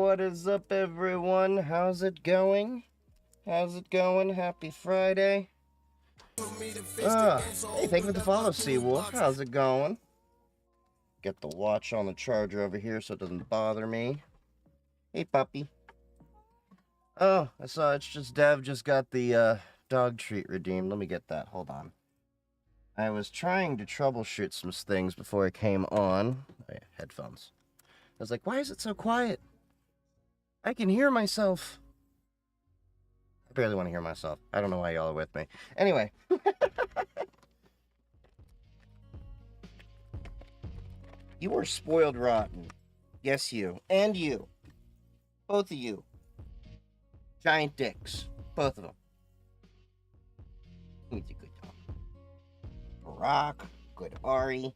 What is up, everyone? How's it going? How's it going? Happy Friday. Hey, thank you for the follow, Seawolf. How's it going? Get the watch on the charger over here so it doesn't bother me. Hey, puppy. Oh, I saw it's just Dev just got the dog treat redeemed. Let me get that. Hold on. I was trying to troubleshoot some things before I came on. Oh, yeah, headphones. I was like, why is it so quiet? I can hear myself. I barely want to hear myself. I don't know why y'all are with me. Anyway. You are spoiled rotten. Yes, you. And you. Both of you. Giant dicks. Both of them. He's a good dog. Barack. Good Ari.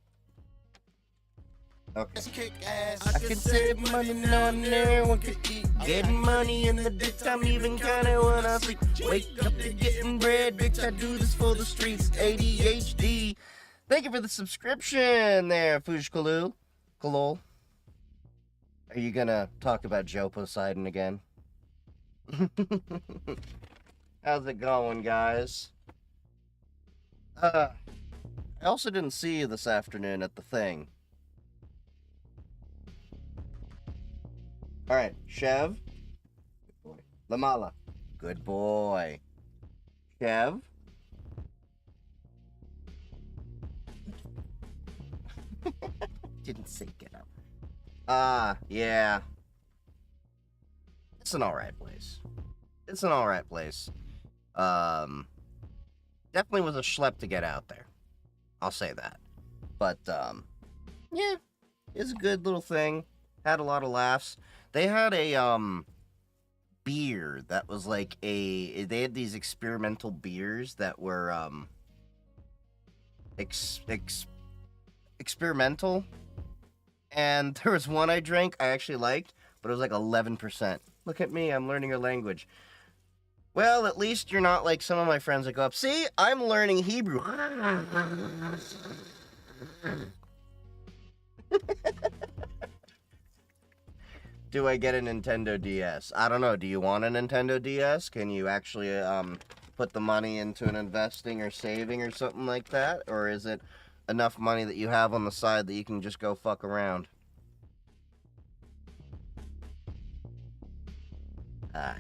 Okay. I can save money on there, one could eat. Getting money in the daytime, even kinda when I sleep. Wake up to getting bread, bitch, I do this for the streets. ADHD. Thank you for the subscription there, Fujkalu. Kalol. Are you gonna talk about Joe Poseidon again? How's it going, guys? I also didn't see you this afternoon at the thing. Alright, Chev. Good boy. Lamala. Good boy. Chev. Didn't say get up. Yeah. It's an alright place. It's an alright place. Definitely was a schlep to get out there. I'll say that. But, yeah. It's a good little thing. Had a lot of laughs. They had a, beer that was like they had these experimental beers that were, experimental. And there was one I drank I actually liked, but it was like 11%. Look at me, I'm learning a language. Well, at least you're not like some of my friends that go up, see, I'm learning Hebrew. Do I get a Nintendo DS? I don't know. Do you want a Nintendo DS? Can you actually put the money into an investing or saving or something like that? Or is it enough money that you have on the side that you can just go fuck around?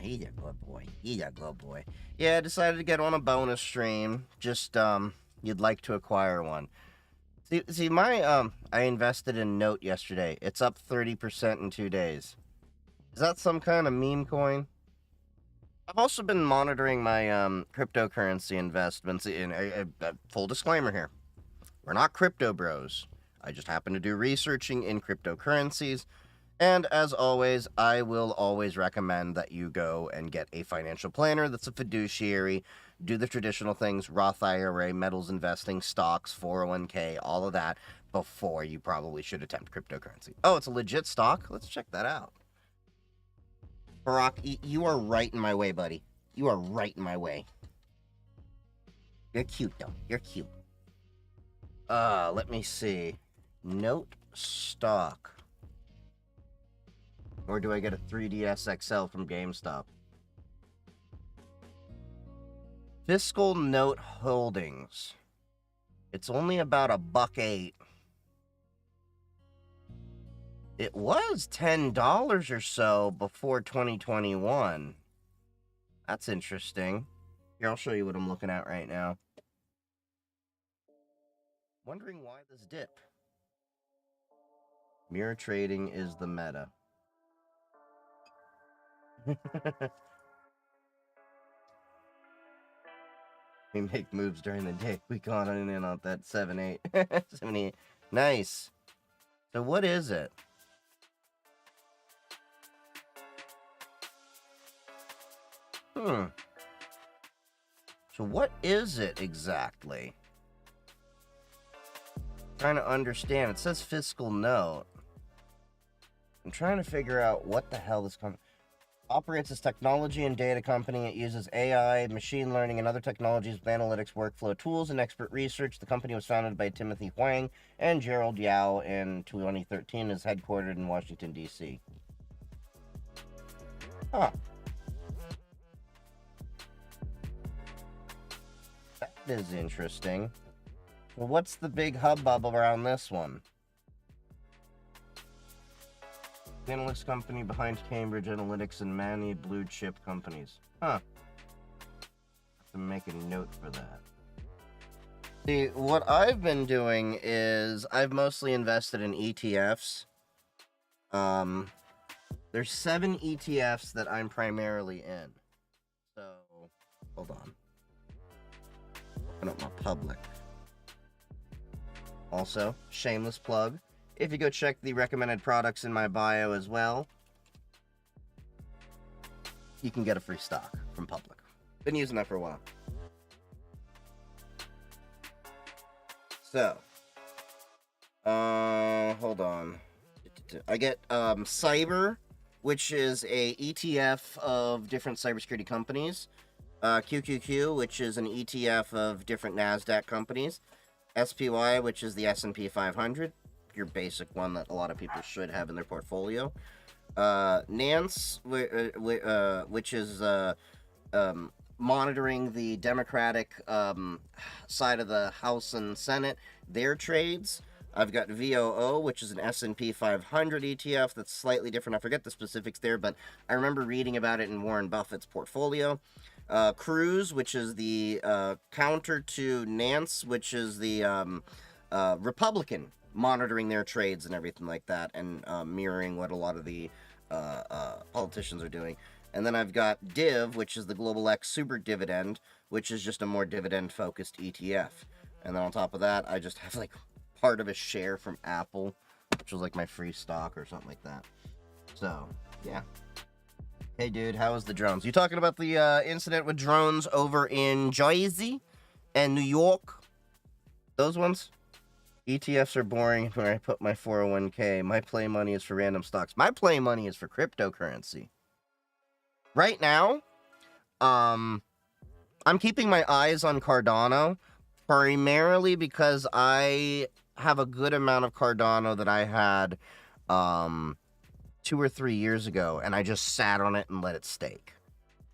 He's a good boy. He's a good boy. Yeah, I decided to get on a bonus stream. Just, you'd like to acquire one. See, my, I invested in Note yesterday. It's up 30% in 2 days. Is that some kind of meme coin? I've also been monitoring my, cryptocurrency investments. Full disclaimer here. We're not crypto bros. I just happen to do researching in cryptocurrencies. And as always, I will always recommend that you go and get a financial planner that's a fiduciary, do the traditional things, Roth IRA, metals investing, stocks, 401k, all of that, before you probably should attempt cryptocurrency. Oh, it's a legit stock? Let's check that out. Barack, you are right in my way, buddy. You are right in my way. You're cute, though. You're cute. Let me see. Note stock. Or do I get a 3DS XL from GameStop? Fiscal Note Holdings. It's only about $1.08. It was $10 or so before 2021. That's interesting. Here, I'll show you what I'm looking at right now. Wondering why this dip. Mirror trading is the meta. We make moves during the day. We got in on that 7-8. 7-8. Nice. So what is it? So what is it exactly? Trying to understand. It says fiscal note. I'm trying to figure out what the hell this company operates as technology and data company. It uses AI, machine learning, and other technologies with analytics, workflow tools, and expert research. The company was founded by Timothy Huang and Gerald Yao in 2013 and is headquartered in Washington, D.C. Huh. That is interesting. Well, what's the big hubbub around this one? The analytics company behind Cambridge Analytics and many blue chip companies. Huh. Have to make a note for that. See, what I've been doing is I've mostly invested in ETFs. There's 7 ETFs that I'm primarily in. So, hold on. Open up my public. Also, shameless plug. If you go check the recommended products in my bio as well, you can get a free stock from public. Been using that for a while. So, hold on. I get Cyber, which is a ETF of different cybersecurity companies. QQQ, which is an ETF of different NASDAQ companies. SPY, which is the S&P 500, your basic one that a lot of people should have in their portfolio. Nance, which is monitoring the Democratic side of the House and Senate, their trades. I've got VOO, which is an S&P 500 ETF that's slightly different. I forget the specifics there, but I remember reading about it in Warren Buffett's portfolio. Cruise, which is the counter to Nance, which is the Republican, monitoring their trades and everything like that, and mirroring what a lot of the politicians are doing. And then I've got Div, which is the Global X Super Dividend, which is just a more dividend-focused ETF. And then on top of that, I just have, like, part of a share from Apple, which was, like, my free stock or something like that. So, yeah. Hey, dude, how was the drones? You talking about the incident with drones over in Jersey and New York? Those ones? ETFs are boring when I put my 401k. My play money is for random stocks. My play money is for cryptocurrency. Right now, I'm keeping my eyes on Cardano, primarily because I have a good amount of Cardano that I had 2 or 3 years ago, and I just sat on it and let it stake.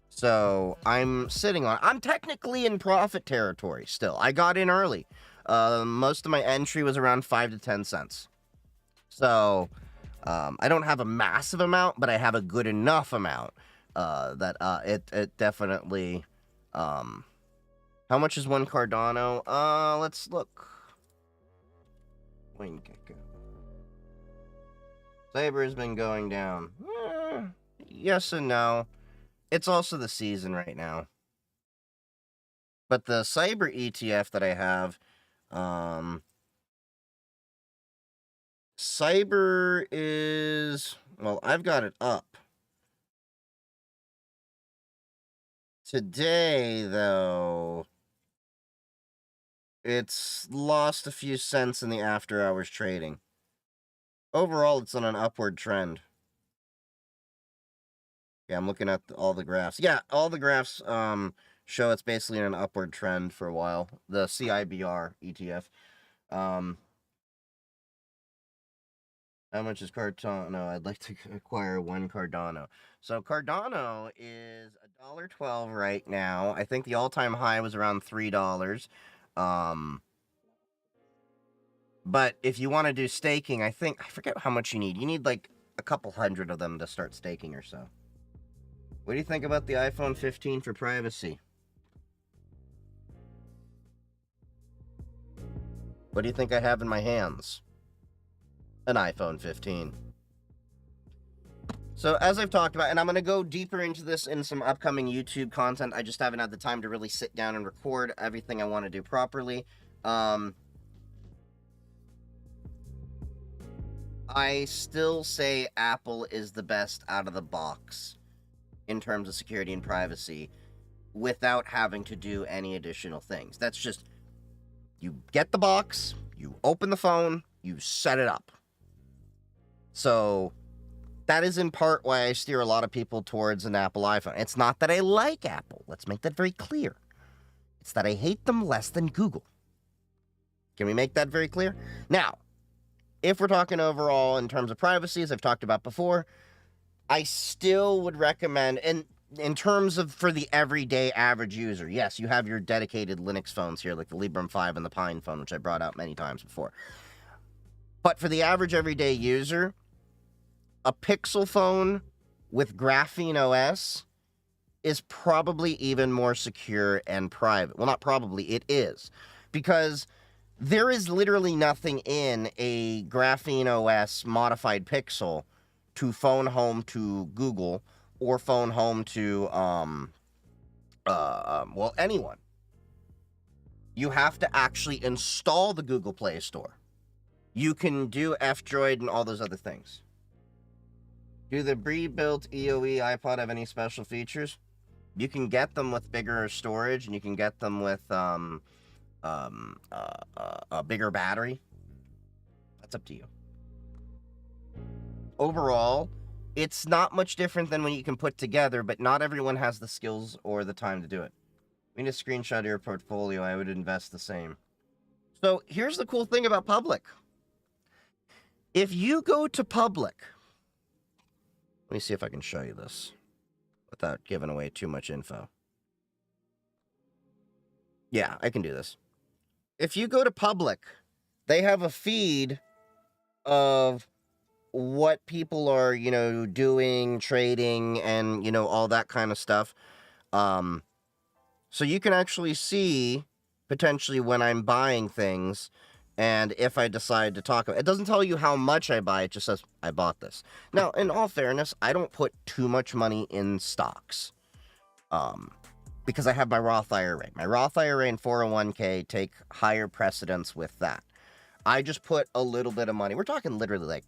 So I'm sitting on it. I'm technically in profit territory still. I got in early. Most of my entry was around 5 to 10 cents. So I don't have a massive amount, but I have a good enough amount that it definitely... how much is one Cardano? Let's look. Saber has been going down. Yes and no. It's also the season right now. But the Cyber ETF that I have, Cyber is, well, I've got it up. Today, though, it's lost a few cents in the after-hours trading. Overall, it's on an upward trend. Yeah, I'm looking at all the graphs. Yeah, all the graphs show it's basically in an upward trend for a while. The CIBR ETF. How much is Cardano? I'd like to acquire one Cardano. So Cardano is $1.12 right now. I think the all-time high was around $3. But if you want to do staking, I forget how much you need. You need like a couple hundred of them to start staking or so. What do you think about the iPhone 15 for privacy? What do you think I have in my hands? An iPhone 15. So as I've talked about, and I'm going to go deeper into this in some upcoming YouTube content. I just haven't had the time to really sit down and record everything I want to do properly. I still say Apple is the best out of the box in terms of security and privacy without having to do any additional things. That's just, you get the box, you open the phone, you set it up. So that is in part why I steer a lot of people towards an Apple iPhone. It's not that I like Apple. Let's make that very clear. It's that I hate them less than Google. Can we make that very clear? Now, if we're talking overall in terms of privacy, as I've talked about before, I still would recommend, and in terms of for the everyday average user, yes, you have your dedicated Linux phones here, like the Librem 5 and the Pine phone, which I brought out many times before. But for the average everyday user, a Pixel phone with Graphene OS is probably even more secure and private. Well, not probably, it is. Because there is literally nothing in a Graphene OS modified Pixel to phone home to Google or phone home to, well, anyone. You have to actually install the Google Play Store. You can do F-Droid and all those other things. Do the pre-built EOE iPod have any special features? You can get them with bigger storage, and you can get them with a bigger battery. That's up to you. Overall, it's not much different than what you can put together, but not everyone has the skills or the time to do it. We need a screenshot of your portfolio. I would invest the same. So here's the cool thing about public. If you go to public, let me see if I can show you this without giving away too much info. Yeah, I can do this. If you go to public, they have a feed of what people are, doing, trading, and, all that kind of stuff. So you can actually see potentially when I'm buying things and if I decide to talk about it. It doesn't tell you how much I buy, it just says I bought this. Now, in all fairness, I don't put too much money in stocks. Because I have my Roth IRA. My Roth IRA and 401k take higher precedence with that. I just put a little bit of money. We're talking literally like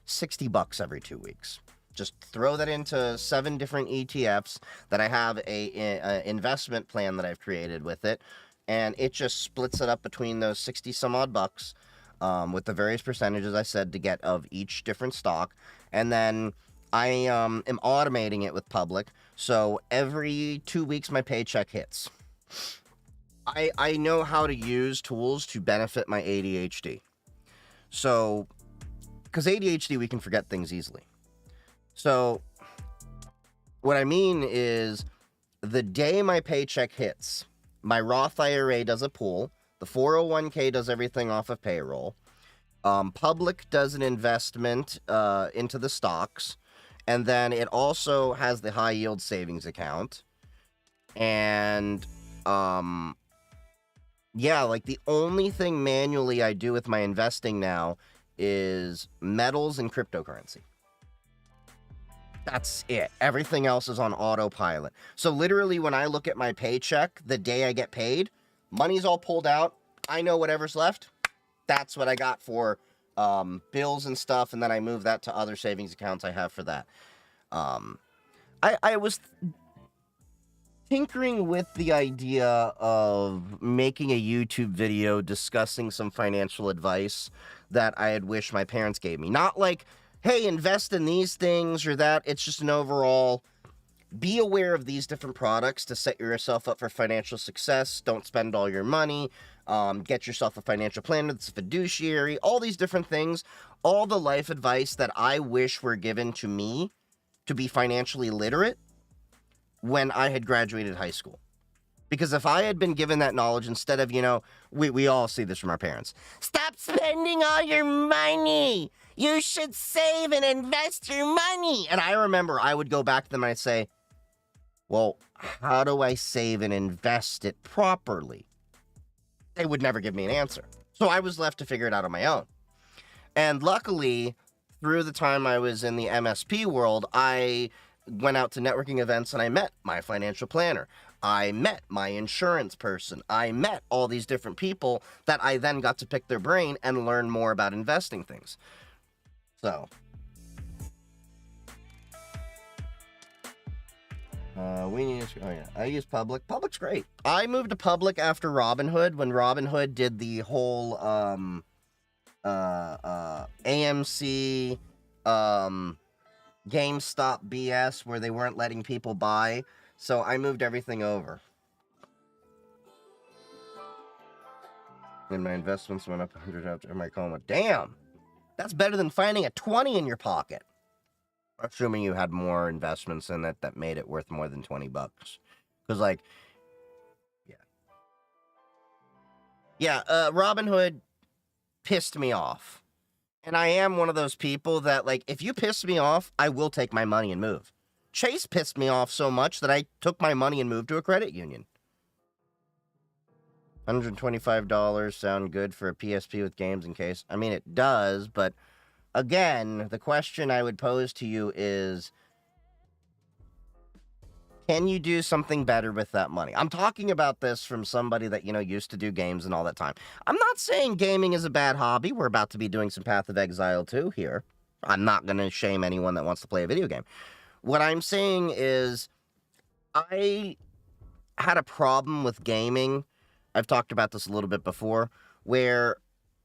$60 every 2 weeks. Just throw that into 7 different ETFs that I have a investment plan that I've created with it, and it just splits it up between those 60 some odd bucks with the various percentages I said to get of each different stock, and then I am automating it with public, so every 2 weeks my paycheck hits. I know how to use tools to benefit my ADHD. So, because ADHD, we can forget things easily. So, what I mean is, the day my paycheck hits, my Roth IRA does a pool, the 401k does everything off of payroll, Public does an investment into the stocks, and then it also has the high yield savings account, and yeah, like the only thing manually I do with my investing now is metals and cryptocurrency. That's it. Everything else is on autopilot. So literally when I look at my paycheck, the day I get paid, money's all pulled out. I know whatever's left, that's what I got for bills and stuff, and then I move that to other savings accounts I have for that. I was tinkering with the idea of making a YouTube video discussing some financial advice that I had wished my parents gave me. Not like, hey, invest in these things or that. It's just an overall, be aware of these different products to set yourself up for financial success. Don't spend all your money. Get yourself a financial planner that's a fiduciary. All these different things. All the life advice that I wish were given to me to be financially literate when I had graduated high school. Because if I had been given that knowledge instead of, we all see this from our parents. Stop spending all your money. You should save and invest your money. And I remember I would go back to them and I'd say, well, how do I save and invest it properly? They would never give me an answer. So I was left to figure it out on my own. And luckily, through the time I was in the MSP world, I went out to networking events and I met my financial planner. I met my insurance person. I met all these different people that I then got to pick their brain and learn more about investing things. So, we need to, oh yeah, I use Public. Public's great. I moved to Public after Robinhood, when Robinhood did the whole, AMC, GameStop BS where they weren't letting people buy. So I moved everything over. And my investments went up 100 after my coma. Damn! That's better than finding a 20 in your pocket. Assuming you had more investments in it that made it worth more than $20. Because, like, yeah. Yeah, Robinhood pissed me off. And I am one of those people that, like, if you piss me off, I will take my money and move. Chase pissed me off so much that I took my money and moved to a credit union. $125 sound good for a PSP with games in case. I mean, it does, but again, the question I would pose to you is, can you do something better with that money? I'm talking about this from somebody that, used to do games and all that time. I'm not saying gaming is a bad hobby. We're about to be doing some Path of Exile 2 here. I'm not going to shame anyone that wants to play a video game. What I'm saying is, I had a problem with gaming. I've talked about this a little bit before, where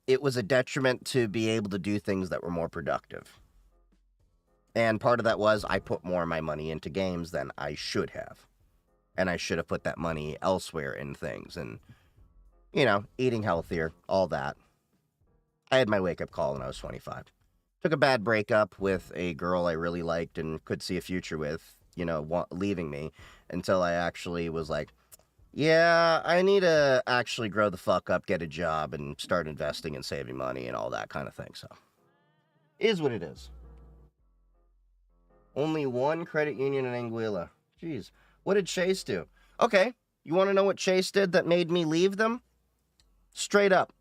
it was a detriment to be able to do things that were more productive. And part of that was I put more of my money into games than I should have. And I should have put that money elsewhere in things and, eating healthier, all that. I had my wake-up call when I was 25. Took a bad breakup with a girl I really liked and could see a future with, leaving me, until I actually was like, yeah, I need to actually grow the fuck up, get a job, and start investing and saving money and all that kind of thing. So, is what it is. Only one credit union in Anguilla. Jeez. What did Chase do? Okay, you want to know what Chase did that made me leave them? Straight up.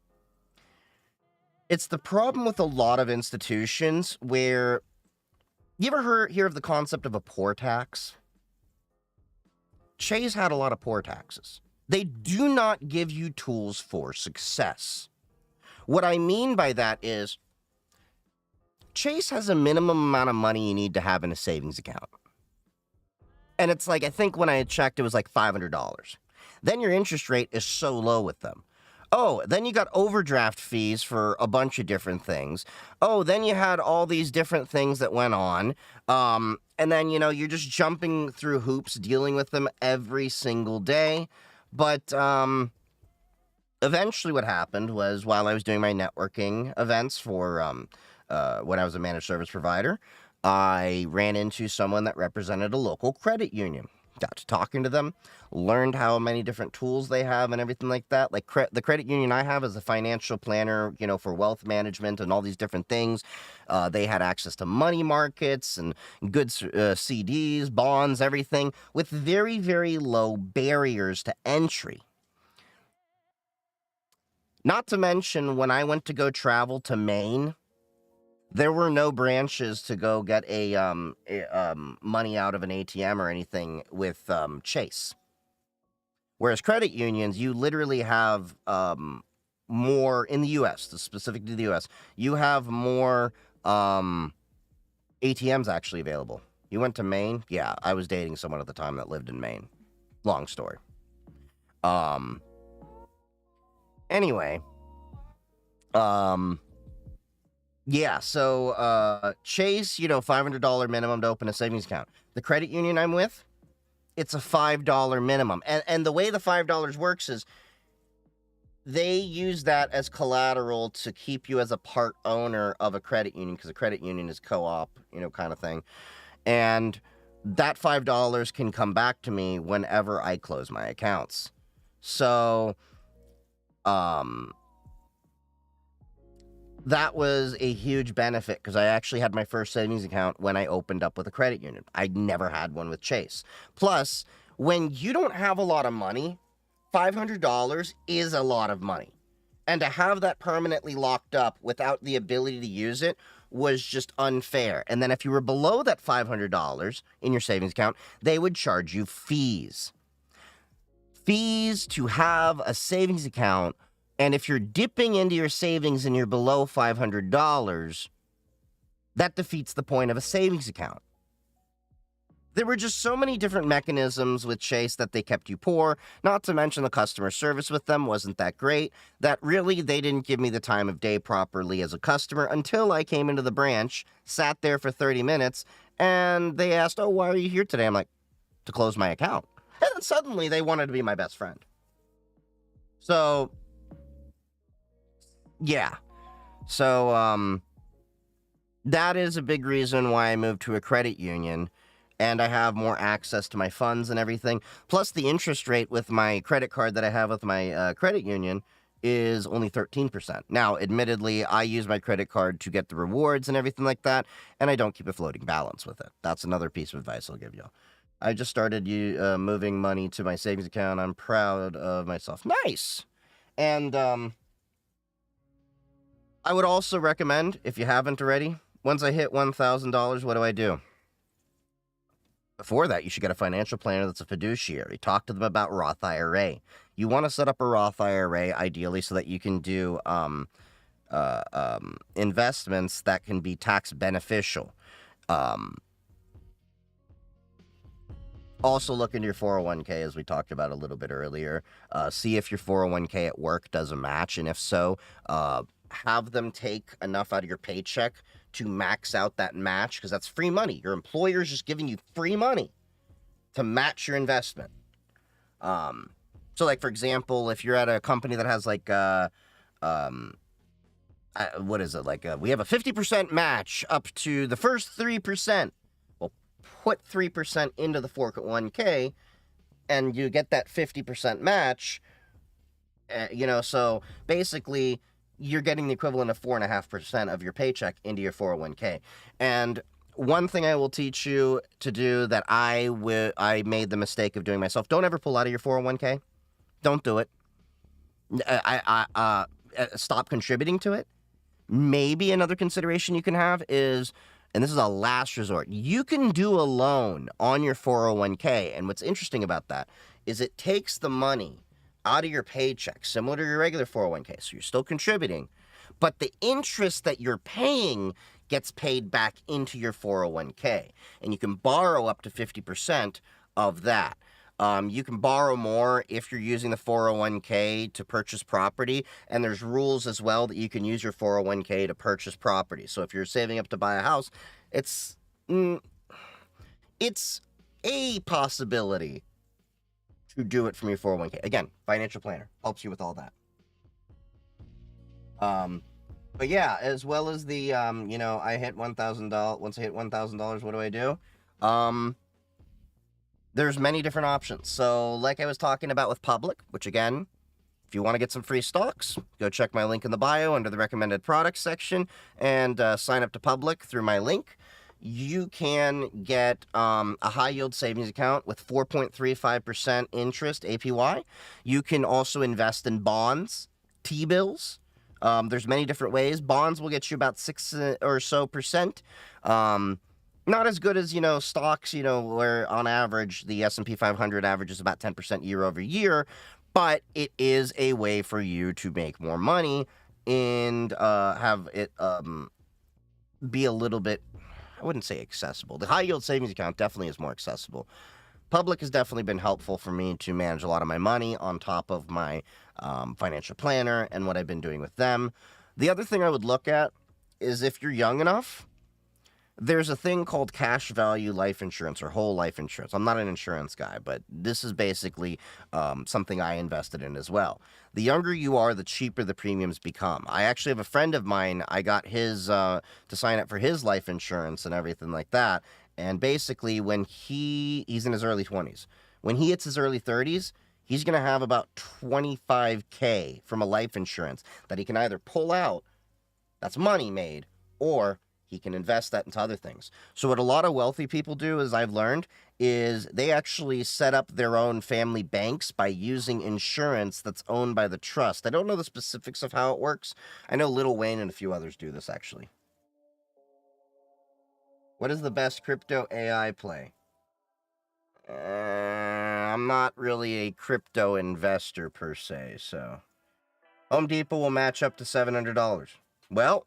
It's the problem with a lot of institutions where... You ever hear of the concept of a poor tax? Chase had a lot of poor taxes. They do not give you tools for success. What I mean by that is, Chase has a minimum amount of money you need to have in a savings account. And it's like, I think when I had checked, it was like $500. Then your interest rate is so low with them. Oh, then you got overdraft fees for a bunch of different things. Oh, then you had all these different things that went on. And then, you're just jumping through hoops, dealing with them every single day. But eventually what happened was, while I was doing my networking events for when I was a managed service provider, I ran into someone that represented a local credit union. Got to talking to them, learned how many different tools they have and everything like that. Like the credit union I have is a financial planner, for wealth management and all these different things. They had access to money markets and good CDs, bonds, everything, with very, very low barriers to entry. Not to mention, when I went to go travel to Maine, there were no branches to go get a money out of an ATM or anything with Chase. Whereas credit unions, you literally have more in the U.S., specific to the U.S., you have more ATMs actually available. You went to Maine? Yeah, I was dating someone at the time that lived in Maine. Long story. Anyway, yeah, so Chase, $500 minimum to open a savings account. The credit union I'm with, it's a $5 minimum. And the way the $5 works is they use that as collateral to keep you as a part owner of a credit union, because a credit union is co-op, kind of thing. And that $5 can come back to me whenever I close my accounts. So, that was a huge benefit, because I actually had my first savings account when I opened up with a credit union. I never had one with Chase. Plus, when you don't have a lot of money, $500 is a lot of money. And to have that permanently locked up without the ability to use it was just unfair. And then if you were below that $500 in your savings account, they would charge you fees. Fees to have a savings account. And if you're dipping into your savings and you're below $500, that defeats the point of a savings account. There were just so many different mechanisms with Chase that they kept you poor, not to mention the customer service with them wasn't that great, that really they didn't give me the time of day properly as a customer until I came into the branch, sat there for 30 minutes, and they asked, oh, why are you here today? I'm like, to close my account. And then suddenly they wanted to be my best friend. So... yeah. So, that is a big reason why I moved to a credit union, and I have more access to my funds and everything. Plus, the interest rate with my credit card that I have with my credit union is only 13%. Now, admittedly, I use my credit card to get the rewards and everything like that, and I don't keep a floating balance with it. That's another piece of advice I'll give you. I just started moving money to my savings account. I'm proud of myself. Nice. And I would also recommend, if you haven't already, once I hit $1,000, what do? Before that, you should get a financial planner that's a fiduciary. Talk to them about Roth IRA. You want to set up a Roth IRA, ideally, so that you can do investments that can be tax beneficial. Also, look into your 401k, as we talked about a little bit earlier. See if your 401k at work does a match, and if so, have them take enough out of your paycheck to max out that match, because that's free money. Your employer's just giving you free money to match your investment. So, like, for example, if you're at a company that has, like, what is it? Like, we have a 50% match up to the first 3%. Well, put 3% into the 401k, and you get that 50% match. So basically, you're getting the equivalent of 4.5% of your paycheck into your 401k. And one thing I will teach you to do that I made the mistake of doing myself: don't ever pull out of your 401k. Don't do it. Stop contributing to it. Maybe another consideration you can have is, and this is a last resort, you can do a loan on your 401k. And what's interesting about that is it takes the money out of your paycheck, similar to your regular 401k. So you're still contributing, but the interest that you're paying gets paid back into your 401k. And you can borrow up to 50% of that. You can borrow more if you're using the 401k to purchase property, and there's rules as well that you can use your 401k to purchase property. So if you're saving up to buy a house, it's a possibility to do it from your 401k. Again, financial planner helps you with all that. But yeah, as well as the I hit $1,000. Once I hit $1,000, what do? There's many different options. So like I was talking about with Public, which again, if you want to get some free stocks, go check my link in the bio under the recommended products section and sign up to Public through my link. You can get a high yield savings account with 4.35% interest APY. You can also invest in bonds, T-bills. There's many different ways. Bonds will get you about 6 or so percent. Not as good as, stocks, where on average the S&P 500 averages about 10% year over year, but it is a way for you to make more money and have it be a little bit, I wouldn't say accessible. The high yield savings account definitely is more accessible. Public has definitely been helpful for me to manage a lot of my money on top of my financial planner and what I've been doing with them. The other thing I would look at is, if you're young enough, there's a thing called cash value life insurance or whole life insurance. I'm not an insurance guy, but this is basically something I invested in as well. The younger you are, the cheaper the premiums become. I actually have a friend of mine. I got his to sign up for his life insurance and everything like that. And basically, when he's in his early 20s, when he hits his early 30s, he's going to have about $25K from a life insurance that he can either pull out, that's money made, or he can invest that into other things. So what a lot of wealthy people do, as I've learned, is they actually set up their own family banks by using insurance that's owned by the trust. I don't know the specifics of how it works. I know Lil Wayne and a few others do this, actually. What is the best crypto AI play? I'm not really a crypto investor per se, so Home Depot will match up to $700. Well,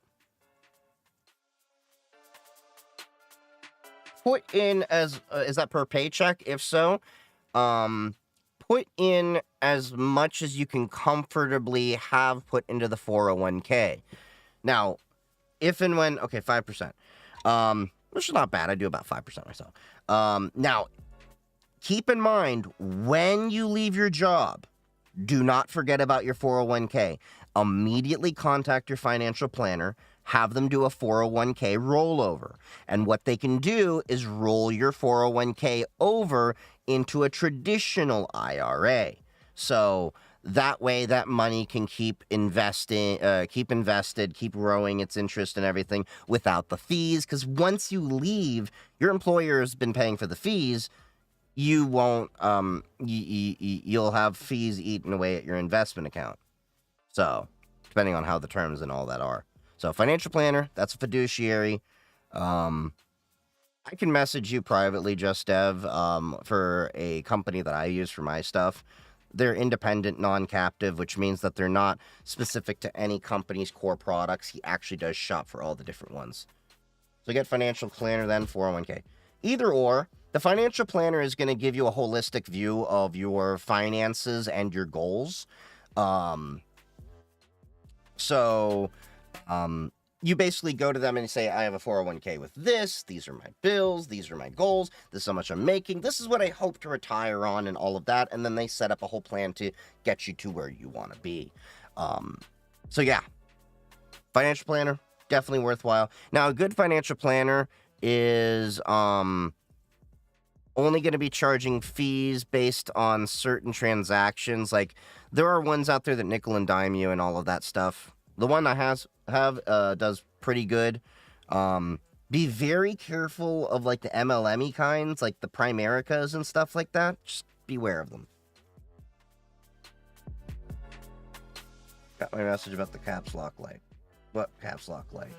put in as is that per paycheck? If so, put in as much as you can comfortably have put into the 401k. Now, if and when, okay, 5%. Which is not bad. I do about 5% myself. Now, keep in mind, when you leave your job, do not forget about your 401k. Immediately contact your financial planner. have them do a 401k rollover. And what they can do is roll your 401k over into a traditional IRA. So that way that money can keep investing, keep invested, keep growing its interest and everything without the fees. Because once you leave, your employer has been paying for the fees. You won't, you'll have fees eaten away at your investment account. So, depending on how the terms and all that are. So, financial planner, that's a fiduciary. I can message you privately, Just Dev, for a company that I use for my stuff. They're independent, non-captive, which means that they're not specific to any company's core products. He actually does shop for all the different ones. So get financial planner, then 401k. Either or, the financial planner is going to give you a holistic view of your finances and your goals. You basically go to them and say, I have a 401k with this. These are my bills. These are my goals. This is how much I'm making. This is what I hope to retire on and all of that. And then they set up a whole plan to get you to where you want to be. So yeah, financial planner, definitely worthwhile. Now, a good financial planner is only going to be charging fees based on certain transactions. Like, there are ones out there that nickel and dime you and all of that stuff. The one I have does pretty good. Be very careful of like the MLM-y kinds, like the Primericas and stuff like that. Just beware of them. Got my message about the caps lock light. What caps lock light?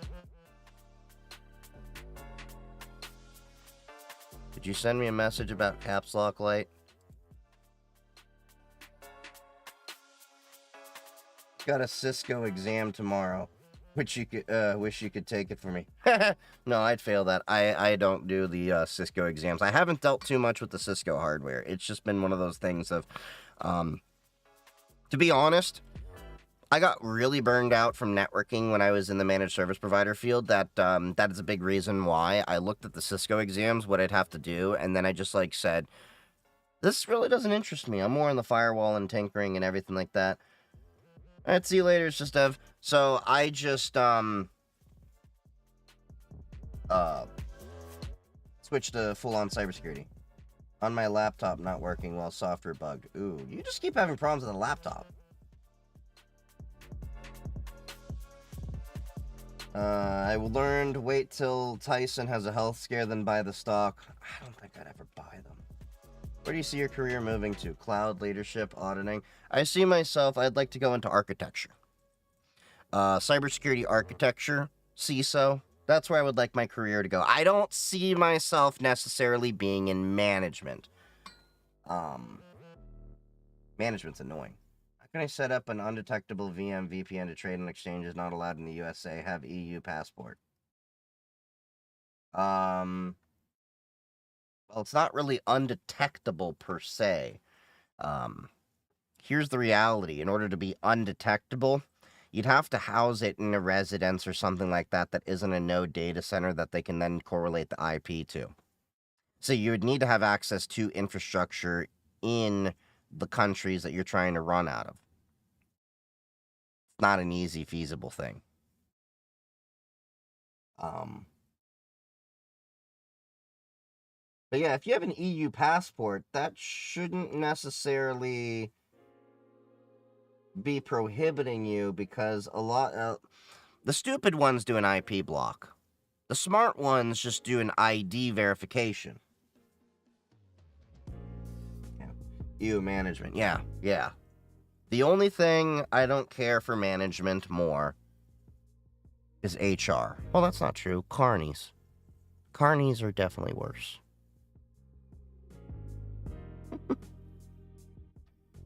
Did you send me a message about caps lock light? Got a Cisco exam tomorrow. Wish you could take it for me. No, I'd fail that. I don't do the Cisco exams. I haven't dealt too much with the Cisco hardware. It's just been one of those things of, to be honest, I got really burned out from networking when I was in the managed service provider field. That is a big reason why I looked at the Cisco exams, what I'd have to do, and then I just like said, this really doesn't interest me. I'm more on the firewall and tinkering and everything like that. All right, see you later. It's just Dev. So I just switched to full-on cybersecurity on my laptop, not working well. Software bug. Ooh, you just keep having problems with the laptop. I learned wait till Tyson has a health scare, then buy the stock. I don't think I'd ever buy them. Where do you see your career moving to? Cloud, leadership, auditing? I see myself, I'd like to go into architecture. Cybersecurity architecture, CISO. That's where I would like my career to go. I don't see myself necessarily being in management. Management's annoying. How can I set up an undetectable VM VPN to trade on exchanges not allowed in the USA? Have EU passport. Well, it's not really undetectable per se. Here's the reality. In order to be undetectable, you'd have to house it in a residence or something like that that isn't a node data center that they can then correlate the IP to. So you would need to have access to infrastructure in the countries that you're trying to run out of. It's not an easy, feasible thing. But yeah, if you have an EU passport, that shouldn't necessarily be prohibiting you, because a lot the stupid ones do an IP block. The smart ones just do an ID verification. Yeah. EU management. Yeah. The only thing I don't care for management more is HR. Well, that's not true. Carnies. Carnies are definitely worse.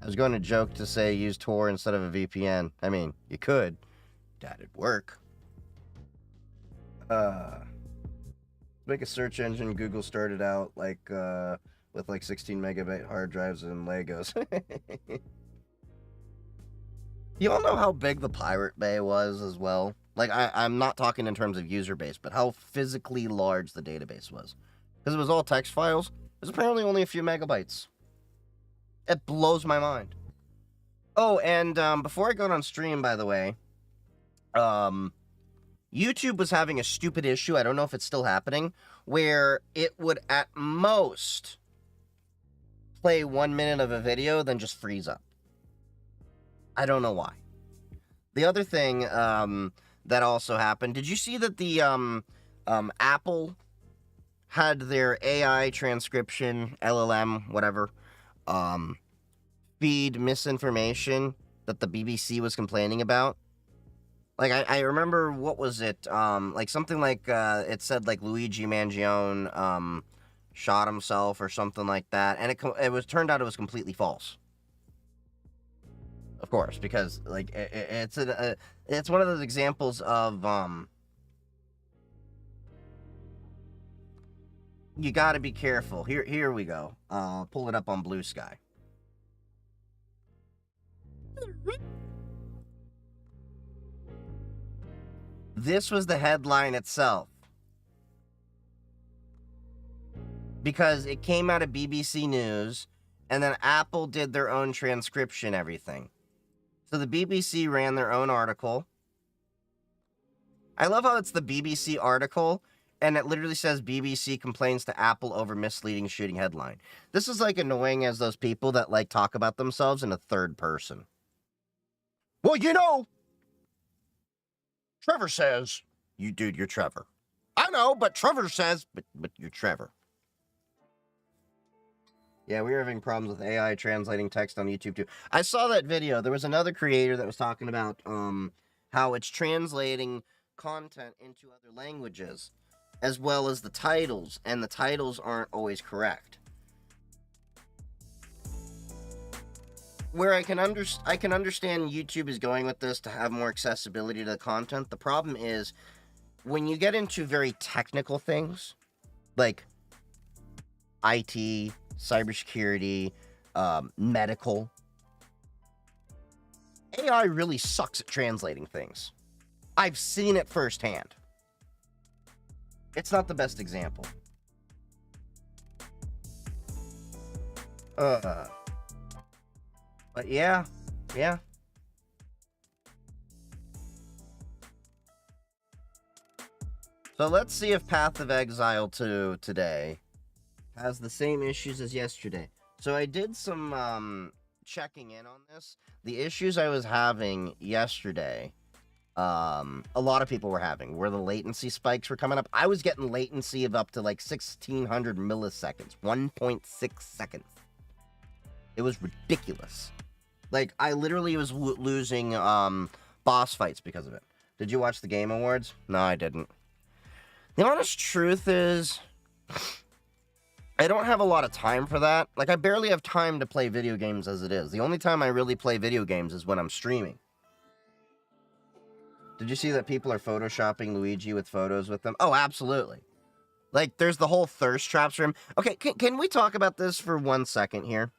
I was going to joke to say use Tor instead of a VPN. I mean, you could. That'd work. Make a search engine. Google started out like with like 16 megabyte hard drives and Legos. You all know how big the Pirate Bay was as well? Like, I'm not talking in terms of user base, but how physically large the database was. Because it was all text files. It was apparently only a few megabytes. It blows my mind. Oh, and before I go on stream, by the way, YouTube was having a stupid issue, I don't know if it's still happening, where it would at most play 1 minute of a video, then just freeze up. I don't know why. The other thing that also happened, did you see that the Apple had their AI transcription, LLM, whatever, feed misinformation that the BBC was complaining about? Like, I remember, what was it? Like, something like, it said, like, Luigi Mangione, shot himself or something like that. And it turned out it was completely false. Of course, because, like, it's one of those examples of, you gotta be careful. Here we go. Pull it up on Blue Sky. This was the headline itself. Because it came out of BBC News, and then Apple did their own transcription, everything. So the BBC ran their own article. I love how it's the BBC article, and it literally says BBC complains to Apple over misleading shooting headline. This is like annoying as those people that like talk about themselves in a third person. Well, you know, Trevor says, dude, you're Trevor. I know, but Trevor says, but you're Trevor. Yeah, we were having problems with AI translating text on YouTube too. I saw that video. There was another creator that was talking about how it's translating content into other languages, as well as the titles, and the titles aren't always correct. Where I can understand YouTube is going with this to have more accessibility to the content. The problem is when you get into very technical things like IT, cybersecurity, medical, AI really sucks at translating things. I've seen it firsthand. It's not the best example. But yeah. So let's see if Path of Exile 2 today has the same issues as yesterday. So I did some checking in on this. The issues I was having yesterday, a lot of people were having, where the latency spikes were coming up. I was getting latency of up to like 1600 milliseconds, 1.6 seconds. It was ridiculous. Like, I literally was losing boss fights because of it. Did you watch the Game Awards? No, I didn't. The honest truth is, I don't have a lot of time for that. Like, I barely have time to play video games as it is. The only time I really play video games is when I'm streaming. Did you see that people are photoshopping Luigi with photos with them? Oh, absolutely. Like, there's the whole thirst traps for him. Okay, can we talk about this for 1 second here?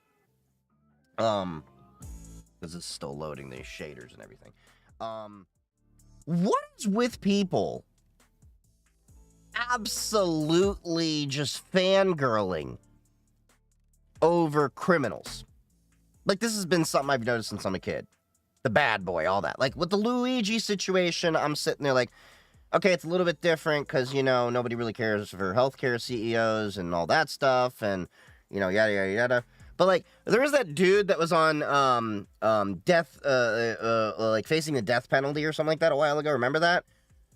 Because it's still loading these shaders and everything. What is with people absolutely just fangirling over criminals? Like, this has been something I've noticed since I'm a kid. The bad boy, all that. Like, with the Luigi situation, I'm sitting there like, okay, it's a little bit different because, you know, nobody really cares for healthcare CEOs and all that stuff and, you know, yada, yada, yada. But, like, there was that dude that was on death, like, facing the death penalty or something like that a while ago. Remember that?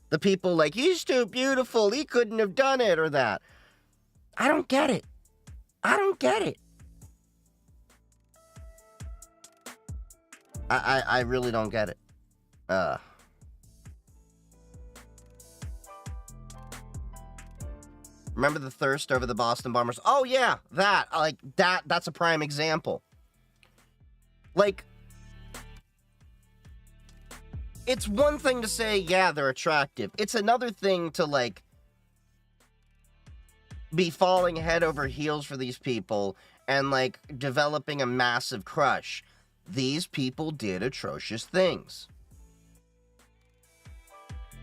The people like, he's too beautiful, he couldn't have done it, or that. I don't get it. I don't get it. I really don't get it. Remember the thirst over the Boston Bombers? Oh, yeah, that. Like, that's a prime example. Like, it's one thing to say, yeah, they're attractive. It's another thing to, like, be falling head over heels for these people and, like, developing a massive crush. These people did atrocious things.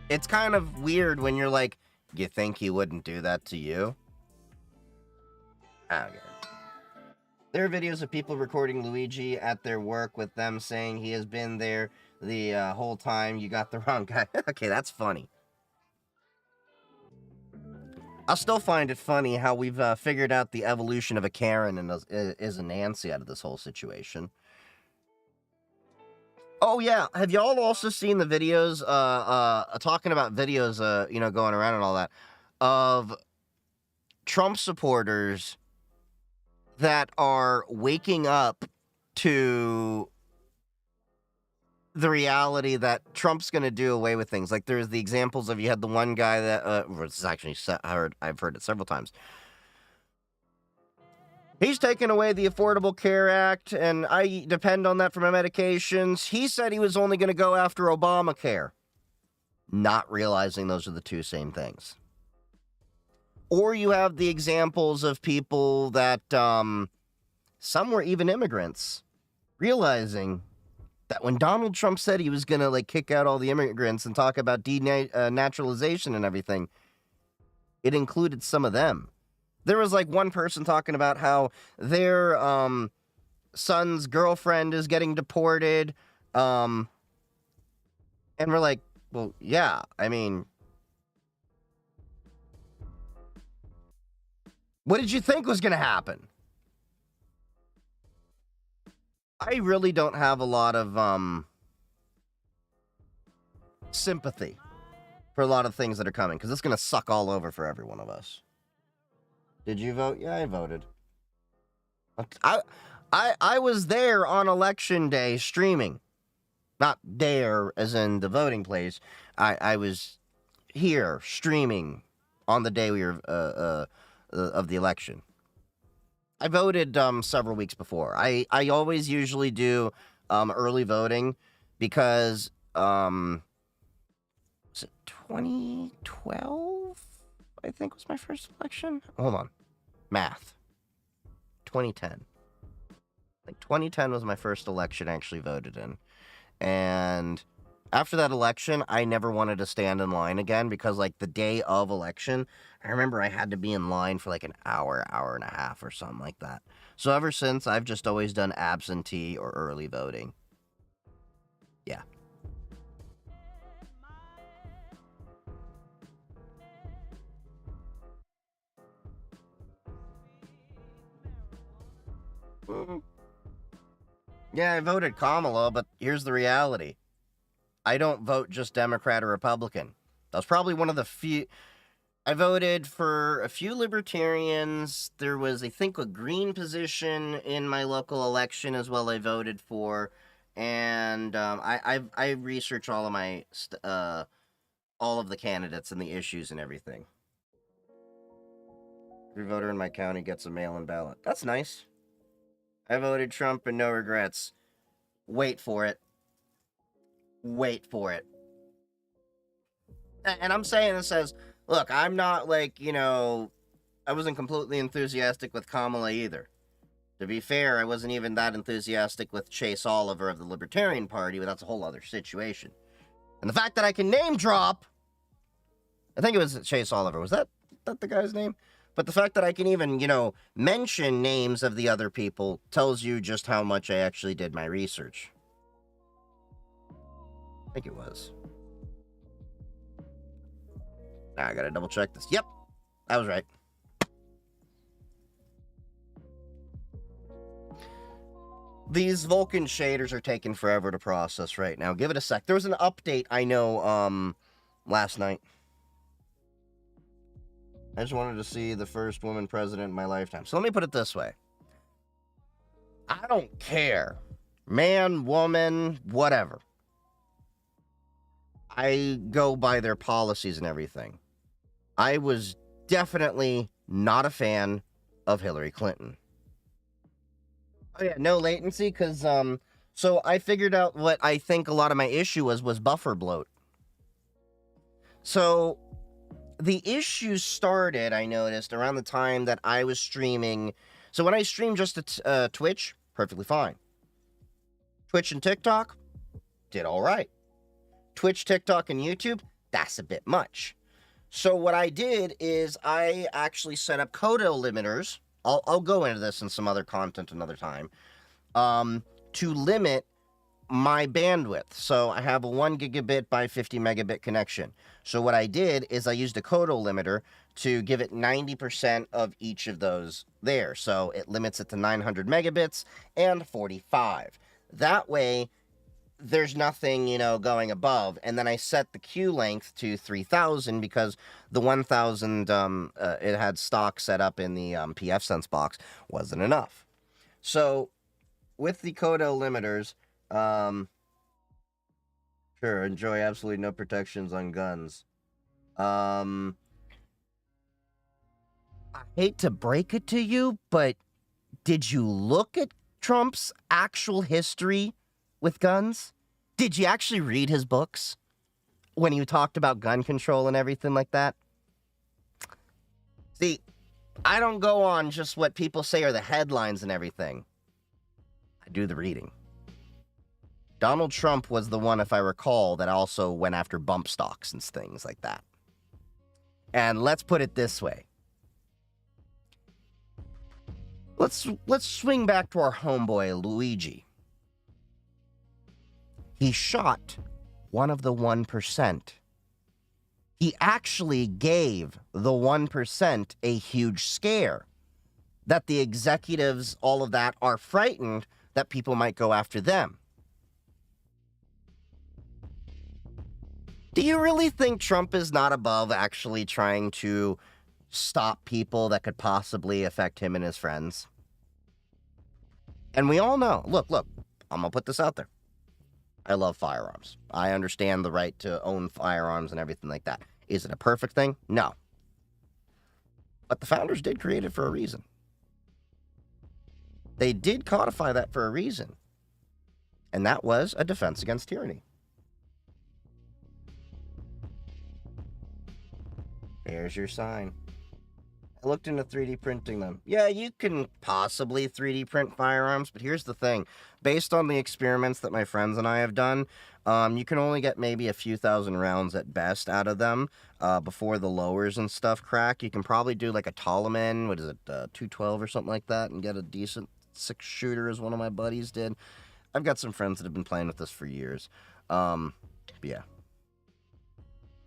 It's kind of weird when you're like, you think he wouldn't do that to you? I don't get it. There are videos of people recording Luigi at their work with them saying he has been there the whole time. You got the wrong guy. Okay, that's funny. I still find it funny how we've figured out the evolution of a Karen and is a Nancy out of this whole situation. Oh yeah, have y'all also seen the videos? Talking about videos, going around and all that, of Trump supporters that are waking up to the reality that Trump's going to do away with things. Like there's the examples of, you had the one guy that this is actually I've heard it several times. He's taken away the Affordable Care Act, and I depend on that for my medications. He said he was only going to go after Obamacare, not realizing those are the two same things. Or you have the examples of people that, some were even immigrants, realizing that when Donald Trump said he was going to kick out all the immigrants and talk about denaturalization and everything, it included some of them. There was one person talking about how their son's girlfriend is getting deported. And we're like, well, yeah, I mean, what did you think was going to happen? I really don't have a lot of sympathy for a lot of things that are coming, because it's going to suck all over for every one of us. Did you vote? Yeah, I voted. I was there on election day streaming. Not there as in the voting place. I was here streaming on the day we were of the election. I voted several weeks before. I always usually do early voting because was it 2012? I think was my first election. Hold on. Math. 2010. 2010 was my first election I actually voted in. And after that election, I never wanted to stand in line again because, the day of election, I remember I had to be in line for an hour and a half or something like that. So ever since, I've just always done absentee or early voting. Yeah. Yeah, I voted Kamala, but here's the reality. I don't vote just Democrat or Republican. That was probably one of the few. I voted for a few libertarians. There was, I think, a green position in my local election as well I voted for. And I research all of my all of the candidates and the issues and everything. Every voter in my county gets a mail-in ballot. That's nice. I voted Trump and no regrets. Wait for it. Wait for it. And I'm saying this as, look, I'm not I wasn't completely enthusiastic with Kamala either. To be fair, I wasn't even that enthusiastic with Chase Oliver of the Libertarian Party, but that's a whole other situation. And the fact that I can name drop, I think it was Chase Oliver. Was that the guy's name? But the fact that I can even, mention names of the other people tells you just how much I actually did my research. I think it was. Now I gotta double check this. Yep, I was right. These Vulkan shaders are taking forever to process right now. Give it a sec. There was an update, I know, last night. I just wanted to see the first woman president in my lifetime. So let me put it this way. I don't care. Man, woman, whatever. I go by their policies and everything. I was definitely not a fan of Hillary Clinton. Oh yeah, no latency, because, so I figured out what I think a lot of my issue was buffer bloat. So the issue started, I noticed, around the time that I was streaming. So when I streamed just to Twitch, perfectly fine. Twitch and TikTok, did all right. Twitch, TikTok, and YouTube, that's a bit much. So what I did is I actually set up Kodo limiters. I'll go into this in some other content another time. To limit my bandwidth. So I have a 1 gigabit by 50 megabit connection. So what I did is I used a Kodo limiter to give it 90% of each of those there. So it limits it to 900 megabits and 45. That way, there's nothing, going above. And then I set the queue length to 3,000 because the 1,000 it had stock set up in the PFSense box wasn't enough. So with the Kodo limiters, sure, enjoy absolutely no protections on guns. I hate to break it to you, but did you look at Trump's actual history with guns? Did you actually read his books when he talked about gun control and everything like that? See, I don't go on just what people say are the headlines and everything. I do the reading. Donald Trump was the one, if I recall, that also went after bump stocks and things like that. And let's put it this way. Let's swing back to our homeboy, Luigi. He shot one of the 1%. He actually gave the 1% a huge scare. That the executives, all of that, are frightened that people might go after them. Do you really think Trump is not above actually trying to stop people that could possibly affect him and his friends? And we all know, look, I'm going to put this out there. I love firearms. I understand the right to own firearms and everything like that. Is it a perfect thing? No. But the founders did create it for a reason. They did codify that for a reason. And that was a defense against tyranny. There's your sign. I looked into 3D printing them. Yeah, you can possibly 3D print firearms, but here's the thing. Based on the experiments that my friends and I have done, you can only get maybe a few thousand rounds at best out of them before the lowers and stuff crack. You can probably do like a Toloman, 212 or something like that, and get a decent 6-shooter as one of my buddies did. I've got some friends that have been playing with this for years. Yeah.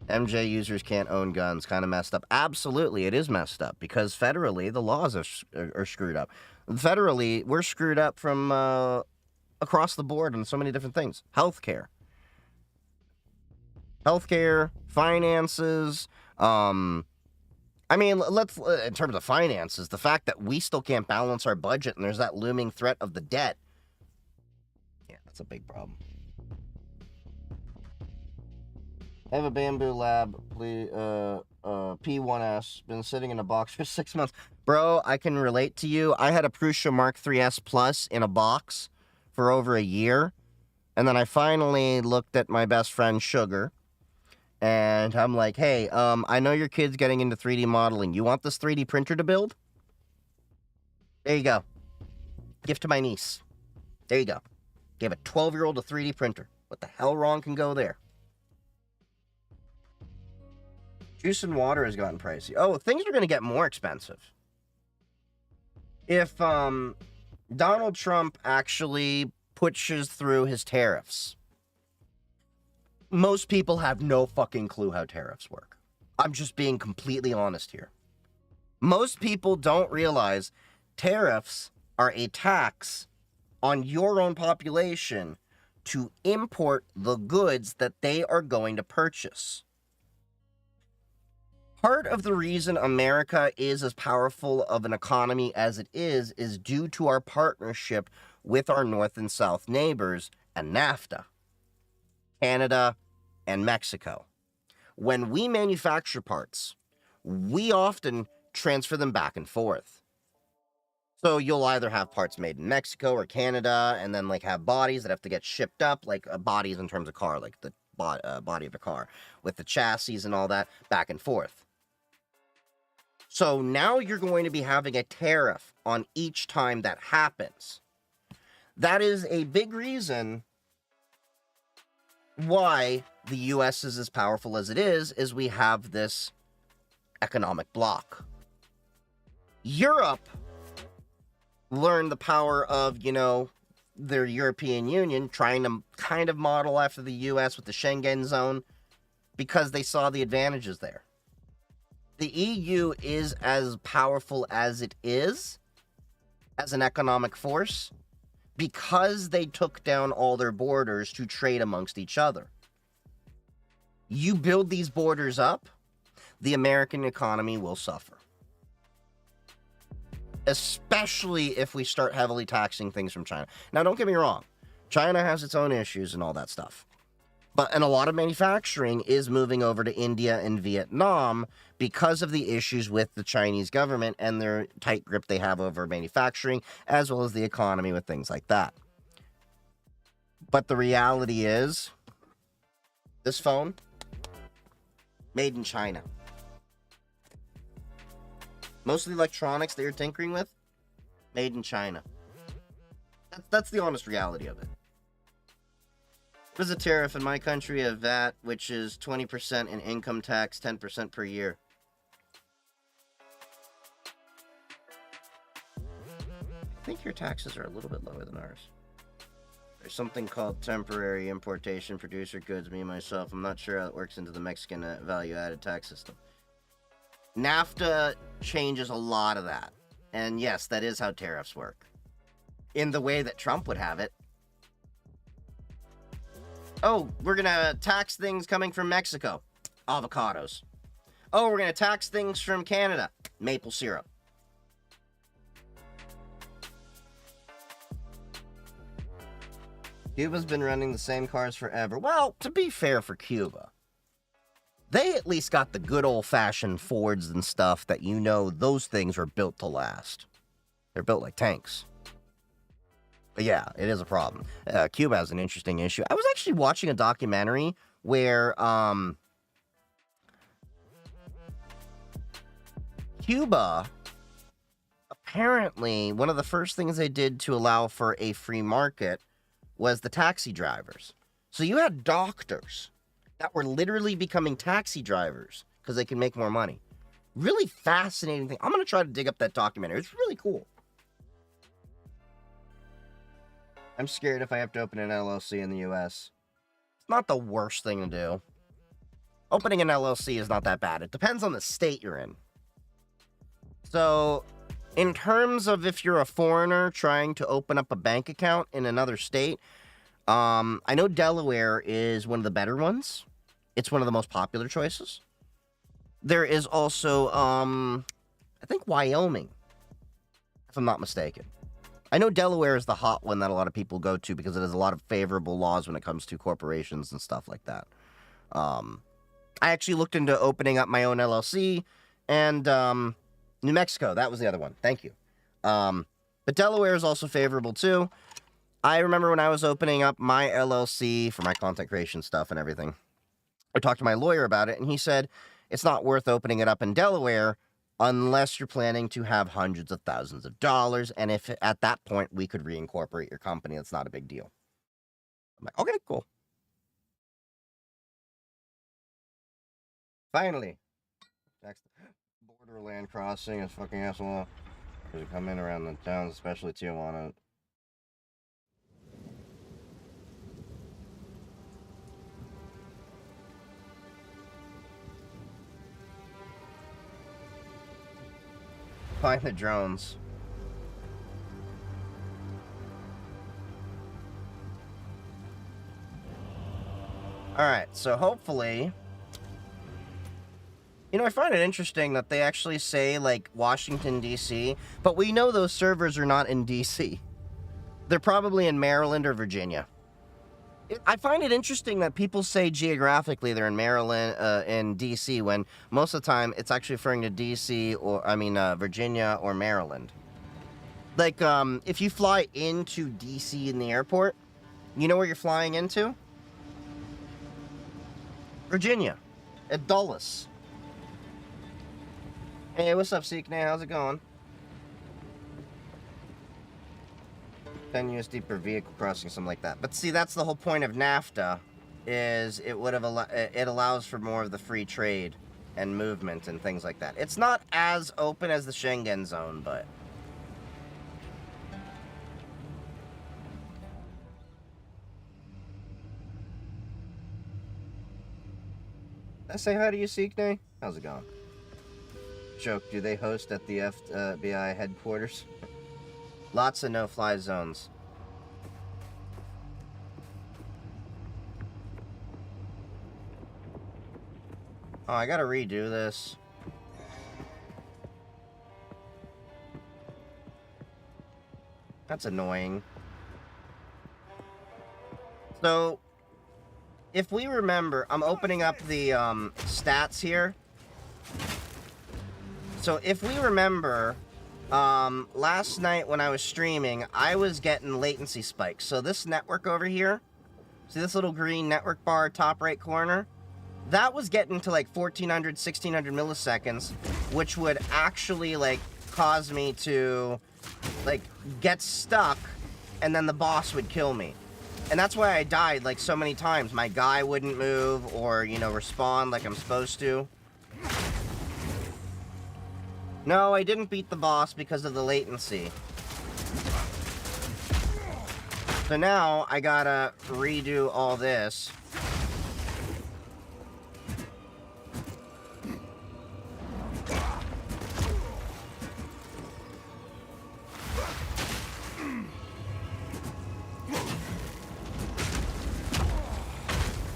MJ users can't own guns, kind of messed up. Absolutely, it is messed up because federally, the laws are screwed up. Federally, we're screwed up from across the board on so many different things. Healthcare, finances. I mean, let's in terms of finances, the fact that we still can't balance our budget and there's that looming threat of the debt. Yeah, that's a big problem. I have a Bamboo Lab, P1S, been sitting in a box for 6 months. Bro, I can relate to you. I had a Prusa Mark 3S Plus in a box for over a year. And then I finally looked at my best friend, Sugar. And I'm like, hey, I know your kid's getting into 3D modeling. You want this 3D printer to build? There you go. Gift to my niece. There you go. Gave a 12-year-old a 3D printer. What the hell wrong can go there? Juice and water has gotten pricey. Oh, things are going to get more expensive. If Donald Trump actually pushes through his tariffs, most people have no fucking clue how tariffs work. I'm just being completely honest here. Most people don't realize tariffs are a tax on your own population to import the goods that they are going to purchase. Part of the reason America is as powerful of an economy as it is due to our partnership with our North and South neighbors and NAFTA, Canada, and Mexico. When we manufacture parts, we often transfer them back and forth. So you'll either have parts made in Mexico or Canada, and then have bodies that have to get shipped up, bodies in terms of car, like the body of a car, with the chassis and all that, back and forth. So now you're going to be having a tariff on each time that happens. That is a big reason why the U.S. is as powerful as it is we have this economic bloc. Europe learned the power of, their European Union, trying to kind of model after the U.S. with the Schengen zone because they saw the advantages there. The EU is as powerful as it is as an economic force because they took down all their borders to trade amongst each other. You build these borders up, the American economy will suffer. Especially if we start heavily taxing things from China. Now, don't get me wrong. China has its own issues and all that stuff. And a lot of manufacturing is moving over to India and Vietnam because of the issues with the Chinese government and their tight grip they have over manufacturing, as well as the economy with things like that. But the reality is, this phone, made in China. Most of the electronics that you're tinkering with, made in China. That's the honest reality of it. What is a tariff in my country? A VAT, which is 20% in income tax, 10% per year. I think your taxes are a little bit lower than ours. There's something called temporary importation producer goods, me and myself. I'm not sure how it works into the Mexican value-added tax system. NAFTA changes a lot of that. And yes, that is how tariffs work. In the way that Trump would have it. Oh, we're going to tax things coming from Mexico. Avocados. Oh, we're going to tax things from Canada. Maple syrup. Cuba's been running the same cars forever. Well, to be fair for Cuba, they at least got the good old-fashioned Fords and stuff that those things are built to last. They're built like tanks. But yeah, it is a problem. Cuba has an interesting issue. I was actually watching a documentary where Cuba, apparently, one of the first things they did to allow for a free market was the taxi drivers. So you had doctors that were literally becoming taxi drivers because they can make more money. Really fascinating thing. I'm going to try to dig up that documentary. It's really cool. I'm scared if I have to open an LLC in the US. It's not the worst thing to do. Opening an LLC is not that bad. It depends on the state you're in. So, in terms of if you're a foreigner trying to open up a bank account in another state, I know Delaware is one of the better ones. It's one of the most popular choices. There is also, I think Wyoming, if I'm not mistaken. I know Delaware is the hot one that a lot of people go to because it has a lot of favorable laws when it comes to corporations and stuff like that. I actually looked into opening up my own LLC, and New Mexico, that was the other one. Thank you. But Delaware is also favorable too. I remember when I was opening up my LLC for my content creation stuff and everything, I talked to my lawyer about it, and he said it's not worth opening it up in Delaware unless you're planning to have hundreds of thousands of dollars, and if at that point we could reincorporate your company, it's not a big deal. I'm like, okay, cool. Finally. Borderland crossing is fucking asshole. Because you come in around the towns, especially Tijuana. Find the drones. Alright, so hopefully... I find it interesting that they actually say, like, Washington, D.C., but we know those servers are not in D.C. They're probably in Maryland or Virginia. I find it interesting that people say geographically they're in Maryland and D.C. when most of the time it's actually referring to D.C. or, Virginia or Maryland. Like, if you fly into D.C. in the airport, you know where you're flying into? Virginia. At Dulles. Hey, what's up, Seeknay? How's it going? 10 USD per vehicle crossing, something like that. But see, that's the whole point of NAFTA, is it allows for more of the free trade and movement and things like that. It's not as open as the Schengen zone, but... Did I say hi to you, Seeknay? How's it going? joke. Do they host at the FBI headquarters? Lots of no-fly zones. Oh, I gotta redo this. That's annoying. So, if we remember, I'm opening up the stats here. So, if we remember, last night when I was streaming, I was getting latency spikes. So, this network over here, see this little green network bar top right corner? That was getting to like 1400, 1600 milliseconds, which would actually like cause me to like get stuck, and then the boss would kill me. And that's why I died like so many times. My guy wouldn't move or, you know, respawn like I'm supposed to. No, I didn't beat the boss because of the latency. So now I gotta redo all this.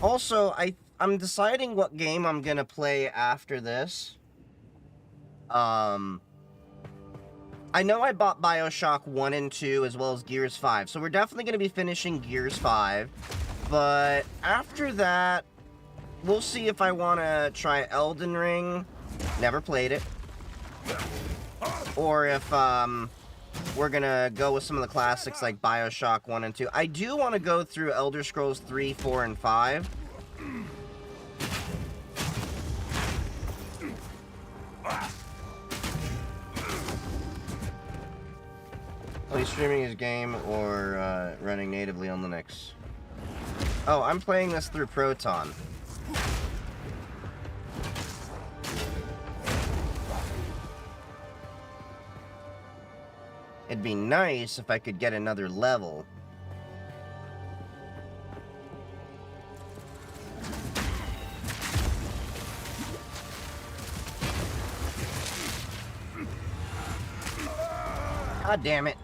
Also, I'm deciding what game I'm gonna play after this. I know I bought BioShock 1 and 2 as well as Gears 5, so we're definitely gonna be finishing Gears 5. But after that, we'll see if I wanna try Elden Ring. Never played it. Or if we're gonna go with some of the classics like BioShock 1 and 2. I do want to go through Elder Scrolls 3, 4, and 5. Are you streaming his game or running natively on Linux? Oh, I'm playing this through Proton. It'd be nice if I could get another level. God damn it.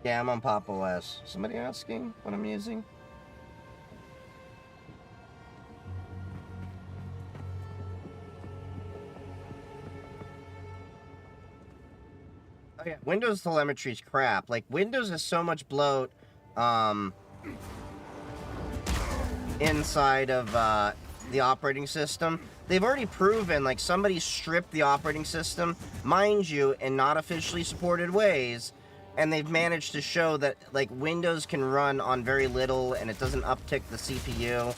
Yeah, I'm on Pop OS. Somebody asking what I'm using? Oh yeah, Windows telemetry's crap. Like, Windows has so much bloat, inside of, the operating system. They've already proven, like, somebody stripped the operating system, mind you, in not officially supported ways, and they've managed to show that, like, Windows can run on very little, and it doesn't uptick the CPU.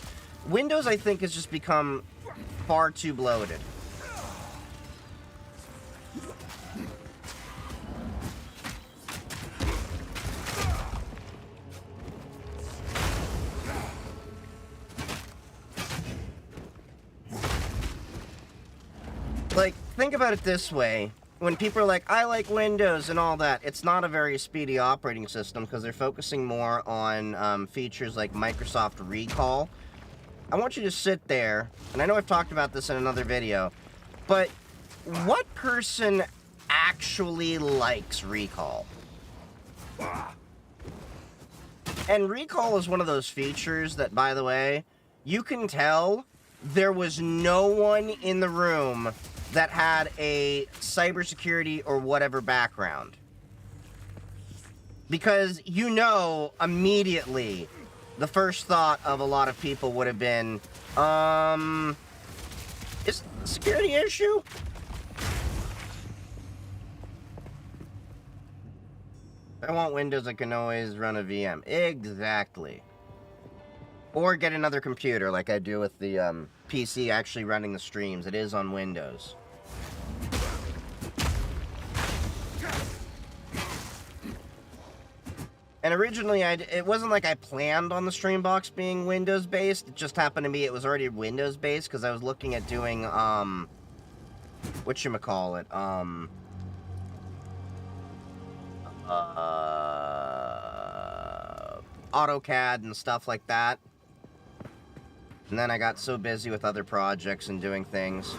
Windows, I think, has just become far too bloated. Like, think about it this way. When people are like, I like Windows and all that, it's not a very speedy operating system because they're focusing more on features like Microsoft Recall. I want you to sit there, and I know I've talked about this in another video, but what person actually likes Recall? And Recall is one of those features that, by the way, you can tell there was no one in the room that had a cybersecurity or whatever background. Because you know immediately the first thought of a lot of people would have been, is it a security issue? If I want Windows, I can always run a VM. Exactly. Or get another computer like I do with the PC actually running the streams. It is on Windows. And originally, it wasn't like I planned on the Streambox being Windows-based. It just happened to be it was already Windows-based because I was looking at doing, whatchamacallit, AutoCAD and stuff like that. And then I got so busy with other projects and doing things.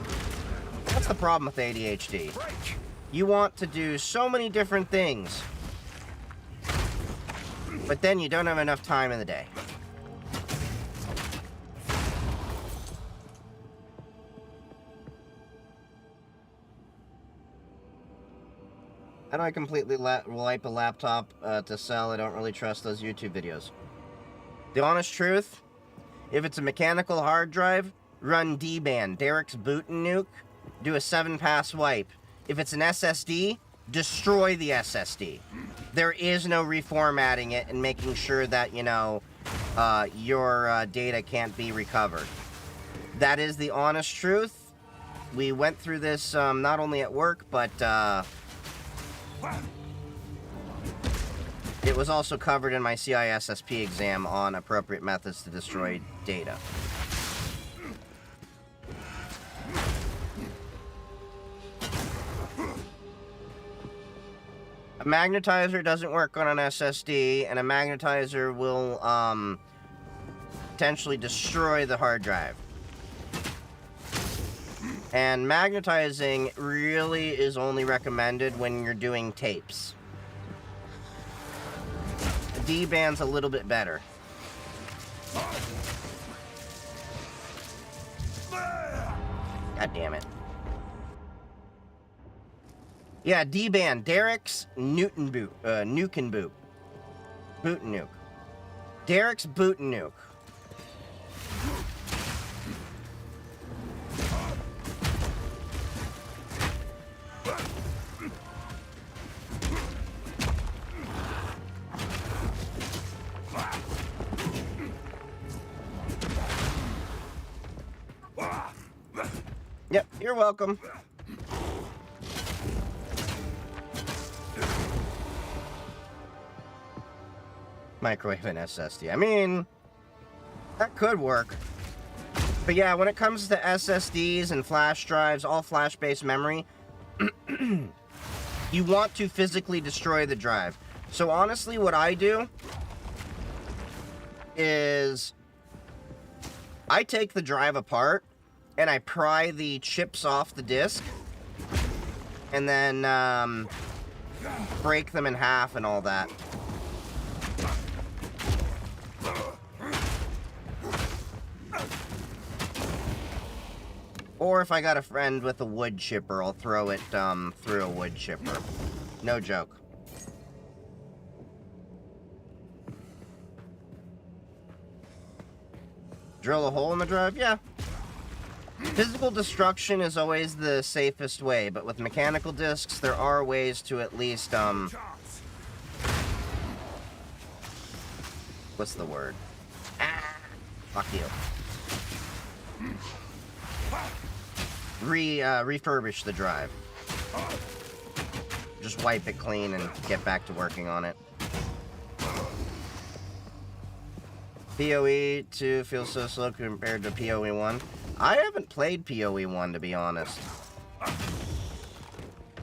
That's the problem with ADHD. You want to do so many different things, but then you don't have enough time in the day. How do I completely wipe a laptop to sell? I don't really trust those YouTube videos. The honest truth, if it's a mechanical hard drive, run D-Ban, Derek's Boot and Nuke, do a 7-pass wipe. If it's an SSD, destroy the SSD. There is no reformatting it and making sure that, you know, your data can't be recovered. That is the honest truth. We went through this not only at work, but it was also covered in my CISSP exam on appropriate methods to destroy data. A magnetizer doesn't work on an SSD, and a magnetizer will potentially destroy the hard drive. And magnetizing really is only recommended when you're doing tapes. The D-Ban's a little bit better. God damn it. Yeah, D-Ban, Derek's Nuke and Boot. Nuke and Boot. Boot and Nuke. Derek's Boot and Nuke. Yep, you're welcome. Microwave and SSD. I mean, that could work. But yeah, when it comes to SSDs and flash drives, all flash-based memory, you want to physically destroy the drive. So honestly, what I do is I take the drive apart and I pry the chips off the disk and then break them in half and all that. Or if I got a friend with a wood chipper, I'll throw it through a wood chipper. No joke. Drill a hole in the drive? Yeah. Physical destruction is always the safest way, but with mechanical disks, there are ways to at least, what's the word? Ah! Fuck you. Refurbish the drive. Just wipe it clean and get back to working on it. PoE 2 feels so slow compared to PoE 1. I haven't played PoE 1, to be honest.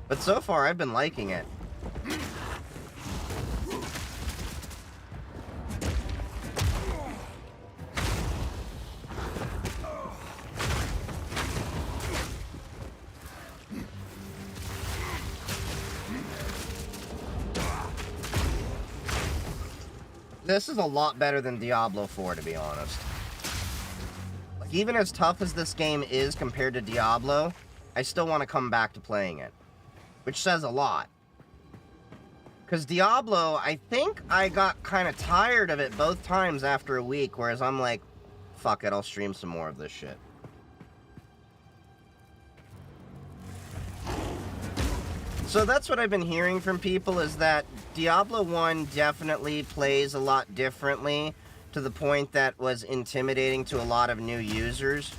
But so far, I've been liking it. This is a lot better than Diablo 4, to be honest. Like, even as tough as this game is compared to Diablo, I still want to come back to playing it. Which says a lot. Because Diablo, I think I got kind of tired of it both times after a week, whereas I'm like, fuck it, I'll stream some more of this shit. So that's what I've been hearing from people, is that Diablo 1 definitely plays a lot differently, to the point that was intimidating to a lot of new users.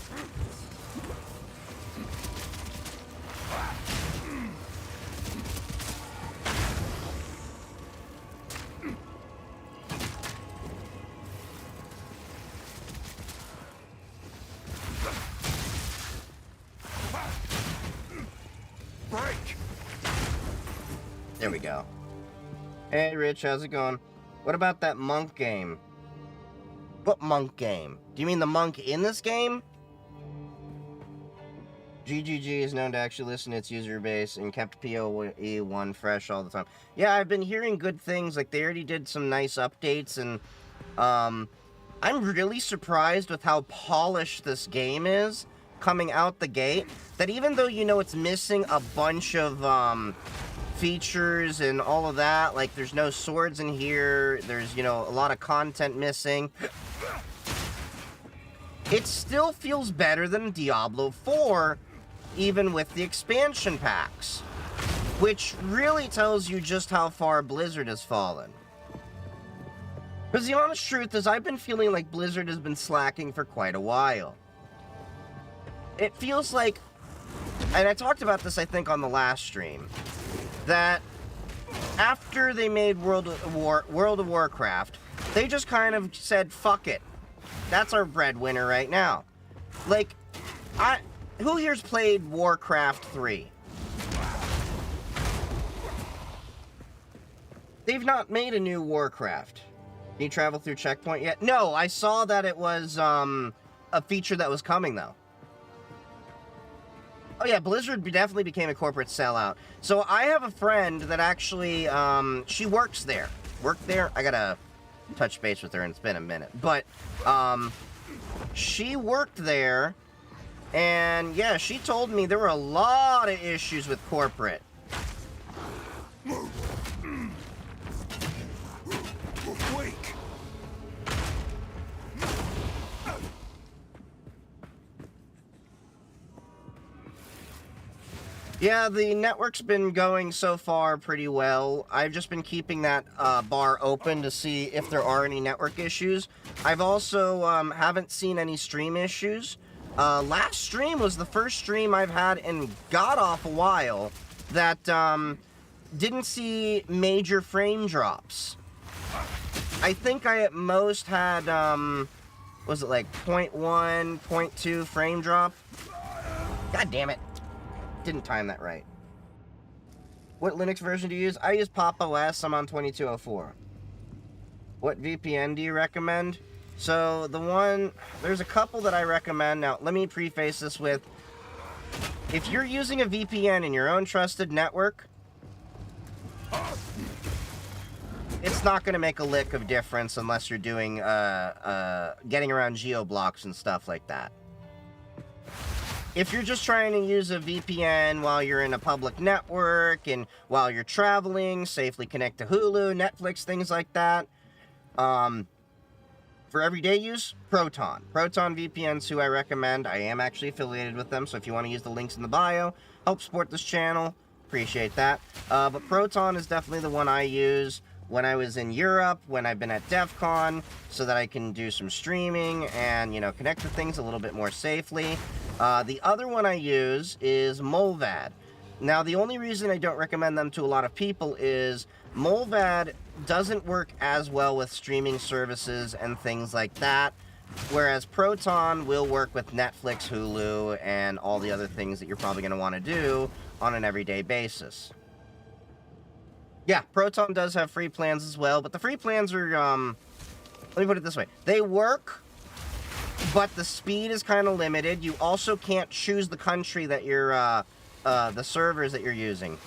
There we go. Hey Rich, how's it going? What about that monk game? What monk game? Do you mean the monk in this game? GGG is known to actually listen to its user base and kept PoE1 fresh all the time. Yeah, I've been hearing good things. Like, they already did some nice updates, and I'm really surprised with how polished this game is coming out the gate. That even though, you know, it's missing a bunch of features and all of that, like, there's no swords in here, there's, you know, a lot of content missing, it still feels better than Diablo 4, even with the expansion packs, which really tells you just how far Blizzard has fallen. Because the honest truth is, I've been feeling like Blizzard has been slacking for quite a while. It feels like, and I talked about this, I think, on the last stream, that after they made World of Warcraft, they just kind of said, fuck it. That's our breadwinner right now. Like, who here's played Warcraft 3? They've not made a new Warcraft. Can you travel through checkpoint yet? No, I saw that it was a feature that was coming, though. Oh yeah, Blizzard definitely became a corporate sellout. So I have a friend that actually, she works there. Worked there? I gotta touch base with her, and it's been a minute. But, she worked there, and yeah, she told me there were a lot of issues with corporate. Wake. Yeah, the network's been going so far pretty well. I've just been keeping that bar open to see if there are any network issues. I've also haven't seen any stream issues. Last stream was the first stream I've had in god-awful while that didn't see major frame drops. I think I at most had, was it like 0.1, 0.2 frame drop? God damn it. Didn't time that right. What Linux version do you use? I use Pop! OS. I'm on 2204. What VPN do you recommend? So there's a couple that I recommend. Now, let me preface this with, if you're using a VPN in your own trusted network, it's not going to make a lick of difference unless you're doing, getting around geo-blocks and stuff like that. If you're just trying to use a VPN while you're in a public network and while you're traveling, safely connect to Hulu, Netflix, things like that, for everyday use, Proton. Proton VPN's who I recommend. I am actually affiliated with them, so if you want to use the links in the bio, help support this channel, appreciate that. But Proton is definitely the one I use when I was in Europe, when I've been at DEF CON, so that I can do some streaming and, you know, connect to things a little bit more safely. The other one I use is Molvad. Now, the only reason I don't recommend them to a lot of people is Molvad doesn't work as well with streaming services and things like that, whereas Proton will work with Netflix, Hulu, and all the other things that you're probably going to want to do on an everyday basis. Yeah, Proton does have free plans as well, but the free plans are, let me put it this way. They work, but the speed is kind of limited. You also can't choose the country that you're, the servers that you're using.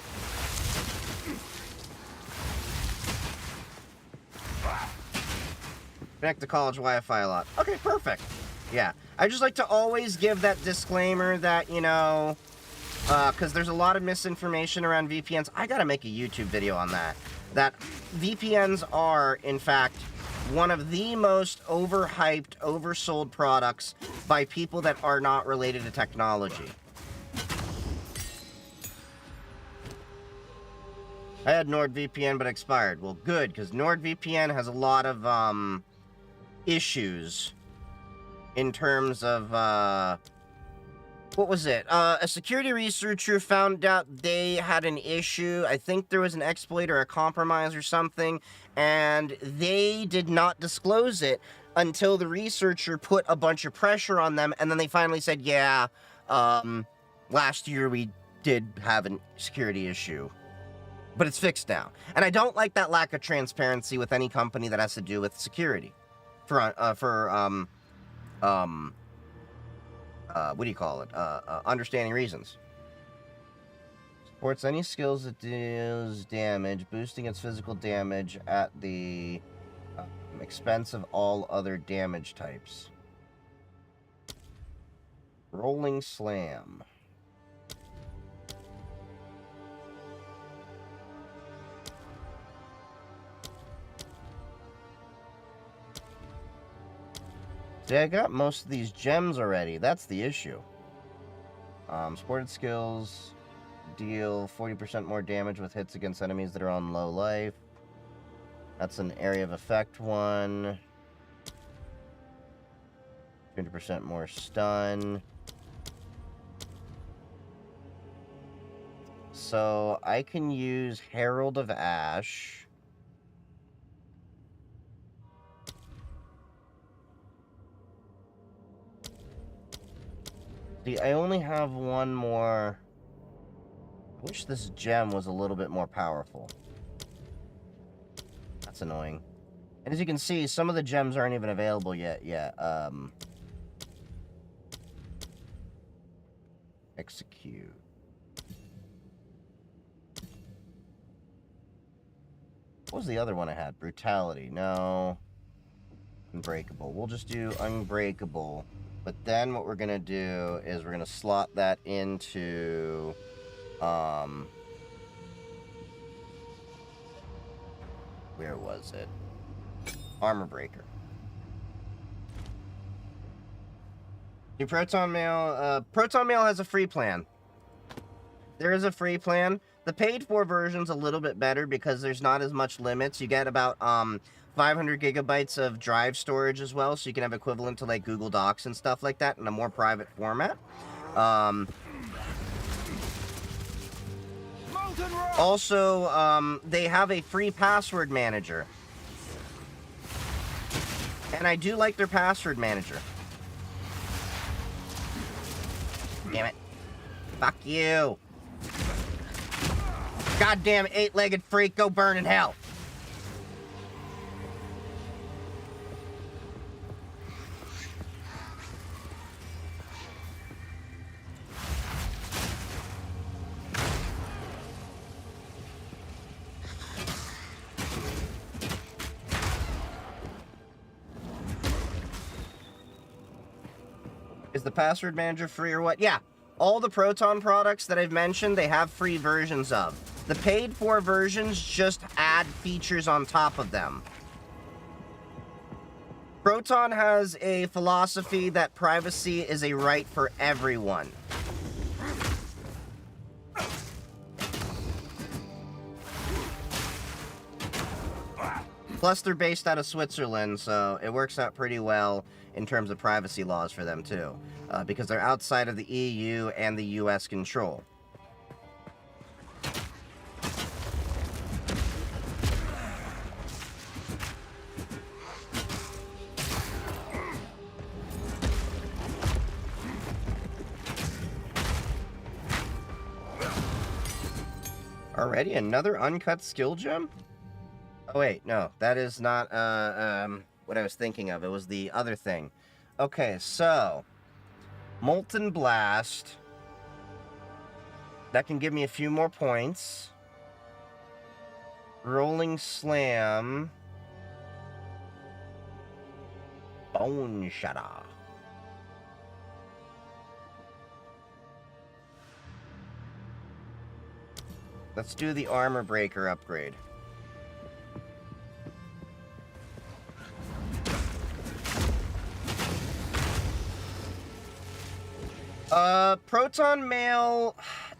Connect to college Wi-Fi a lot. Okay, perfect. Yeah, I just like to always give that disclaimer that, you know, because there's a lot of misinformation around VPNs. I gotta make a YouTube video on that. That VPNs are, in fact, one of the most overhyped, oversold products by people that are not related to technology. I had NordVPN, but expired. Well, good, because NordVPN has a lot of, issues in terms of, what was it? A security researcher found out they had an issue. I think there was an exploit or a compromise or something, and they did not disclose it until the researcher put a bunch of pressure on them, and then they finally said, yeah, last year we did have a security issue. But it's fixed now. And I don't like that lack of transparency with any company that has to do with security. what do you call it? Understanding reasons. Supports any skills that deals damage, boosting its physical damage at the expense of all other damage types. Rolling Slam. See, I got most of these gems already. That's the issue. Supported skills deal 40% more damage with hits against enemies that are on low life. That's an area of effect one. 20% more stun. So I can use Herald of Ash. See, I only have one more. I wish this gem was a little bit more powerful. That's annoying. And as you can see, some of the gems aren't even available yet. Execute. What was the other one I had? Brutality. No. Unbreakable. We'll just do Unbreakable. But then what we're going to do is we're going to slot that into... where was it? Armor Breaker. Your Proton Mail... Proton Mail has a free plan. There is a free plan. The paid-for version's a little bit better because there's not as much limits. You get about 500 gigabytes of drive storage as well, so you can have equivalent to like Google Docs and stuff like that in a more private format. Also, they have a free password manager. And I do like their password manager. Damn it. Fuck you. Goddamn eight-legged freak, go burn in hell. Is the password manager free or what? Yeah. All the Proton products that I've mentioned, they have free versions of. The paid-for versions just add features on top of them. Proton has a philosophy that privacy is a right for everyone. Plus, they're based out of Switzerland, so it works out pretty well in terms of privacy laws for them, too. Because they're outside of the EU and the US control. Already another uncut skill gem? Oh wait, no, that is not what I was thinking of. It was the other thing. Okay, so Molten Blast. That can give me a few more points. Rolling Slam. Bone Shatter. Let's do the Armor Breaker upgrade. Proton Mail,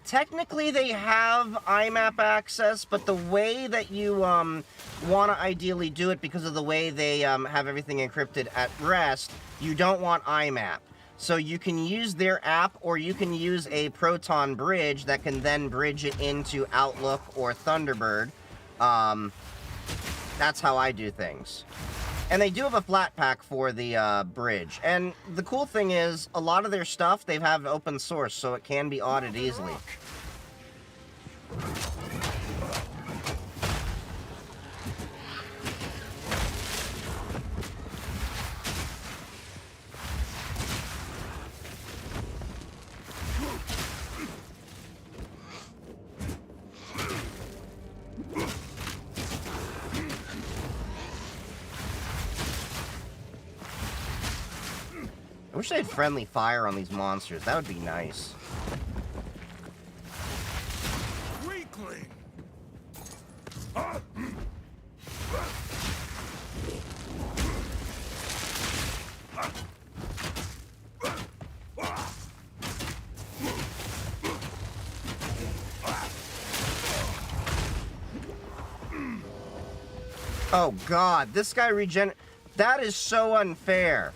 technically they have IMAP access, but the way that you want to ideally do it, because of the way they have everything encrypted at rest, you don't want IMAP. So you can use their app, or you can use a Proton bridge that can then bridge it into Outlook or Thunderbird. That's how I do things. And they do have a flat pack for the bridge. And the cool thing is, a lot of their stuff, they have open source, so it can be audited easily. wish they had friendly fire on these monsters. That would be nice. Weakling. Oh god, this guy that is so unfair.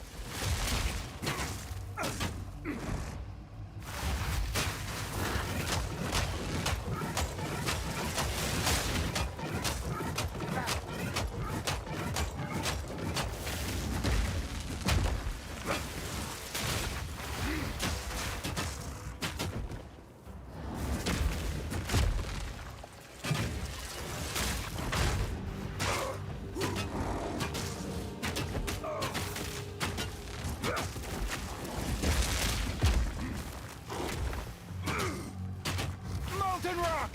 Molten rock.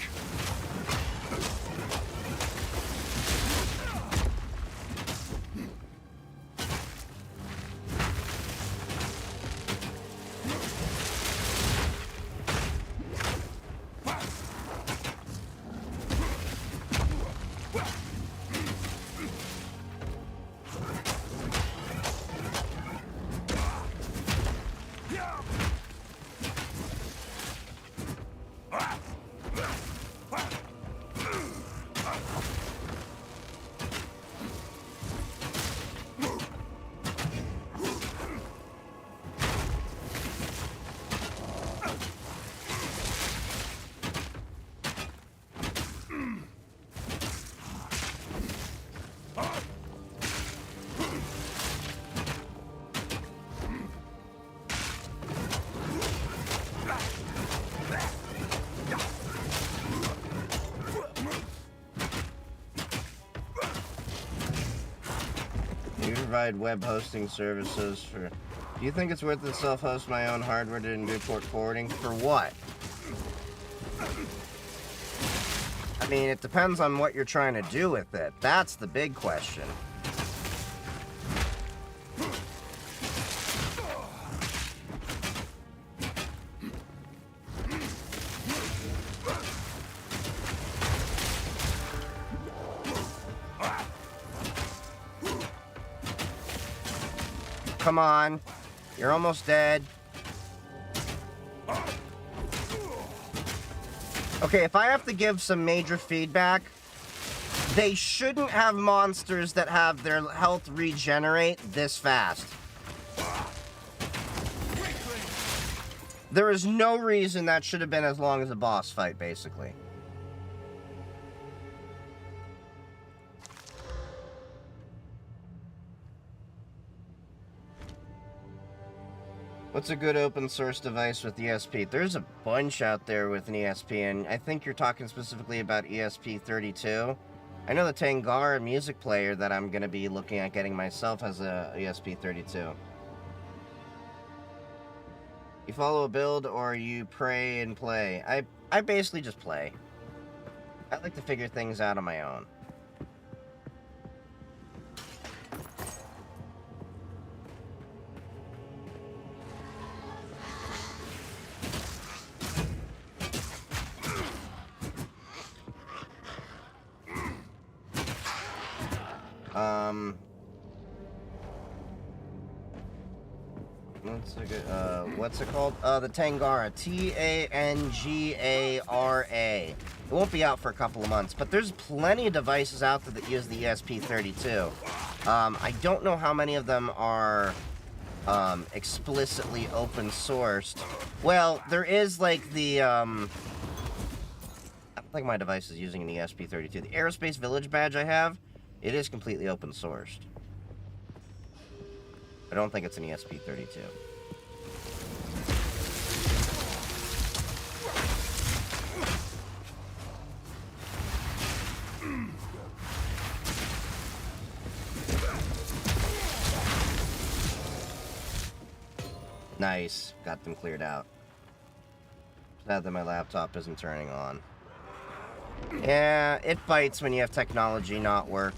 You provide web hosting services for... Do you think it's worth it to self-host my own hardware to do port forwarding? For what? I mean, it depends on what you're trying to do with it. That's the big question. Come on. You're almost dead. Okay, if I have to give some major feedback, they shouldn't have monsters that have their health regenerate this fast. There is no reason that should have been as long as a boss fight, basically. What's a good open source device with ESP? There's a bunch out there with an ESP, and I think you're talking specifically about ESP32. I know the Tangara music player that I'm going to be looking at getting myself has a ESP32. You follow a build or you pray and play? I basically just play. I like to figure things out on my own. What's it called? The Tangara. T-A-N-G-A-R-A. It won't be out for a couple of months, but there's plenty of devices out there that use the ESP32. I don't know how many of them are explicitly open sourced. Well, there is like the I don't think my device is using an ESP32. The Aerospace Village badge I have, it is completely open sourced. I don't think it's an ESP32. Nice. Got them cleared out. Sad that my laptop isn't turning on. Yeah, it bites when you have technology not work.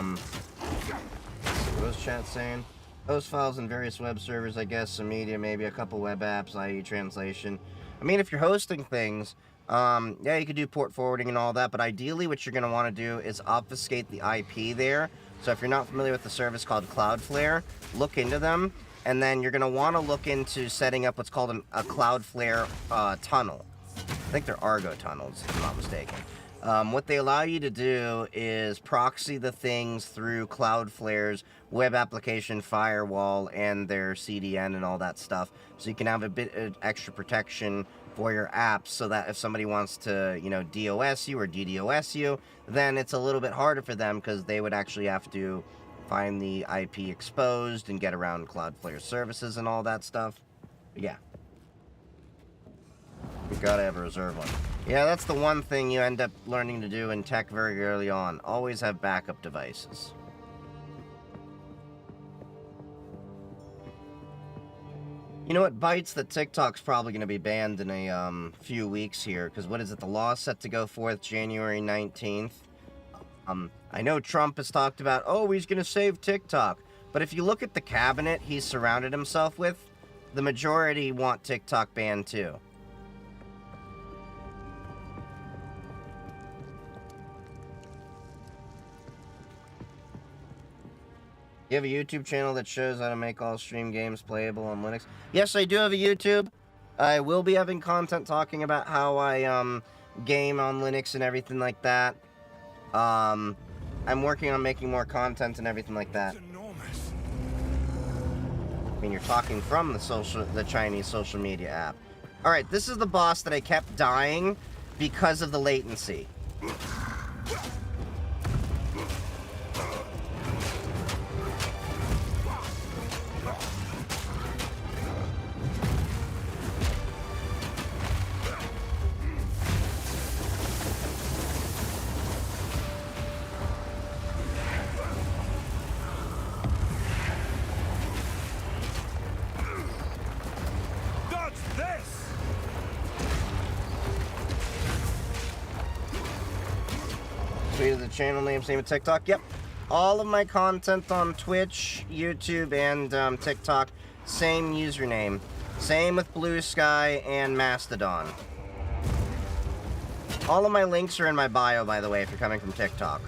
What was chat saying? Host files in various web servers, I guess, some media, maybe a couple web apps, i.e. translation. I mean, if you're hosting things, yeah, you could do port forwarding and all that, but ideally what you're going to want to do is obfuscate the IP there. So if you're not familiar with the service called Cloudflare, look into them, and then you're going to want to look into setting up what's called a Cloudflare tunnel. I think they're Argo tunnels, if I'm not mistaken. What they allow you to do is proxy the things through Cloudflare's web application firewall and their CDN and all that stuff, so you can have a bit of extra protection for your apps, so that if somebody wants to, you know, DOS you or DDoS you, then it's a little bit harder for them, because they would actually have to find the IP exposed and get around Cloudflare services and all that stuff. But yeah. You gotta have a reserve one. Yeah, that's the one thing you end up learning to do in tech very early on. Always have backup devices. You know what bites that TikTok's probably going to be banned in a few weeks here, because what is it? The law is set to go forth January 19th. I know Trump has talked about, oh, he's going to save TikTok. But if you look at the cabinet he's surrounded himself with, the majority want TikTok banned too. You have a YouTube channel that shows how to make all stream games playable on Linux? Yes, I do have a YouTube. I will be having content talking about how I game on Linux and everything like that. I'm working on making more content and everything like that. It's enormous. I mean, you're talking from the Chinese social media app. All right, this is the boss that I kept dying because of the latency. Channel name, same with TikTok. Yep, all of my content on Twitch, YouTube, and TikTok, same username. Same with Blue Sky and Mastodon. All of my links are in my bio, by the way, if you're coming from TikTok.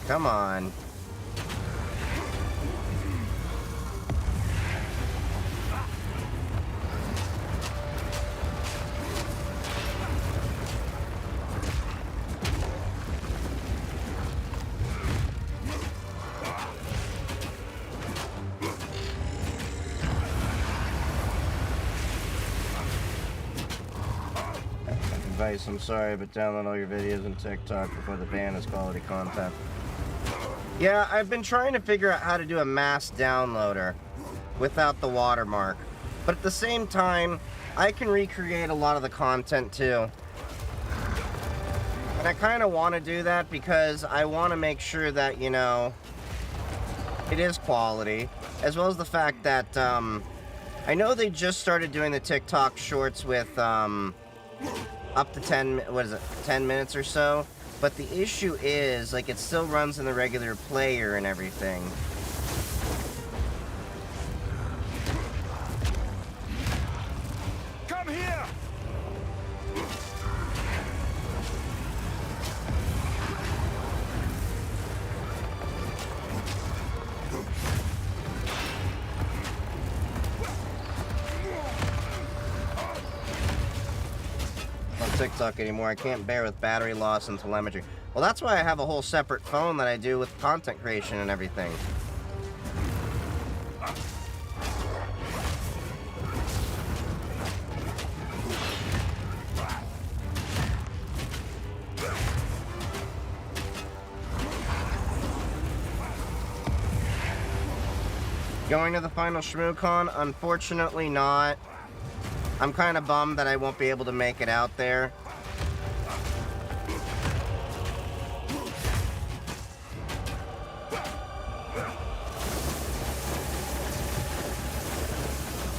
Come on. Advice, I'm sorry, but download all your videos on TikTok before the ban is quality content. Yeah, I've been trying to figure out how to do a mass downloader without the watermark. But at the same time, I can recreate a lot of the content too. And I kind of want to do that because I want to make sure that, you know, it is quality. As well as the fact that, I know they just started doing the TikTok shorts with, up to 10 minutes or so. But the issue is, like, it still runs in the regular player and everything. Come here! TikTok anymore. I can't bear with battery loss and telemetry. Well, that's why I have a whole separate phone that I do with content creation and everything. Going to the final ShmooCon? Unfortunately not. I'm kind of bummed that I won't be able to make it out there.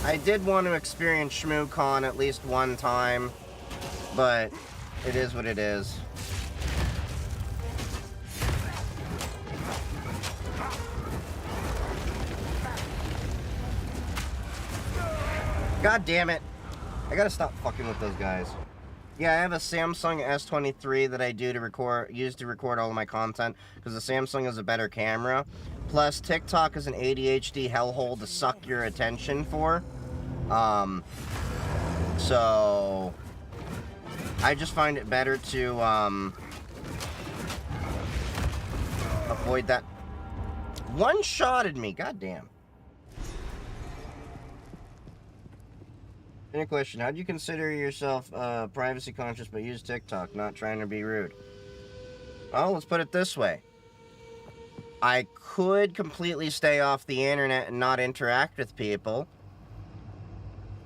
I did want to experience ShmooCon at least one time, but it is what it is. God damn it. I gotta stop fucking with those guys. Yeah, I have a Samsung S23 that I use to record all of my content, because the Samsung is a better camera. Plus, TikTok is an ADHD hellhole to suck your attention for. So I just find it better to avoid that. One-shotted me, goddamn. Any question, how do you consider yourself privacy conscious but use TikTok, not trying to be rude? Well, let's put it this way. I could completely stay off the internet and not interact with people,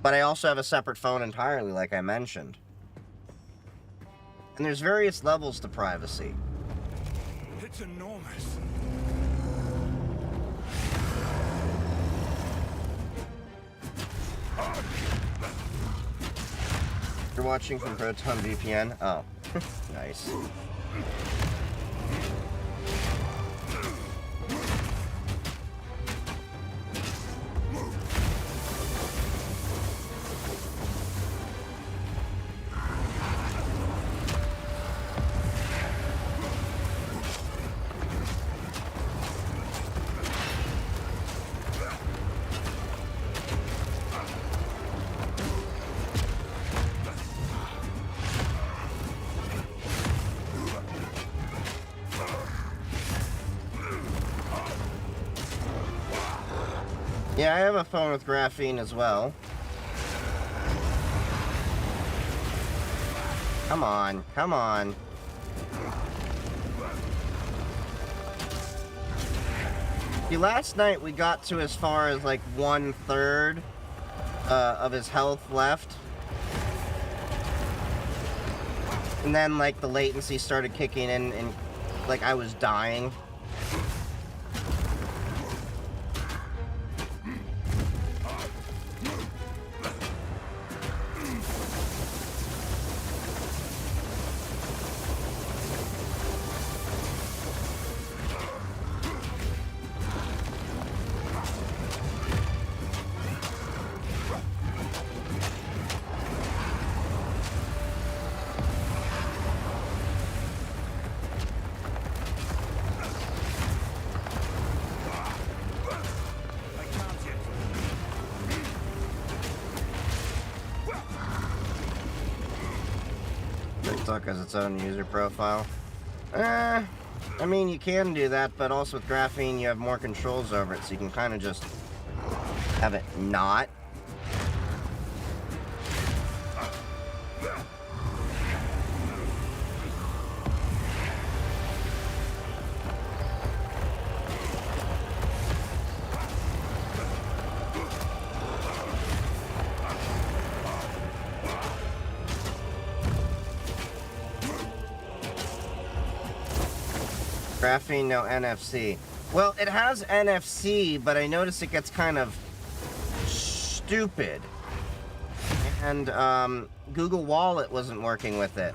but I also have a separate phone entirely, like I mentioned. And there's various levels to privacy. It's enormous. You're watching from Proton VPN? Oh, nice. Yeah, I have a phone with graphene as well. Come on, come on. See, last night we got to as far as like 1/3 of his health left. And then like the latency started kicking in and like I was dying. TikTok has its own user profile. I mean, you can do that, but also with graphene, you have more controls over it, so you can kind of just have it not. Graphene, no NFC. Well, it has NFC, but I notice it gets kind of stupid. And Google Wallet wasn't working with it.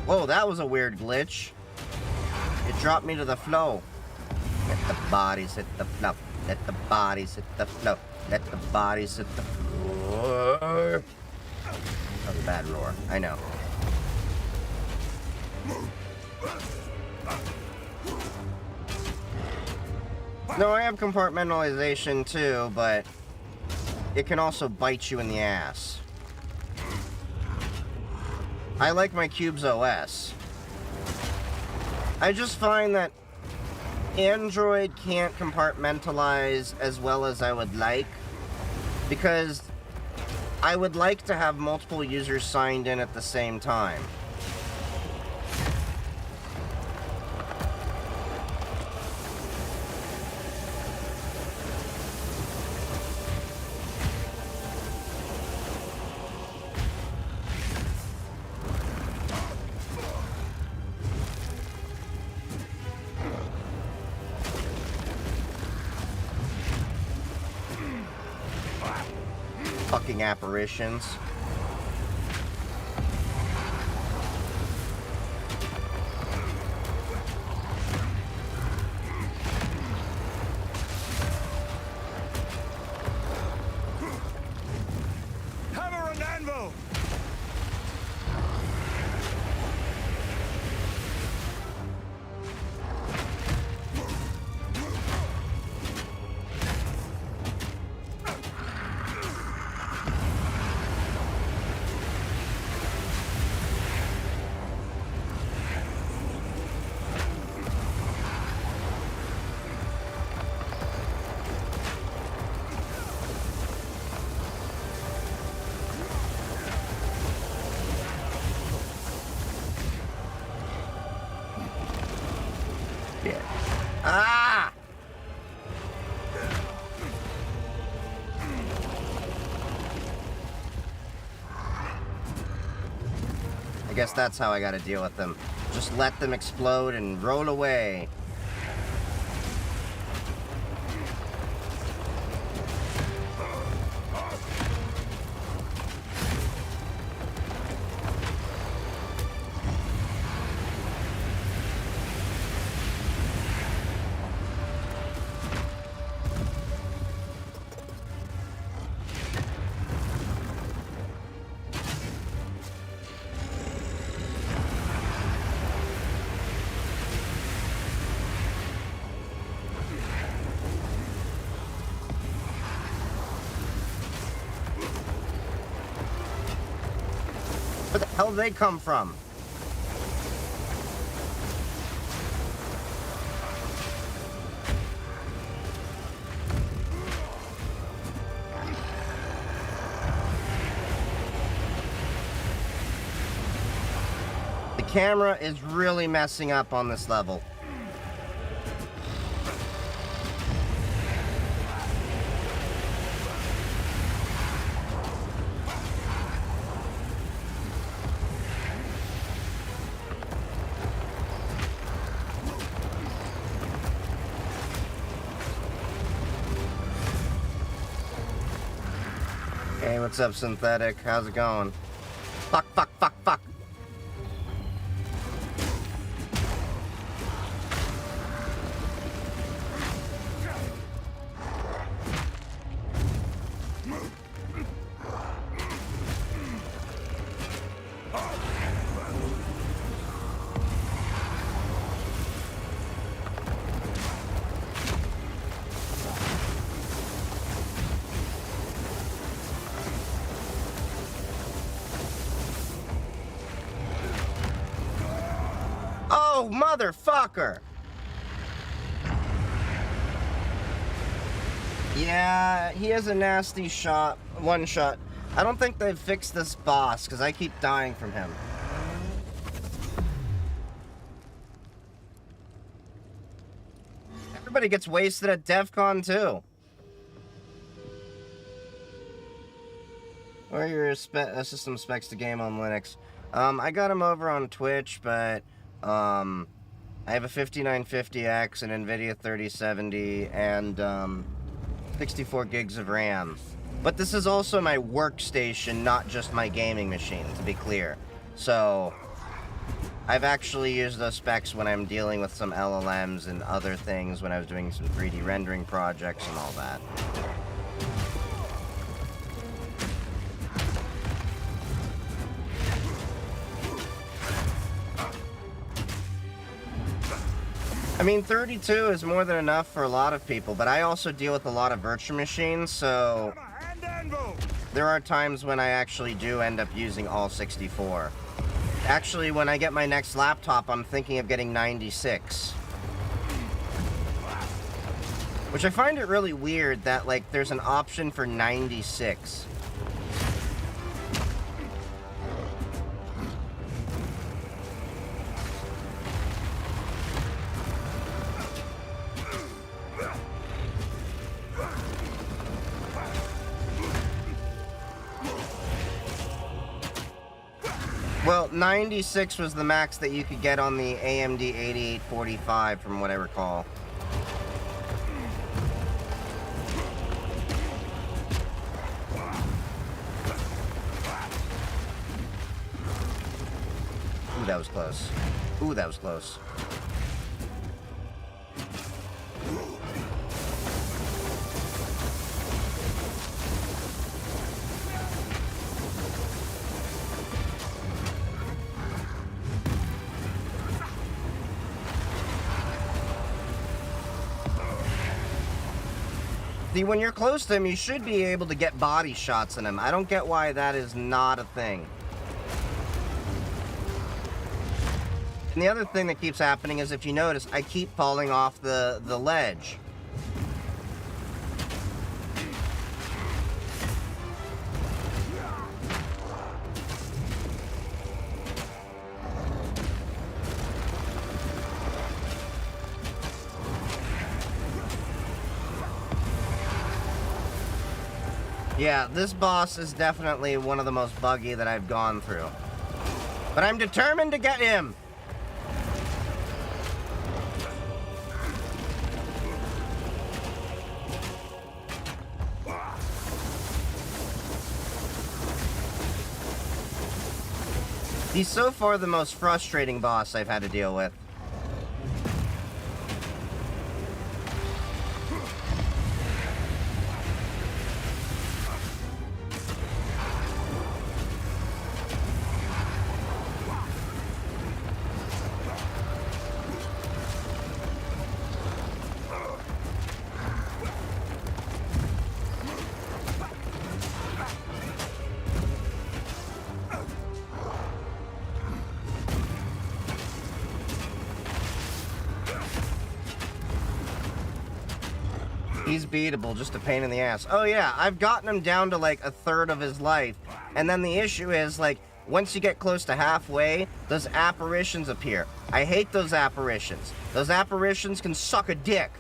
Whoa, that was a weird glitch. It dropped me to the flow. Let the bodies hit the flow. Let the bodies hit the flow. Let the bodies hit the floor. That was a bad roar. I know. No, I have compartmentalization too, but it can also bite you in the ass. I like my Cubes OS. I just find that Android can't compartmentalize as well as I would like, because I would like to have multiple users signed in at the same time. fucking apparitions. Hammer and anvil! Yeah. Ah! I guess that's how I gotta deal with them. Just let them explode and roll away. Where the hell did they come from? The camera is really messing up on this level. Hey, what's up, Synthetic? How's it going? Fuck, fuck, fuck, fuck. Oh, motherfucker! Yeah, he has a nasty shot. One shot. I don't think they've fixed this boss, because I keep dying from him. Everybody gets wasted at DEF CON, too. What are your system specs to game on Linux? I got them over on Twitch, but I have a 5950X, an NVIDIA 3070, and 64 gigs of RAM. But this is also my workstation, not just my gaming machine, to be clear. So I've actually used those specs when I'm dealing with some LLMs and other things, when I was doing some 3D rendering projects and all that. I mean, 32 is more than enough for a lot of people, but I also deal with a lot of virtual machines, so there are times when I actually do end up using all 64. Actually, when I get my next laptop, I'm thinking of getting 96. Which I find it really weird that, like, there's an option for 96. Well, 96 was the max that you could get on the AMD 8845, from what I recall. Ooh, that was close. Ooh, that was close. See, when you're close to him, you should be able to get body shots in him. I don't get why that is not a thing. And the other thing that keeps happening is, if you notice, I keep falling off the ledge. Yeah, this boss is definitely one of the most buggy that I've gone through. But I'm determined to get him! He's so far the most frustrating boss I've had to deal with. He's beatable, just a pain in the ass. Oh yeah, I've gotten him down to like a third of his life. And then the issue is, like, once you get close to halfway, those apparitions appear. I hate those apparitions. Those apparitions can suck a dick.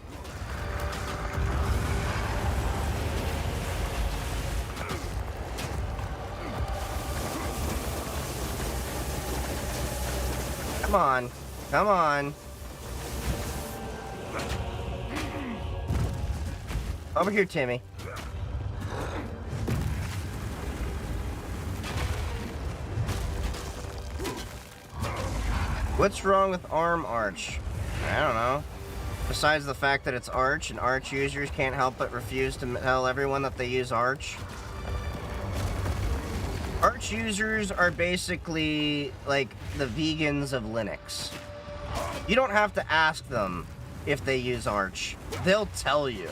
Come on. Come on. Over here, Timmy. What's wrong with arm arch? I don't know. Besides the fact that it's arch, and arch users can't help but refuse to tell everyone that they use arch. Arch users are basically like the vegans of Linux. You don't have to ask them if they use arch. They'll tell you.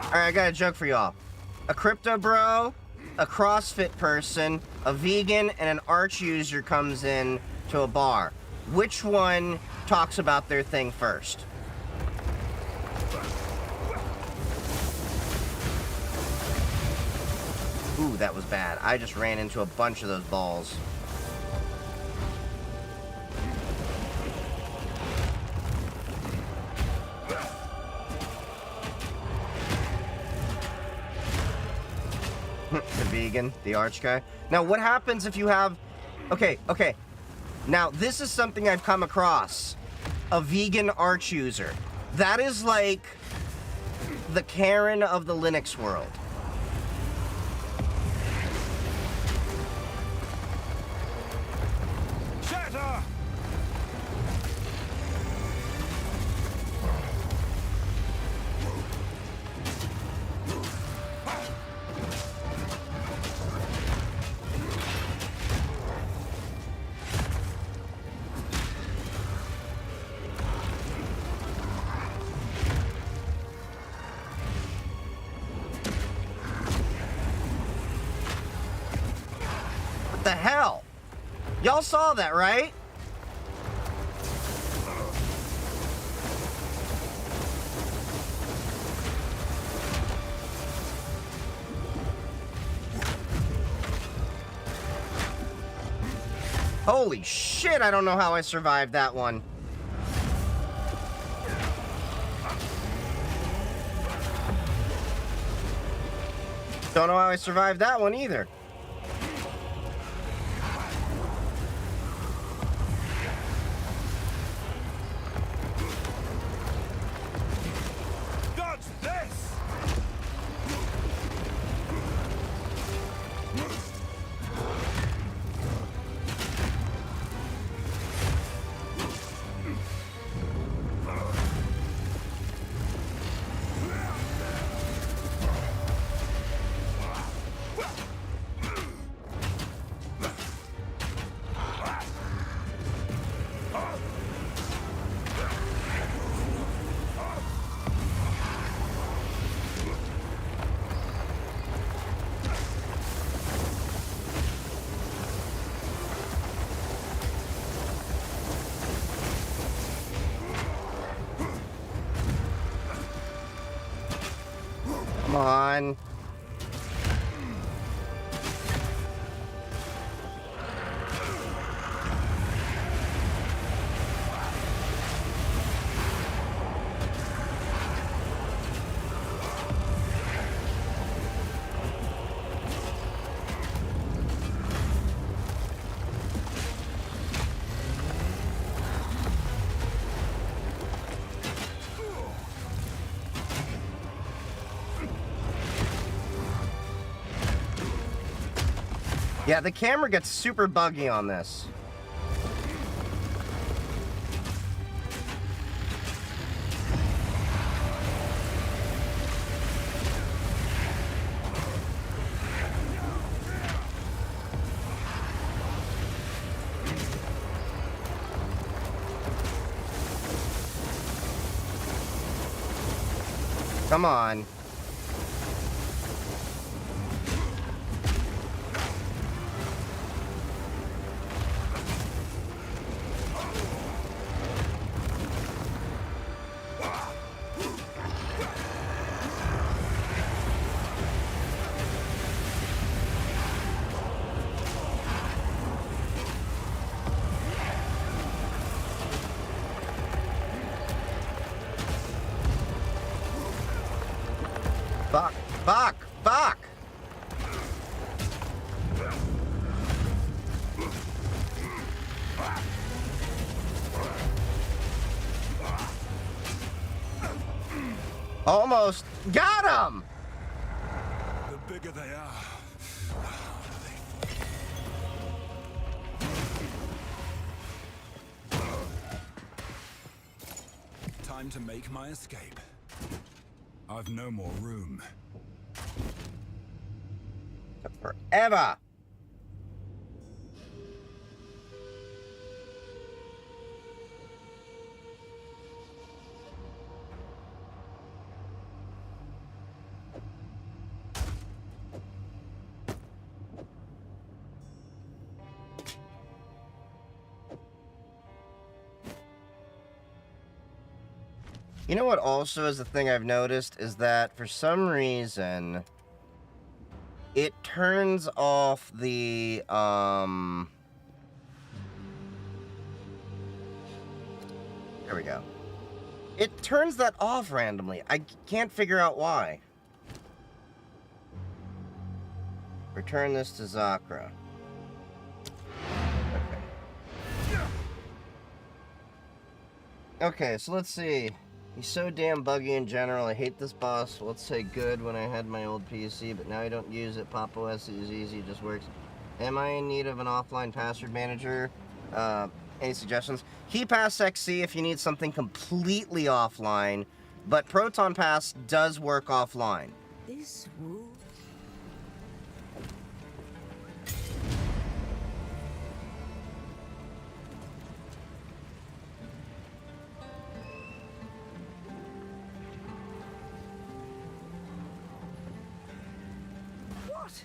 Alright, I got a joke for y'all. A crypto bro, a CrossFit person, a vegan, and an arch user comes in to a bar. Which one talks about their thing first? Ooh, that was bad. I just ran into a bunch of those balls. The vegan, the arch guy. Now, what happens if you have... Okay. Now, this is something I've come across. A vegan arch user. That is like the Karen of the Linux world. Shatter! What the hell? Y'all saw that, right? Holy shit, I don't know how I survived that one. Don't know how I survived that one either. Dodge this! on. Yeah, the camera gets super buggy on this. Come on. Fuck, fuck, fuck! Almost got him! The bigger they are. Time to make my escape. I've no more room. Forever! You know what also is the thing I've noticed is that for some reason it turns off the there we go. It turns that off randomly. I can't figure out why. Return this to Zakra. Okay, so let's see. He's so damn buggy in general. I hate this boss. Let's say good when I had my old PC, but now I don't use it. Pop OS is easy, it just works. Am I in need of an offline password manager? Any suggestions? KeyPass XC if you need something completely offline, but Proton Pass does work offline. This rule. What?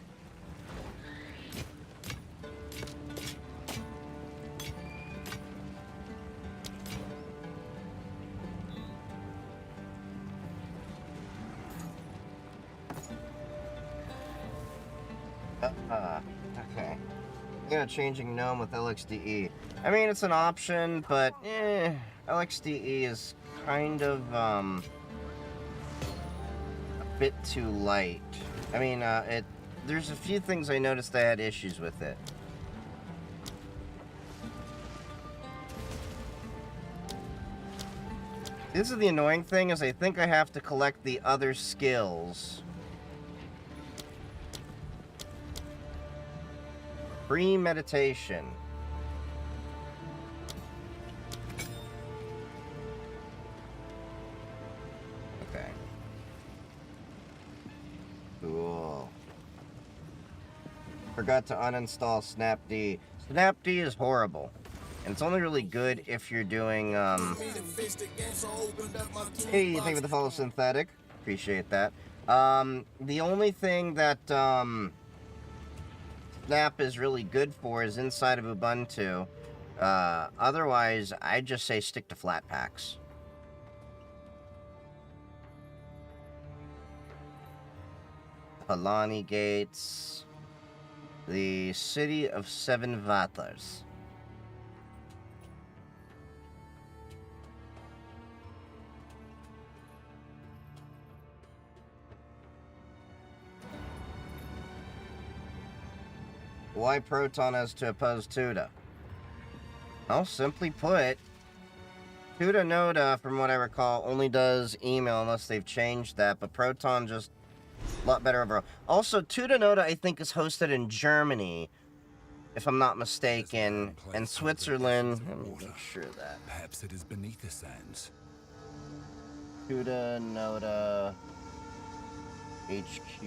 Okay. Yeah, changing GNOME with LXDE. I mean, it's an option, but LXDE is kind of a bit too light. I mean, there's a few things I noticed I had issues with it. This is the annoying thing, is I think I have to collect the other skills. Premeditation. Okay. Cool. Forgot to uninstall Snapd. Snapd is horrible. And it's only really good if you're doing, Hey, thank you for the follow, Synthetic. Appreciate that. The only thing that, Snap is really good for is inside of Ubuntu. Otherwise, I'd just say stick to Flatpaks. Palani Gates. The City of Seven Vatars. Why Proton has to oppose Tuda? Well, simply put, Tuda Noda, from what I recall, only does email unless they've changed that, but Proton just a lot better overall. Also, Tuda Noda, I think, is hosted in Germany, if I'm not mistaken, and Switzerland. Let me make sure of that. Perhaps it is beneath the sands. Tuda Noda HQ.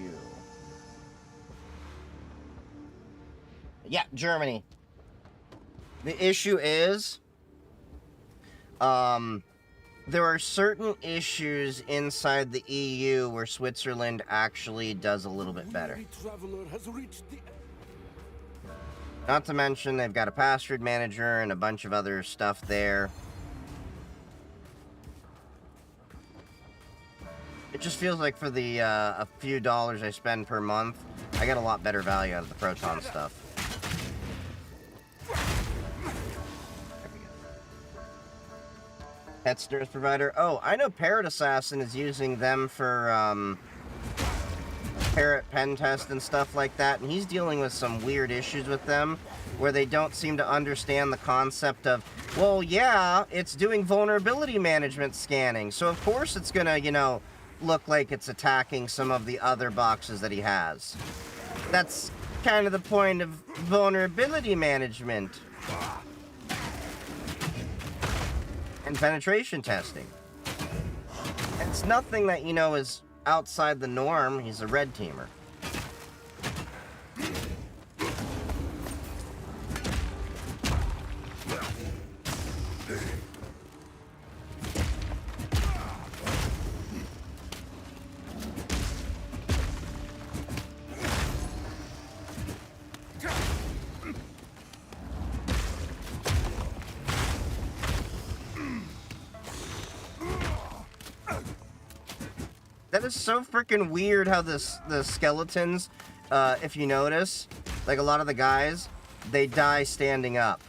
Yeah, Germany. The issue is, there are certain issues inside the EU where Switzerland actually does a little bit better. Not to mention, they've got a password manager and a bunch of other stuff there. It just feels like for the a few dollars I spend per month, I get a lot better value out of the Proton stuff. Pet service provider. Oh, I know Parrot Assassin is using them for Parrot pen test and stuff like that, and he's dealing with some weird issues with them where they don't seem to understand the concept of, well, yeah, it's doing vulnerability management scanning, so of course it's gonna, you know, look like it's attacking some of the other boxes that he has. That's kind of the point of vulnerability management. And penetration testing. It's nothing that, you know, is outside the norm. He's a red teamer. That is so freaking weird how the skeletons, if you notice, like a lot of the guys, they die standing up.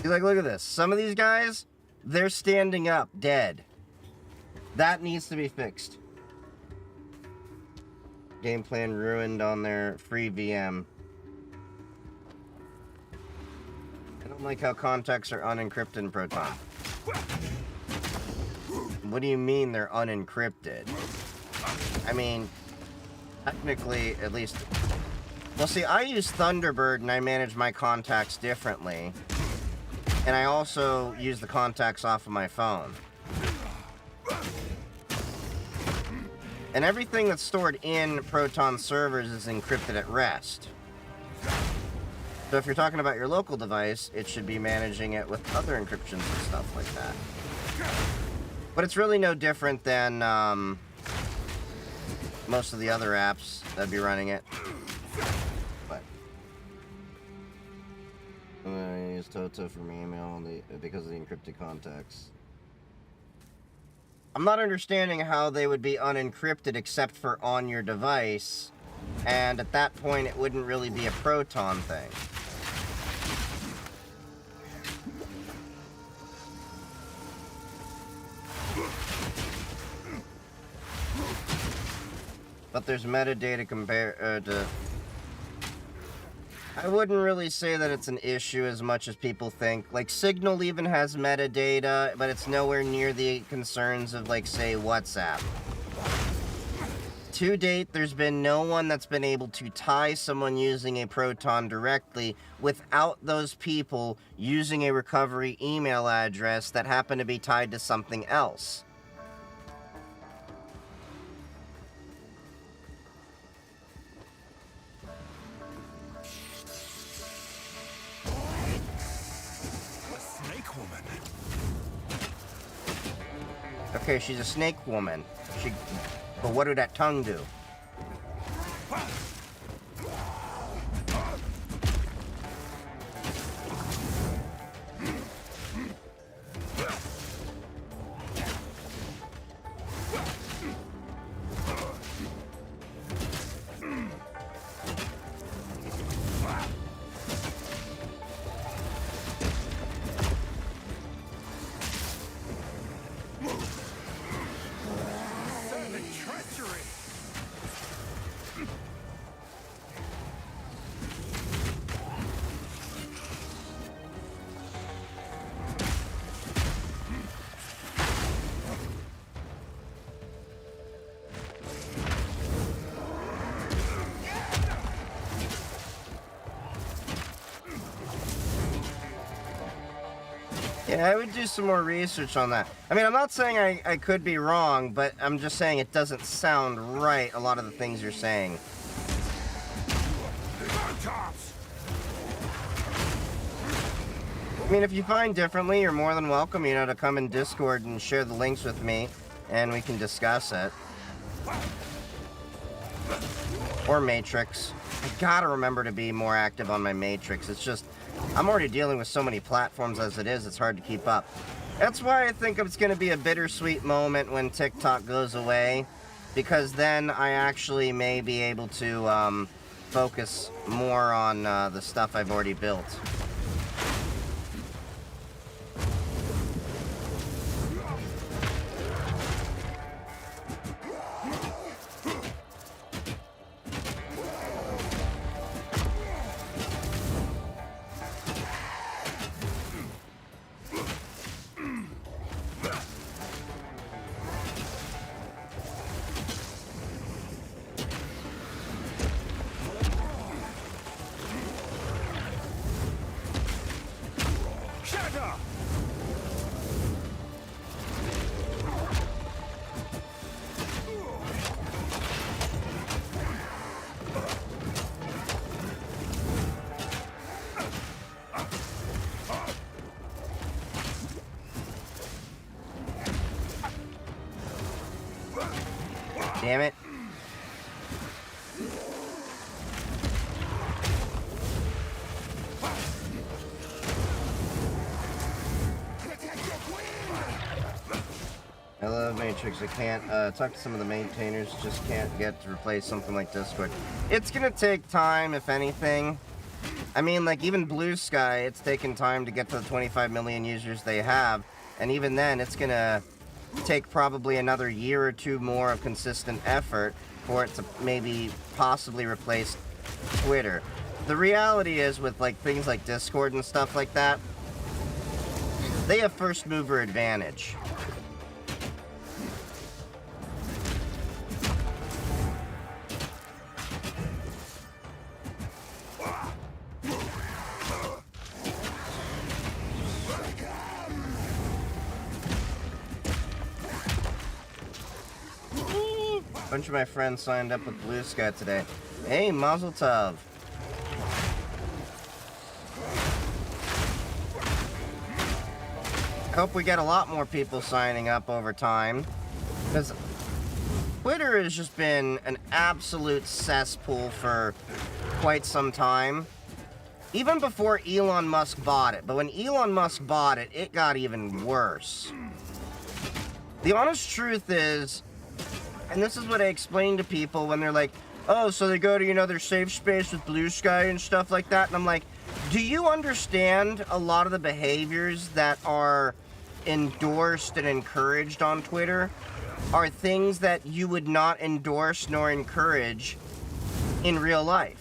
Like, look at this. Some of these guys, they're standing up, dead. That needs to be fixed. Game plan ruined on their free VM. I don't like how contacts are unencrypted in Proton. What do you mean they're unencrypted? I mean, technically, at least... Well, see, I use Thunderbird and I manage my contacts differently. And I also use the contacts off of my phone. And everything that's stored in Proton servers is encrypted at rest. So if you're talking about your local device, it should be managing it with other encryptions and stuff like that. But it's really no different than most of the other apps that'd be running it. I use Toto for my email because of the encrypted contacts. I'm not understanding how they would be unencrypted except for on your device, and at that point it wouldn't really be a Proton thing. But there's metadata compared to... I wouldn't really say that it's an issue as much as people think. Like, Signal even has metadata, but it's nowhere near the concerns of, like, say, WhatsApp. To date, there's been no one that's been able to tie someone using a Proton directly without those people using a recovery email address that happen to be tied to something else. snake woman. Okay, she's a snake woman. But what did that tongue do? Treachery. Yeah, I would do some more research on that. I mean, I'm not saying I could be wrong, but I'm just saying it doesn't sound right, a lot of the things you're saying. I mean, if you find differently, you're more than welcome, you know, to come in Discord and share the links with me, and we can discuss it. Or Matrix. I gotta remember to be more active on my Matrix. It's just, I'm already dealing with so many platforms as it is, it's hard to keep up. That's why I think it's going to be a bittersweet moment when TikTok goes away, because then I actually may be able to focus more on the stuff I've already built. Damn it. I love Matrix. I can't talk to some of the maintainers, just can't get to replace something like Discord. It's gonna take time, if anything. I mean, like, even Blue Sky, it's taken time to get to the 25 million users they have, and even then, it's gonna take probably another year or two more of consistent effort for it to maybe possibly replace Twitter. The reality is, with like things like Discord and stuff like that, they have first mover advantage. A bunch of my friends signed up with Blue Sky today. Hey, Mazel Tov. I hope we get a lot more people signing up over time, because Twitter has just been an absolute cesspool for quite some time. Even before Elon Musk bought it. But when Elon Musk bought it, it got even worse. The honest truth is, and this is what I explain to people when they're like, oh, so they go to, you know, their safe space with Blue Sky and stuff like that. And I'm like, do you understand a lot of the behaviors that are endorsed and encouraged on Twitter are things that you would not endorse nor encourage in real life?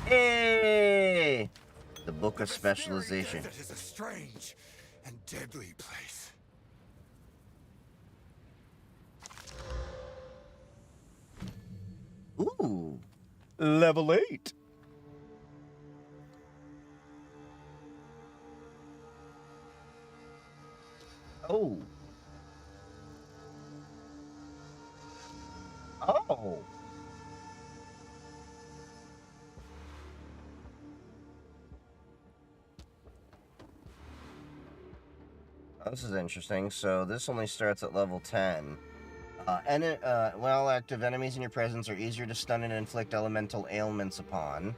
Hey! The Book of Specialization. That is a strange and deadly place. Ooh. Level 8. Oh. Oh. Oh, this is interesting. So this only starts at level 10. Well, active enemies in your presence are easier to stun and inflict elemental ailments upon.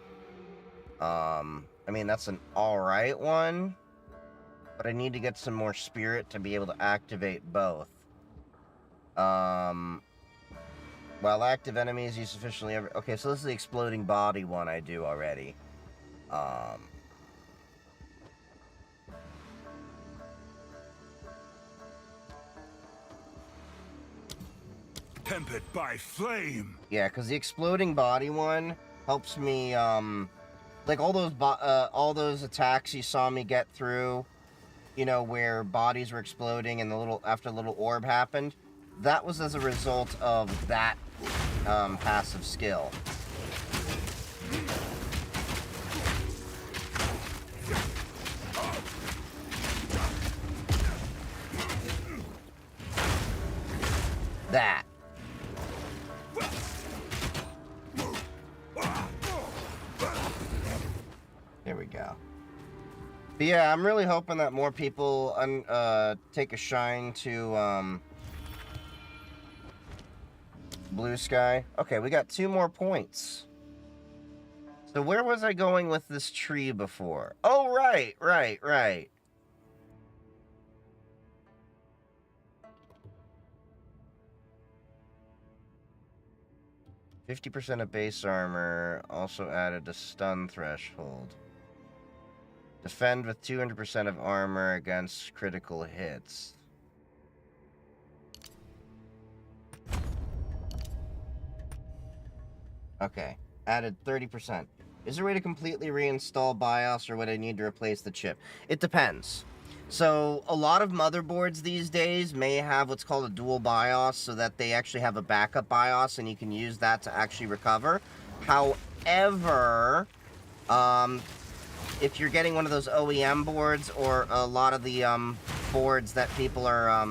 I mean, that's an alright one. But I need to get some more spirit to be able to activate both. While active enemies use sufficiently... Okay, so this is the exploding body one I do already. Tempered by flame. Yeah, because the exploding body one helps me, like all those attacks you saw me get through, you know, where bodies were exploding and after the little orb happened, that was as a result of that, passive skill. That. There we go. But yeah, I'm really hoping that more people take a shine to Blue Sky. Okay, we got 2 more points. So where was I going with this tree before? Oh, right. 50% of base armor, also added a stun threshold. Defend with 200% of armor against critical hits. Okay, added 30%. Is there a way to completely reinstall BIOS, or would I need to replace the chip? It depends. So, a lot of motherboards these days may have what's called a dual BIOS, so that they actually have a backup BIOS, and you can use that to actually recover. However, if you're getting one of those OEM boards, or a lot of the boards that people are,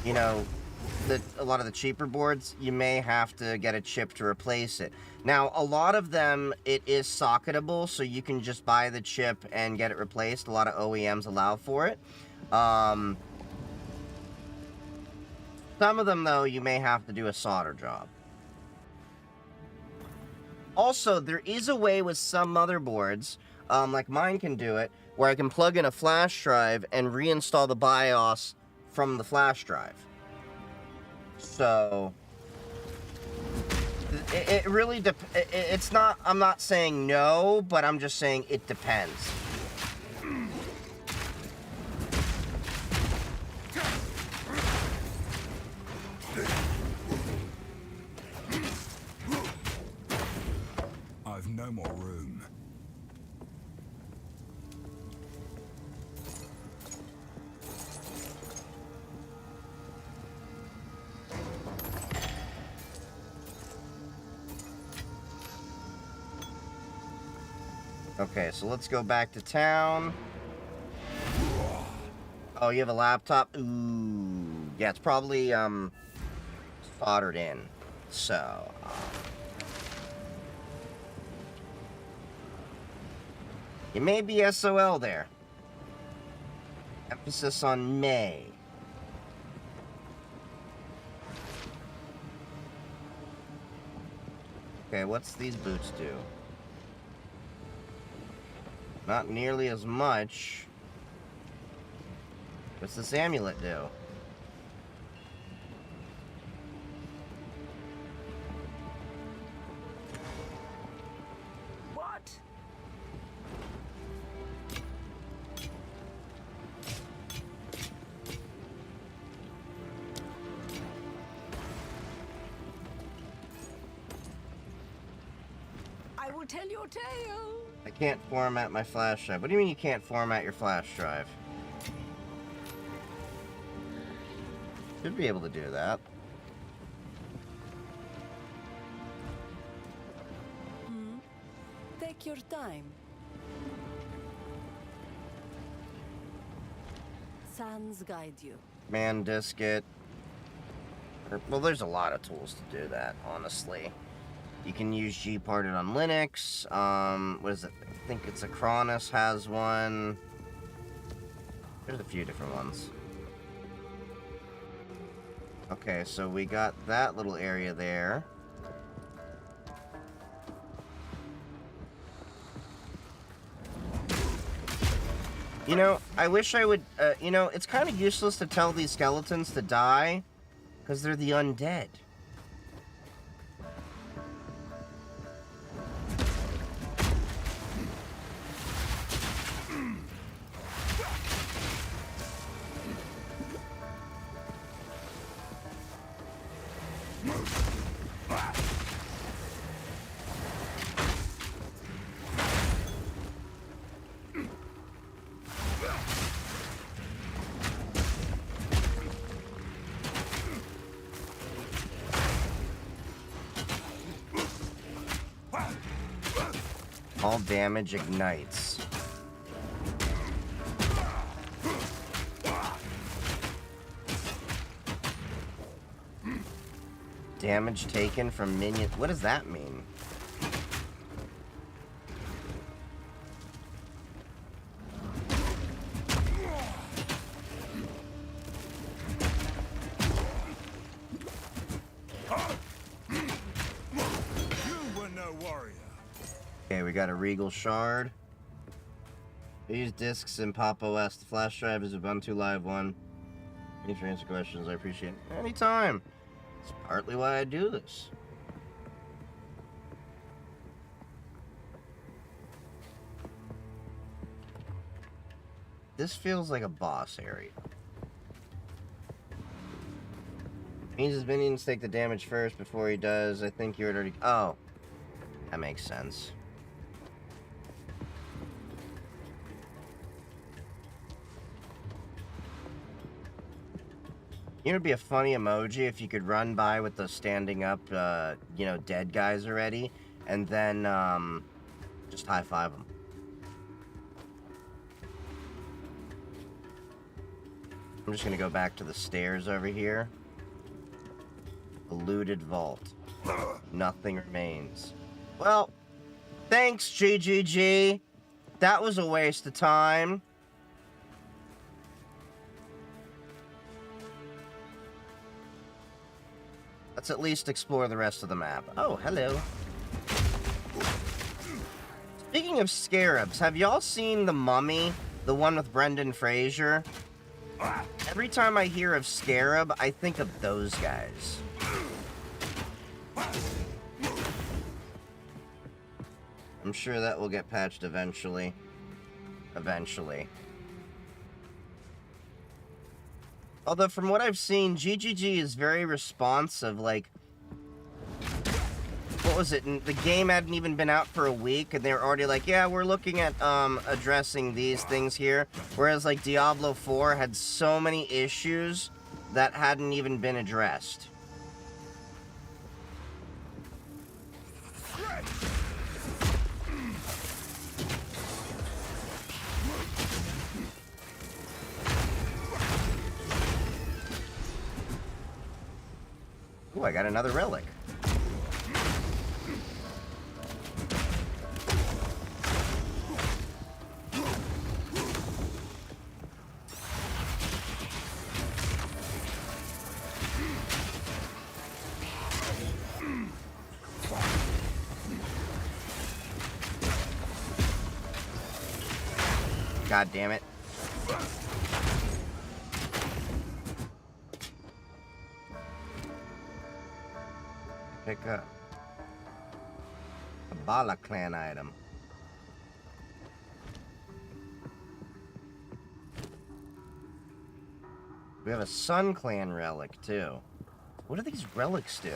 you know, a lot of the cheaper boards, you may have to get a chip to replace it. Now, a lot of them, it is socketable, so you can just buy the chip and get it replaced. A lot of OEMs allow for it. Some of them, though, you may have to do a solder job. Also, there is a way with some motherboards, like mine can do it, where I can plug in a flash drive and reinstall the BIOS from the flash drive. So, it really it's not, I'm not saying no, but I'm just saying it depends. I've no more room. Okay, so let's go back to town. Oh, you have a laptop? Ooh. Yeah, it's probably, soldered in. So, you may be SOL there. Emphasis on may. Okay, what's these boots do? Not nearly as much. What's this amulet do? What? I will tell your tale. I can't format my flash drive. What do you mean you can't format your flash drive? Should be able to do that. Take your time. Sands guide you. Man Disket. Well, there's a lot of tools to do that, honestly. You can use Gparted on Linux. What is it? I think it's Acronis has one. There's a few different ones. Okay, so we got that little area there. You know, I wish I would, you know, it's kind of useless to tell these skeletons to die, because they're the undead. All damage ignites. Damage taken from minions. What does that mean? Okay, we got a Regal Shard. These discs in Pop OS. The flash drive is Ubuntu Live 1. Any answer questions, I appreciate it. Anytime. It's partly why I do this. This feels like a boss area. Means his minions take the damage first before he does. I think you would already... Oh. That makes sense. You know, it'd be a funny emoji if you could run by with the standing up, you know, dead guys already, and then, just high-five them. I'm just gonna go back to the stairs over here. A looted vault. Nothing remains. Well, thanks, GGG. That was a waste of time. Let's at least explore the rest of the map. Oh, hello. Speaking of scarabs, have y'all seen The Mummy? The one with Brendan Fraser? Every time I hear of scarab, I think of those guys. I'm sure that will get patched eventually. Eventually. Although, from what I've seen, GGG is very responsive. Like, what was it? The game hadn't even been out for a week, and they were already like, yeah, we're looking at addressing these things here. Whereas, like, Diablo 4 had so many issues that hadn't even been addressed. Ooh, I got another relic. God damn it. Pick up a Bala clan item. We have a Sun clan relic too. What do these relics do?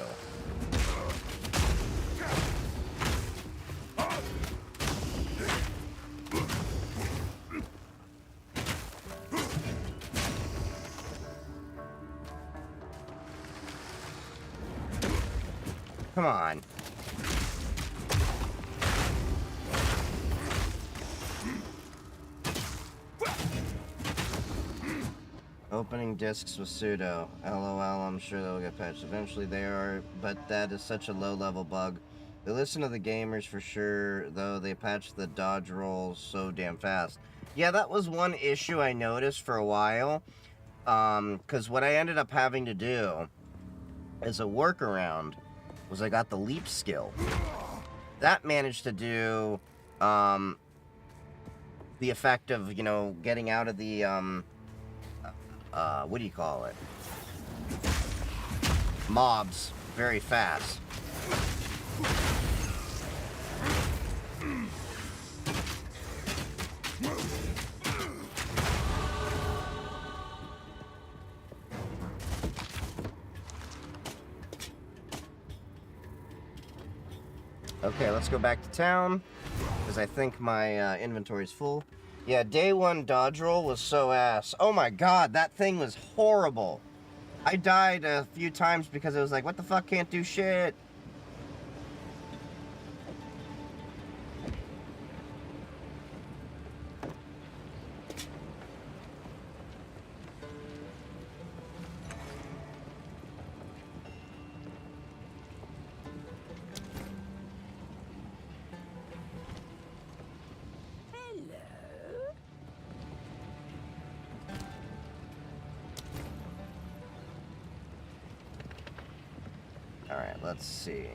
Come on. Opening discs with sudo. LOL, I'm sure they'll get patched. Eventually they are, but that is such a low-level bug. They listen to the gamers for sure, though they patch the dodge rolls so damn fast. Yeah, that was one issue I noticed for a while. Because what I ended up having to do as a workaround was I got the leap skill. That managed to do, the effect of, you know, getting out of the, what do you call it? Mobs very fast. Okay, let's go back to town, because I think my inventory's full. Yeah, day one dodge roll was so ass. Oh my god, that thing was horrible. I died a few times because it was like, what the fuck, can't do shit. Alright, let's see.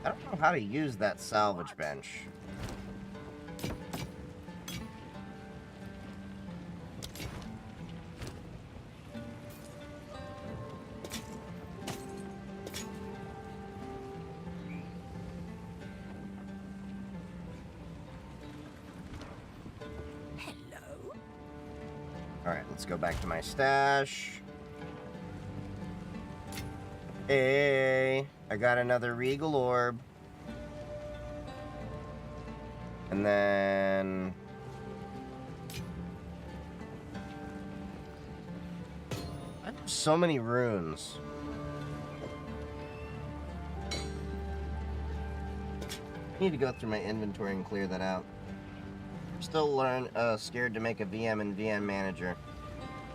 I don't know how to use that salvage bench. Alright, let's go back to my stash. Hey, I got another Regal Orb. And then... I have so many runes. I need to go through my inventory and clear that out. Still scared to make a VM in VM Manager.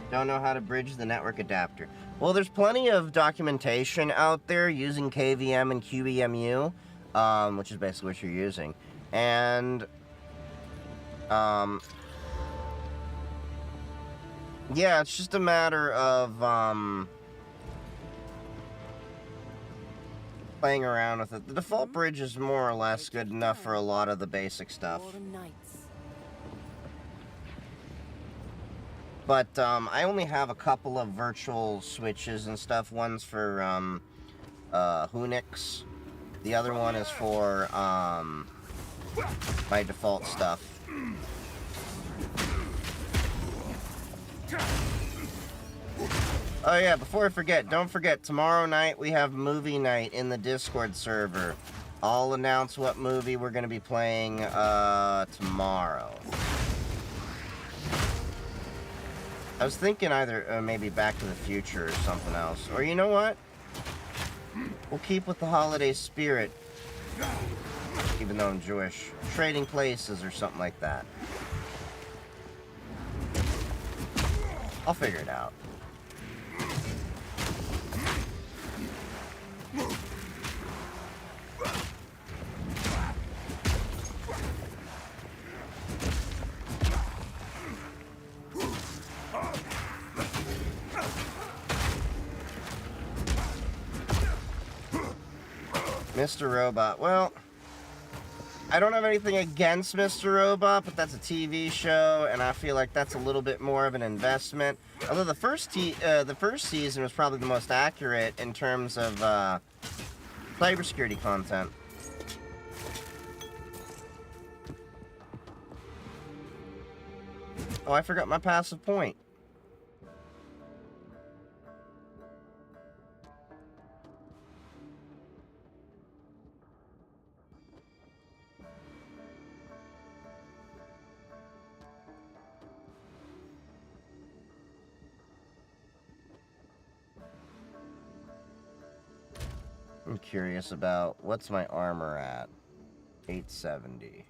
Don't know how to bridge the network adapter. Well, there's plenty of documentation out there using KVM and QEMU, which is basically what you're using. And, yeah, it's just a matter of, playing around with it. The default bridge is more or less good enough for a lot of the basic stuff. But, I only have a couple of virtual switches and stuff. One's for, Unix. The other one is for, my default stuff. Oh yeah, before I forget, don't forget, tomorrow night we have movie night in the Discord server. I'll announce what movie we're gonna be playing, tomorrow. I was thinking either maybe Back to the Future or something else. Or you know what? We'll keep with the holiday spirit. Even though I'm Jewish. Trading Places or something like that. I'll figure it out. Mr. Robot. Well, I don't have anything against Mr. Robot, but that's a TV show, and I feel like that's a little bit more of an investment. Although the first season was probably the most accurate in terms of cybersecurity content. Oh, I forgot my passive point. I'm curious about. What's my armor at? 870.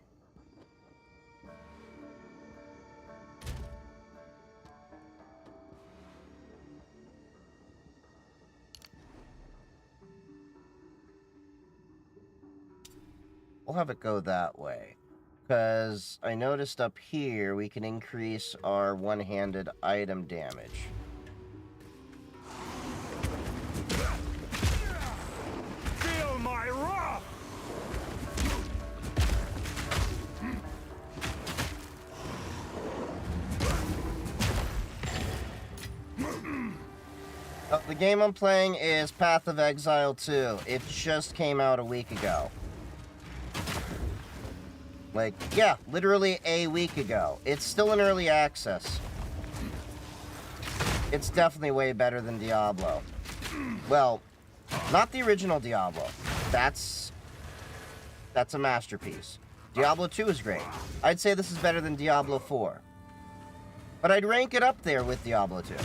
We'll have it go that way. Because I noticed up here we can increase our one-handed item damage. Feel my wrath! The game I'm playing is Path of Exile 2. It just came out a week ago. Like, yeah, literally a week ago. It's still in early access. It's definitely way better than Diablo. Well, not the original Diablo. That's a masterpiece. Diablo 2 is great. I'd say this is better than Diablo 4. But I'd rank it up there with Diablo 2.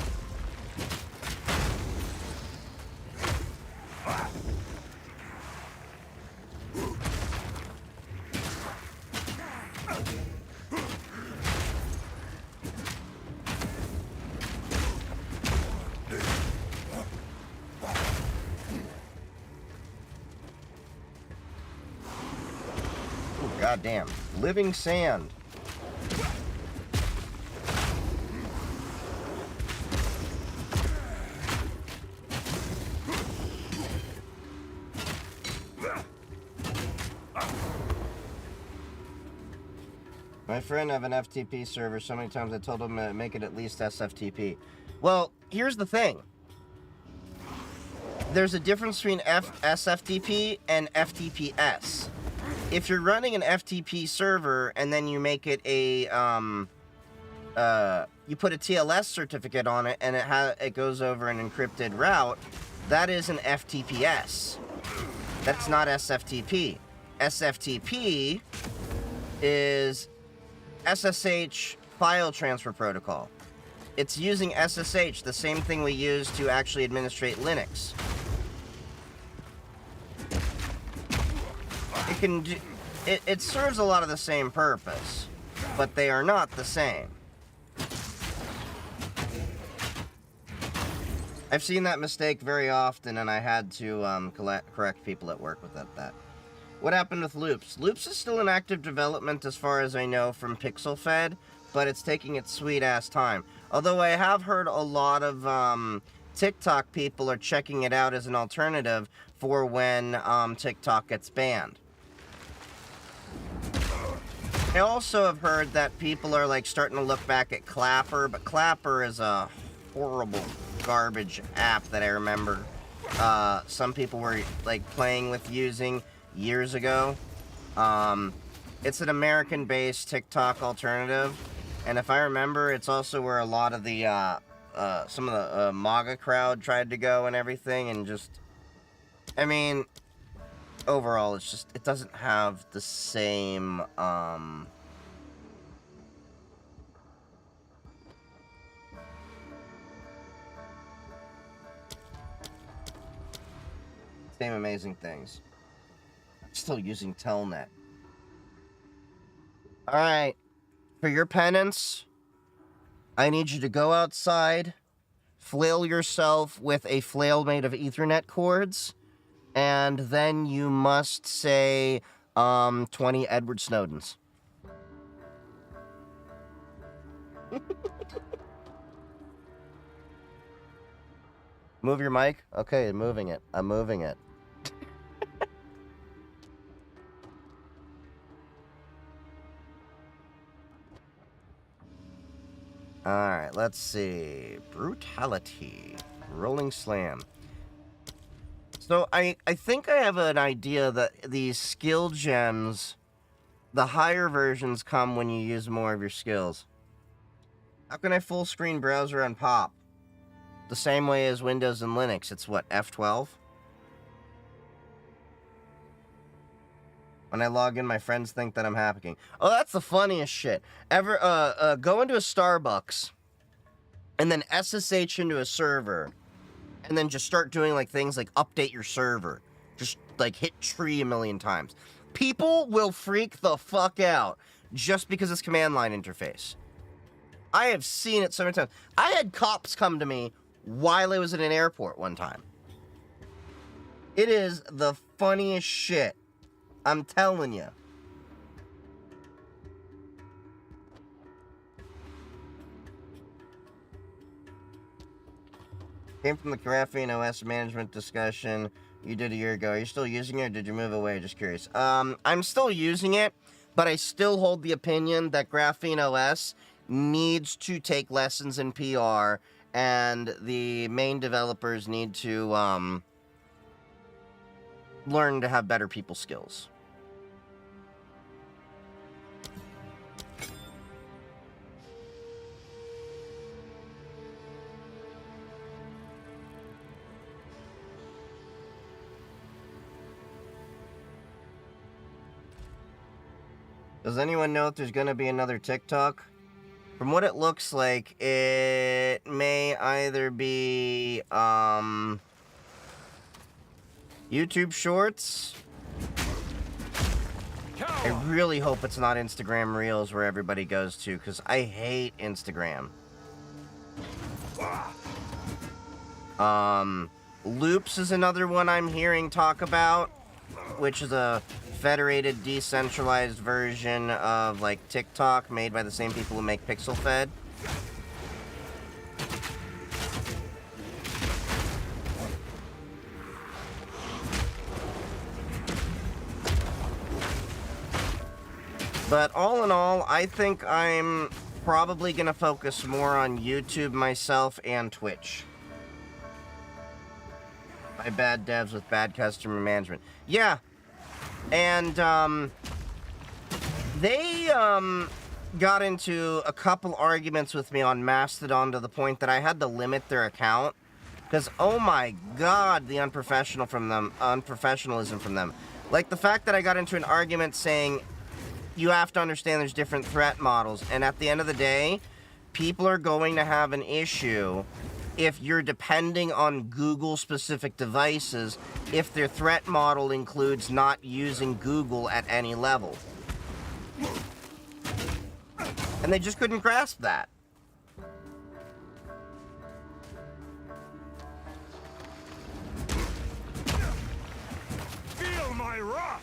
Goddamn. Living sand. My friend have an FTP server. So many times I told him to make it at least SFTP. Well, here's the thing. There's a difference between SFTP and FTPS. If you're running an FTP server and then you make it a, you put a TLS certificate on it and it goes over an encrypted route, that is an FTPS. That's not SFTP. SFTP is SSH file transfer protocol. It's using SSH, the same thing we use to actually administrate Linux. It serves a lot of the same purpose, but they are not the same. I've seen that mistake very often, and I had to correct people at work with that. What happened with Loops? Loops is still in active development as far as I know from PixelFed, but it's taking its sweet-ass time. Although I have heard a lot of TikTok people are checking it out as an alternative for when TikTok gets banned. I also have heard that people are like starting to look back at Clapper, but Clapper is a horrible garbage app that I remember some people were like playing with using years ago. It's an American-based TikTok alternative, and if I remember, it's also where a lot of the some of the MAGA crowd tried to go and everything, and just, I mean, overall, it's just, it doesn't have the same, same amazing things. I'm still using Telnet. Alright, for your penance, I need you to go outside, flail yourself with a flail made of Ethernet cords, and then you must say 20 Edward Snowdens. Move your mic? Okay, moving it. I'm moving it. Alright, let's see. Brutality. Rolling Slam. So I think I have an idea that these skill gems, the higher versions come when you use more of your skills. How can I full screen browser on Pop? The same way as Windows and Linux. It's what, F12? When I log in, my friends think that I'm hacking. Oh, that's the funniest shit. Ever, go into a Starbucks, and then SSH into a server, and then just start doing, like, things like update your server. Just, like, hit tree a million times. People will freak the fuck out just because it's command line interface. I have seen it so many times. I had cops come to me while I was in an airport one time. It is the funniest shit. I'm telling you. Came from the Graphene OS management discussion you did a year ago. Are you still using it, or did you move away? Just curious. I'm still using it, but I still hold the opinion that Graphene OS needs to take lessons in PR, and the main developers need to learn to have better people skills. Does anyone know if there's going to be another TikTok? From what it looks like, it may either be, YouTube Shorts. I really hope it's not Instagram Reels where everybody goes to, because I hate Instagram. Loops is another one I'm hearing talk about, which is a federated, decentralized version of, like, TikTok made by the same people who make PixelFed. But all in all, I think I'm probably going to focus more on YouTube myself and Twitch. By bad devs with bad customer management. Yeah. And, they, got into a couple arguments with me on Mastodon to the point that I had to limit their account. Because, oh my god, the unprofessionalism from them. Like, the fact that I got into an argument saying, you have to understand there's different threat models, and at the end of the day, people are going to have an issue if you're depending on Google-specific devices, if their threat model includes not using Google at any level. And they just couldn't grasp that. Feel my wrath!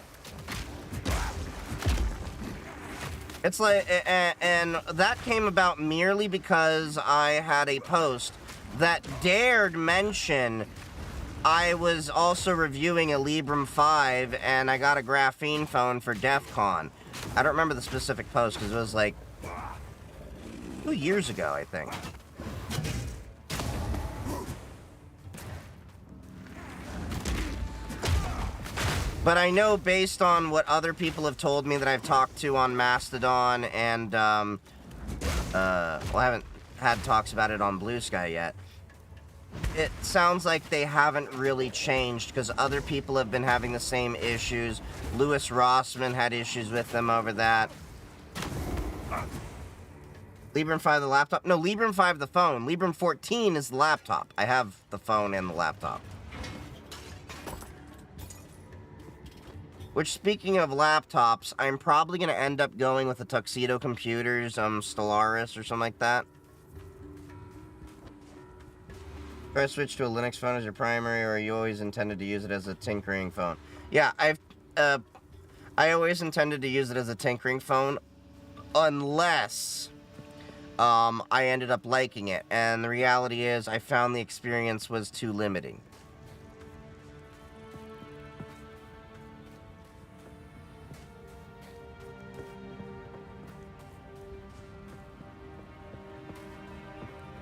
It's like, and that came about merely because I had a post that dared mention I was also reviewing a Librem 5 and I got a graphene phone for DEF CON. I don't remember the specific post because it was like 2 years ago, I think. But I know based on what other people have told me that I've talked to on Mastodon and, well, I haven't had talks about it on Blue Sky yet. It sounds like they haven't really changed because other people have been having the same issues. Louis Rossman had issues with them over that. Librem 5 the laptop? No, Librem 5 the phone. Librem 14 is the laptop. I have the phone and the laptop. Which, speaking of laptops, I'm probably going to end up going with the Tuxedo Computers, Stellaris or something like that. Try to switch to a Linux phone as your primary, or you always intended to use it as a tinkering phone? Yeah, I always intended to use it as a tinkering phone, unless, I ended up liking it. And the reality is, I found the experience was too limiting.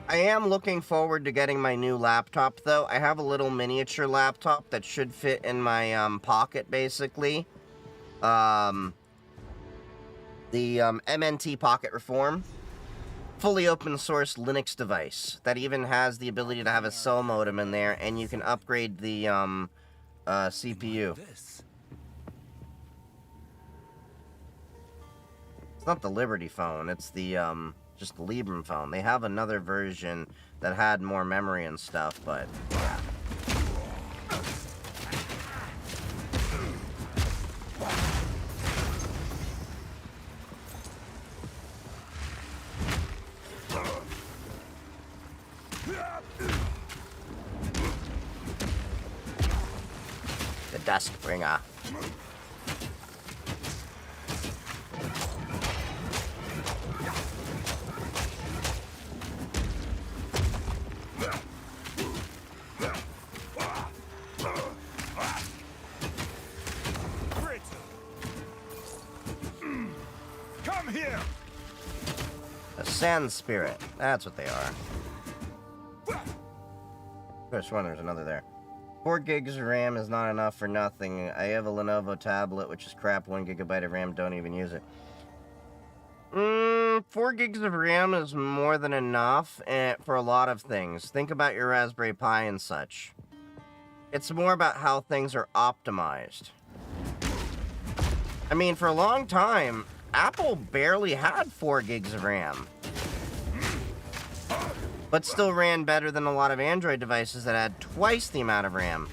I am looking forward to getting my new laptop, though. I have a little miniature laptop that should fit in my pocket, basically. The MNT Pocket Reform. Fully open source Linux device that even has the ability to have a cell modem in there, and you can upgrade the CPU. It's not the Liberty phone, it's the just the Librem phone. They have another version that had more memory and stuff, but yeah. The Duskbringer. Come here. A Sand Spirit. That's what they are. There's one, there's another there. 4 gigs of RAM is not enough for nothing. I have a Lenovo tablet, which is crap. 1 gigabyte of RAM, don't even use it. 4 gigs of RAM is more than enough for a lot of things. Think about your Raspberry Pi and such. It's more about how things are optimized. I mean, for a long time, Apple barely had 4 gigs of RAM. But still ran better than a lot of Android devices that had twice the amount of RAM.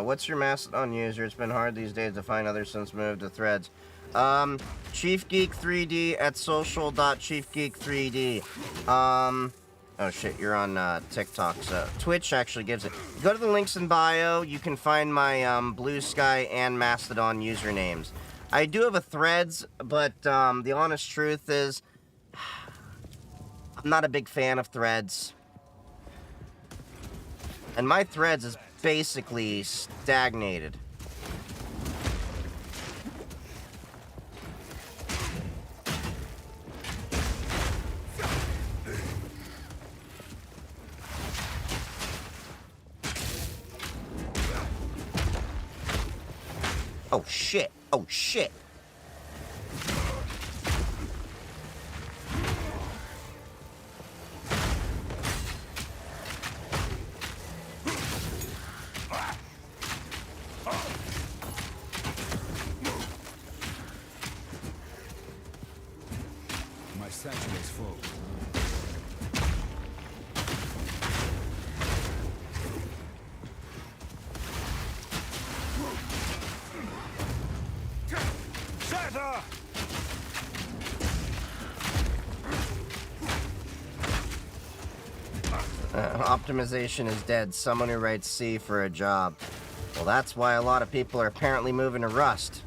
What's your Mastodon user? It's been hard these days to find others since moved to Threads. ChiefGeek3D at social.chiefgeek3D. Oh shit, you're on TikTok, so Twitch actually gives it. Go to the links in bio, you can find my Blue Sky and Mastodon usernames. I do have a Threads, but the honest truth is, I'm not a big fan of Threads. And my Threads is basically stagnated. Oh shit, oh shit. My satchel is full. Shatter! Optimization is dead. Someone who writes C for a job. Well, that's why a lot of people are apparently moving to Rust.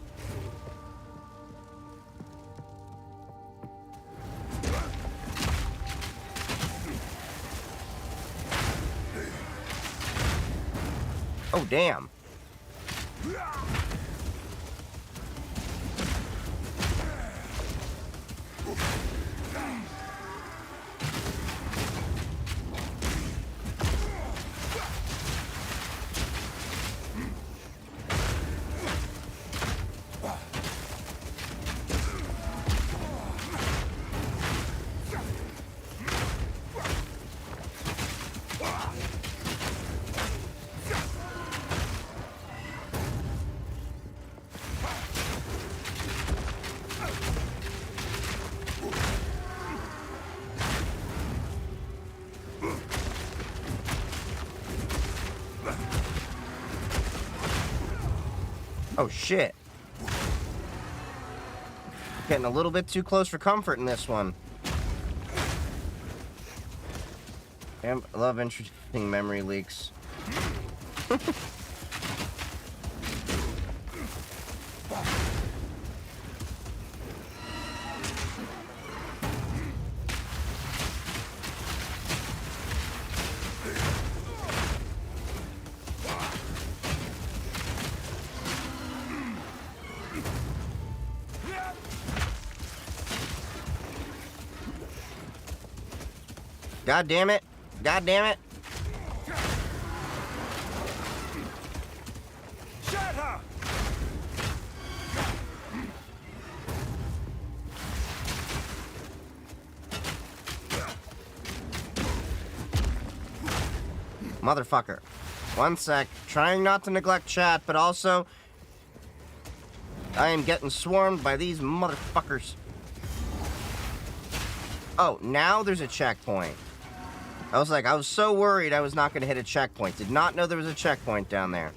Oh, damn. Oh shit. Getting a little bit too close for comfort in this one. I love introducing memory leaks. God damn it. God damn it. Shatter! Motherfucker. One sec. Trying not to neglect chat, but also I am getting swarmed by these motherfuckers. Oh, now there's a checkpoint. I was so worried I was not going to hit a checkpoint. Did not know there was a checkpoint down there.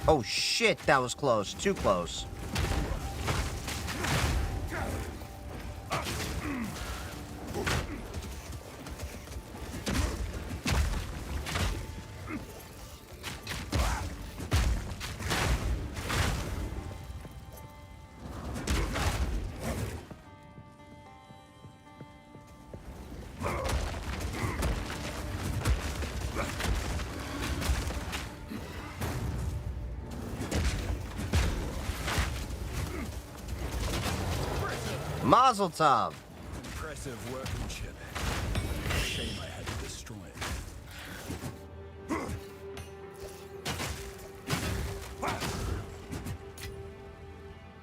Oh shit, that was close. Too close. Mazel tov. Impressive workmanship. Shame I had to destroy it.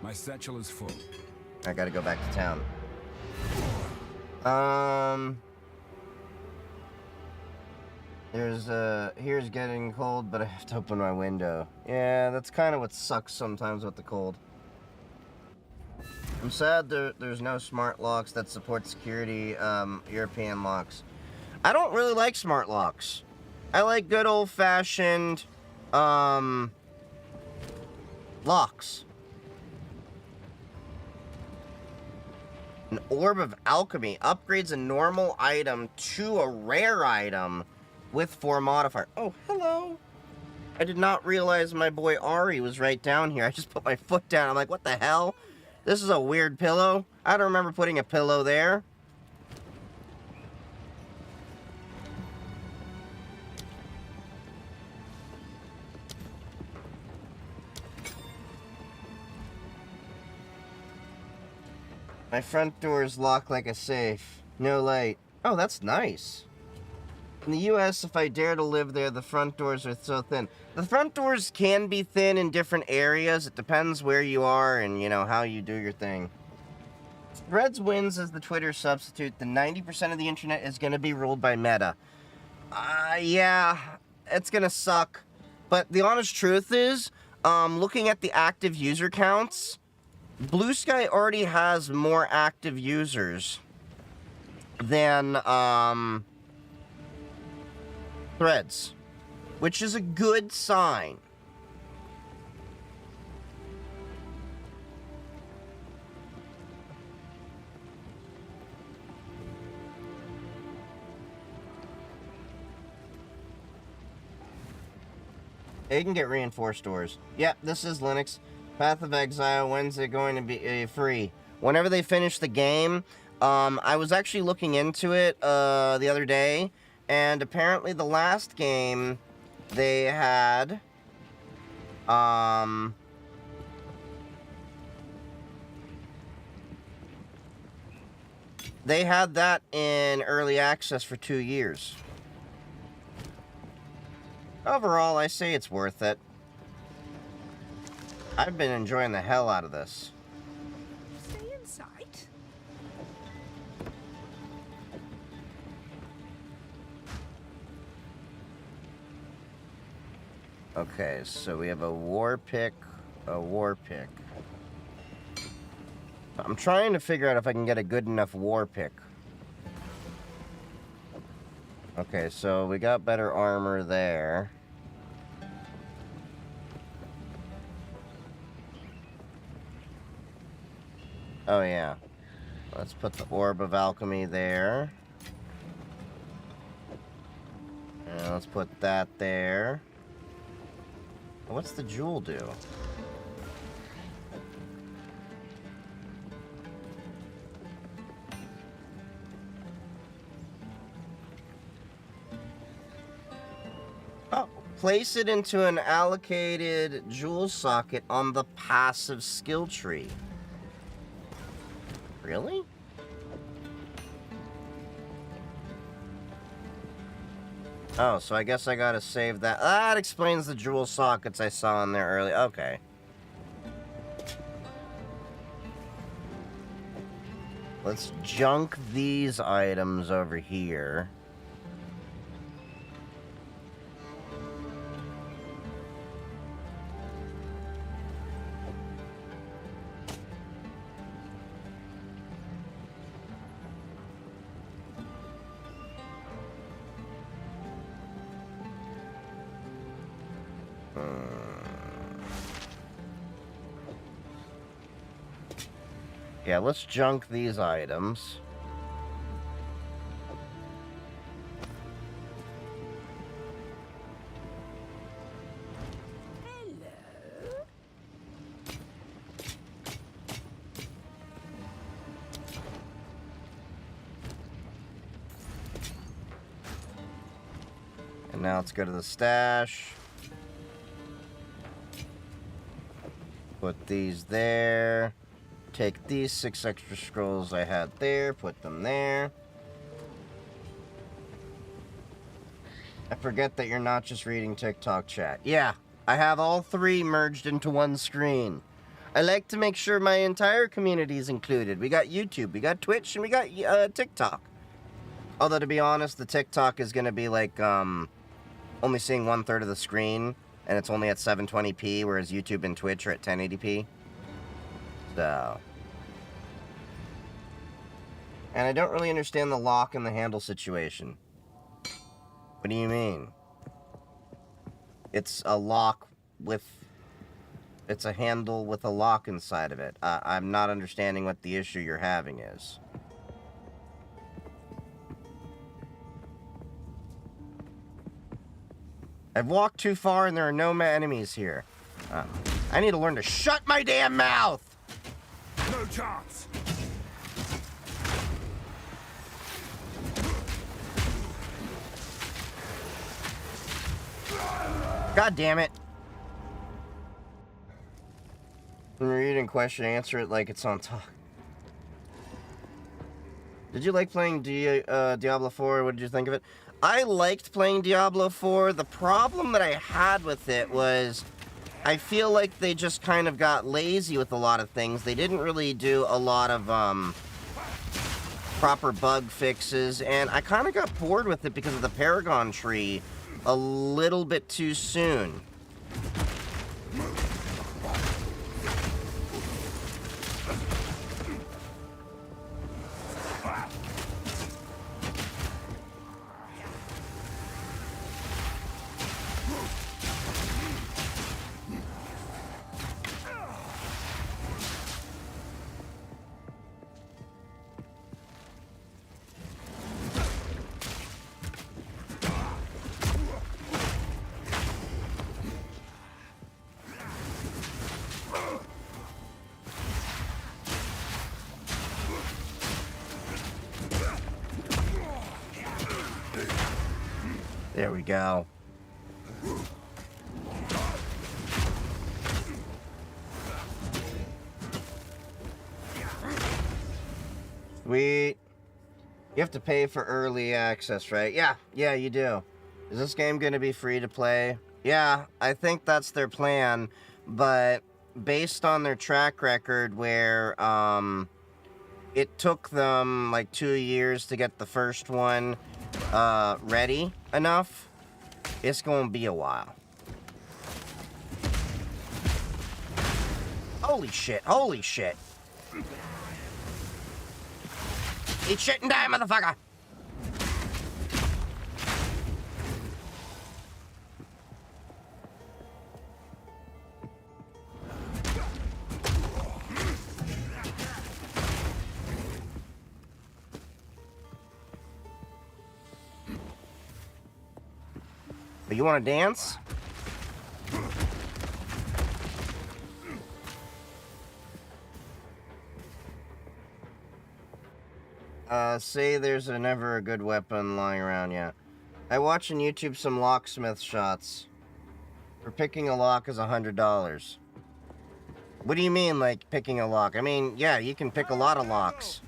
My satchel is full. I gotta go back to town. Here's getting cold, but I have to open my window. Yeah, that's kind of what sucks sometimes with the cold. I'm sad there's no smart locks that support security, European locks. I don't really like smart locks. I like good old-fashioned, locks. An Orb of Alchemy upgrades a normal item to a rare item with 4 modifier. Oh, hello. I did not realize my boy Ari was right down here. I just put my foot down. I'm like, what the hell? This is a weird pillow. I don't remember putting a pillow there. My front door is locked like a safe. No light. Oh, that's nice. In the US, if I dare to live there, the front doors are so thin. The front doors can be thin in different areas. It depends where you are and, you know, how you do your thing. Threads wins as the Twitter substitute. The 90% of the internet is going to be ruled by Meta. Yeah, it's going to suck. But the honest truth is, looking at the active user counts, Blue Sky already has more active users than, Threads, which is a good sign. You can get reinforced doors. Yep, this is Linux. Path of Exile, when's it going to be free? Whenever they finish the game. I was actually looking into it the other day, and apparently the last game they had that in early access for 2 years. Overall, I say it's worth it. I've been enjoying the hell out of this. Stay in sight. Okay, so we have a war pick, a war pick. I'm trying to figure out if I can get a good enough war pick. Okay, so we got better armor there. Oh yeah. Let's put the Orb of Alchemy there. And let's put that there. What's the jewel do? Oh, place it into an allocated jewel socket on the passive skill tree. Really? Oh, so I guess I gotta save that. That explains the jewel sockets I saw in there earlier. Okay. Let's junk these items over here. Yeah, let's junk these items. Hello. And now let's go to the stash. Put these there. Take these 6 extra scrolls I had there, put them there. I forget that you're not just reading TikTok chat. Yeah, I have all 3 merged into one screen. I like to make sure my entire community is included. We got YouTube, we got Twitch, and we got TikTok. Although, to be honest, the TikTok is going to be like, only seeing 1/3 of the screen, and it's only at 720p, whereas YouTube and Twitch are at 1080p. So... And I don't really understand the lock and the handle situation. What do you mean? It's a lock with... It's a handle with a lock inside of it. I'm not understanding what the issue you're having is. I've walked too far and there are no enemies here. I need to learn to shut my damn mouth! No chance! God damn it. When you're reading question, answer it like it's on top. Did you like playing Diablo 4? What did you think of it? I liked playing Diablo 4. The problem that I had with it was I feel like they just kind of got lazy with a lot of things. They didn't really do a lot of proper bug fixes, and I kind of got bored with it because of the Paragon tree a little bit too soon. There we go. Sweet. You have to pay for early access, right? Yeah, you do. Is this game going to be free to play? Yeah, I think that's their plan, but based on their track record where, it took them like 2 years to get the first one, ready enough, it's gonna be a while. Holy shit, holy shit. Eat shit and die, motherfucker! But you wanna dance? Say there's never a good weapon lying around, yeah. I watch on YouTube some locksmith shots. For picking a lock is $100. What do you mean, like, picking a lock? I mean, yeah, you can pick a lot of locks.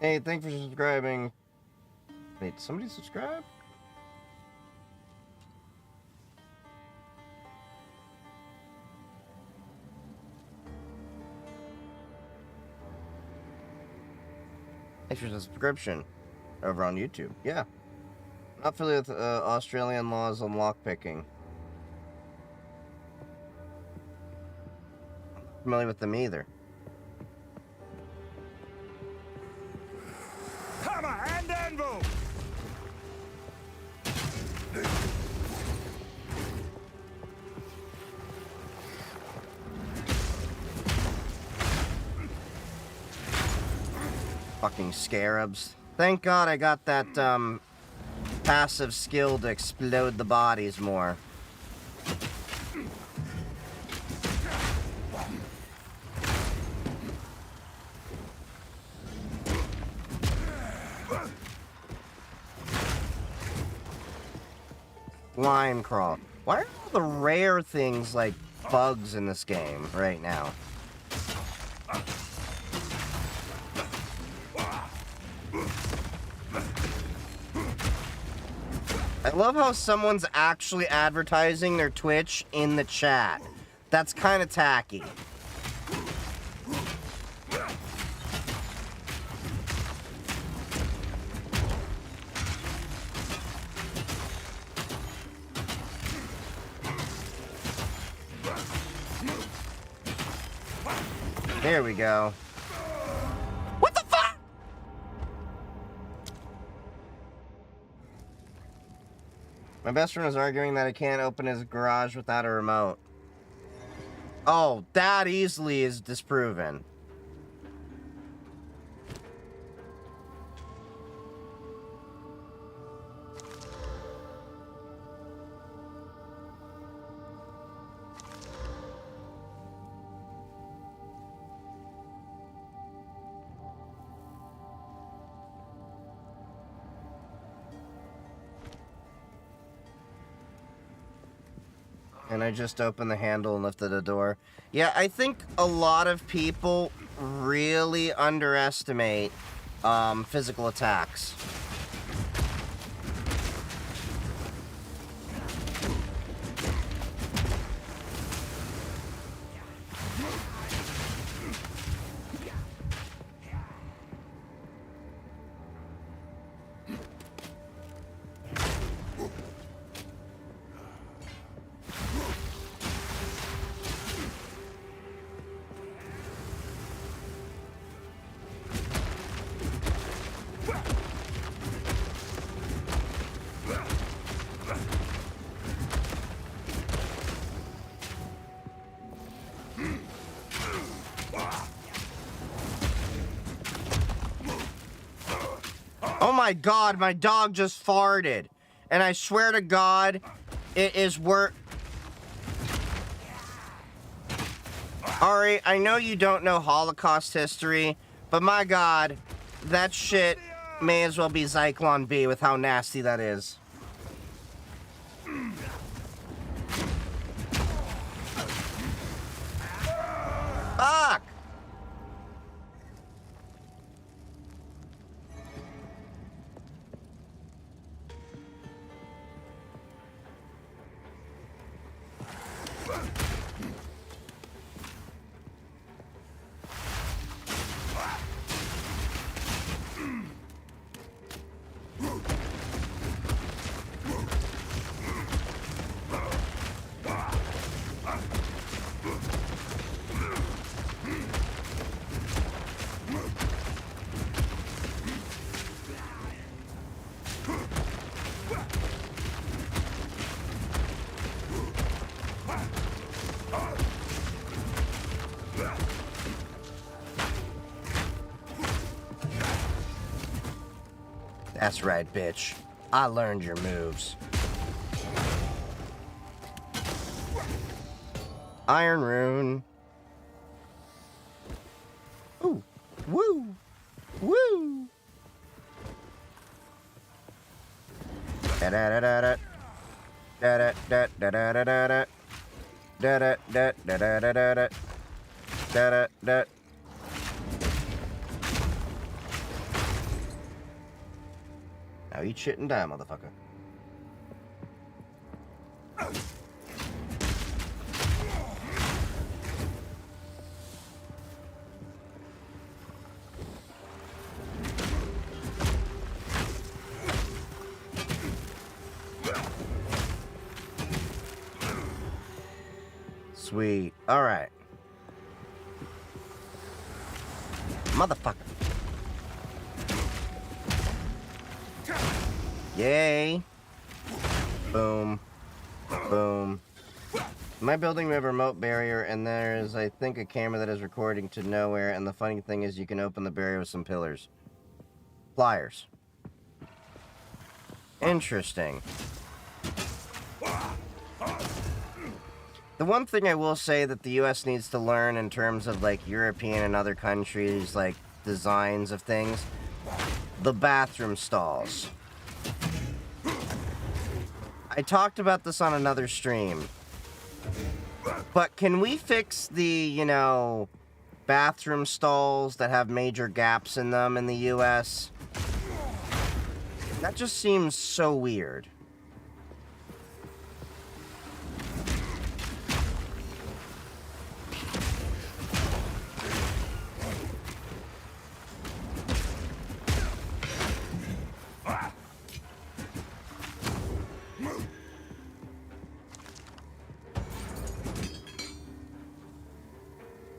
Hey, thanks for subscribing. Wait, somebody subscribe? Thanks for the subscription over on YouTube. Yeah. Not familiar with Australian laws on lockpicking. Not familiar with them either. Hammer and anvil! Fucking scarabs. Thank God I got that, passive skill to explode the bodies more. Slime crawl. Why are all the rare things like bugs in this game right now? I love how someone's actually advertising their Twitch in the chat. That's kind of tacky. There we go. What the fuck? My best friend was arguing that I can't open his garage without a remote. Oh, that easily is disproven. And I just opened the handle and lifted the door. Yeah, I think a lot of people really underestimate physical attacks. Oh my God, my dog just farted. And I swear to God, it is worth... Ari, I know you don't know Holocaust history, but my God, that shit may as well be Zyklon B with how nasty that is. Fuck! That's right, bitch. I learned your moves. Iron Rune. Ooh. Woo. Woo. Da da da da da. Da da da da da da da. Da da da da da da da. Da da da. Now eat shit and die, motherfucker. Sweet. Alright. Motherfucker. Yay. Boom. Boom. My building we have a remote barrier, and there's, I think, a camera that is recording to nowhere, and the funny thing is you can open the barrier with some pillars. Pliers. Interesting. The one thing I will say that the U.S. needs to learn in terms of, like, European and other countries, like, designs of things, the bathroom stalls. I talked about this on another stream, but can we fix the, you know, bathroom stalls that have major gaps in them in the U.S.? That just seems so weird.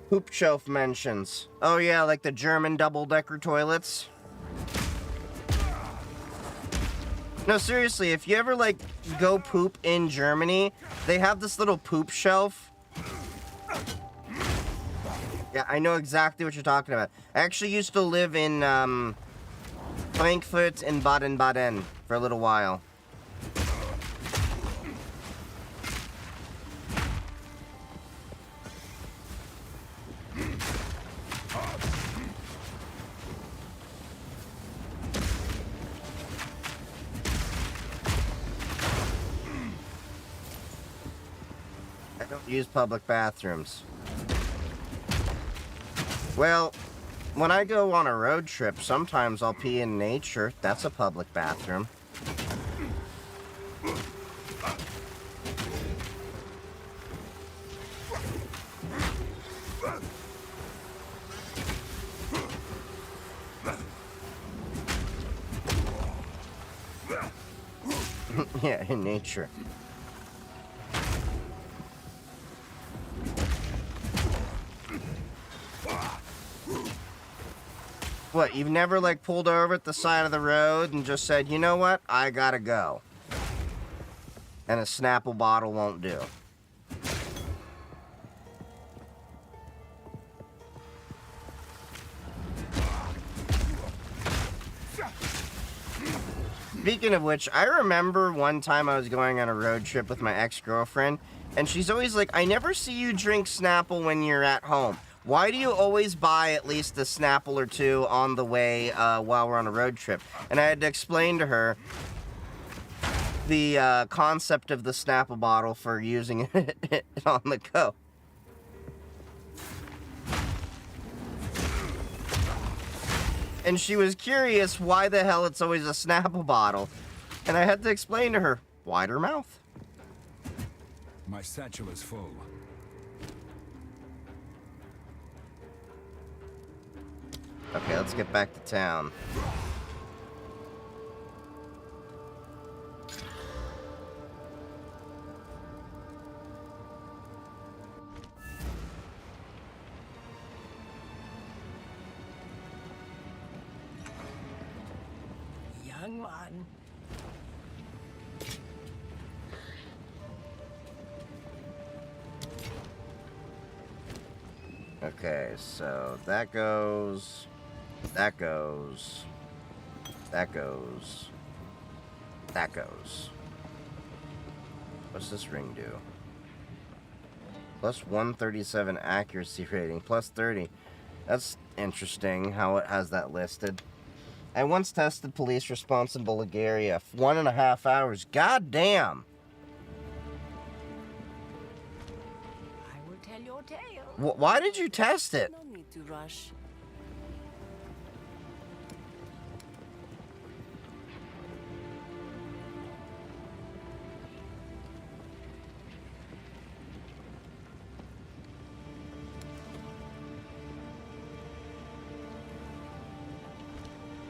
Poop shelf mentions. Oh yeah, like the German double-decker toilets. No, seriously, if you ever, like, go poop in Germany, they have this little poop shelf. Yeah, I know exactly what you're talking about. I actually used to live in, Frankfurt and Baden-Baden for a little while. I don't use public bathrooms. Well, when I go on a road trip, sometimes I'll pee in nature. That's a public bathroom. Yeah, in nature. What, you've never, like, pulled over at the side of the road and just said, you know what, I gotta go. And a Snapple bottle won't do. Speaking of which, I remember one time I was going on a road trip with my ex-girlfriend, and she's always like, I never see you drink Snapple when you're at home. Why do you always buy at least a Snapple or two on the way while we're on a road trip? And I had to explain to her the concept of the Snapple bottle for using it on the go. And she was curious why the hell it's always a Snapple bottle. And I had to explain to her, wider mouth. My satchel is full. Okay, let's get back to town. Young one. Okay, so that goes, that goes, that goes, that goes. What's this ring do? Plus 137 accuracy rating, plus 30. That's interesting how it has that listed. I once tested police response in Bulgaria. 1.5 hours. God damn! I will tell your tale. Why did you test it? No need to rush.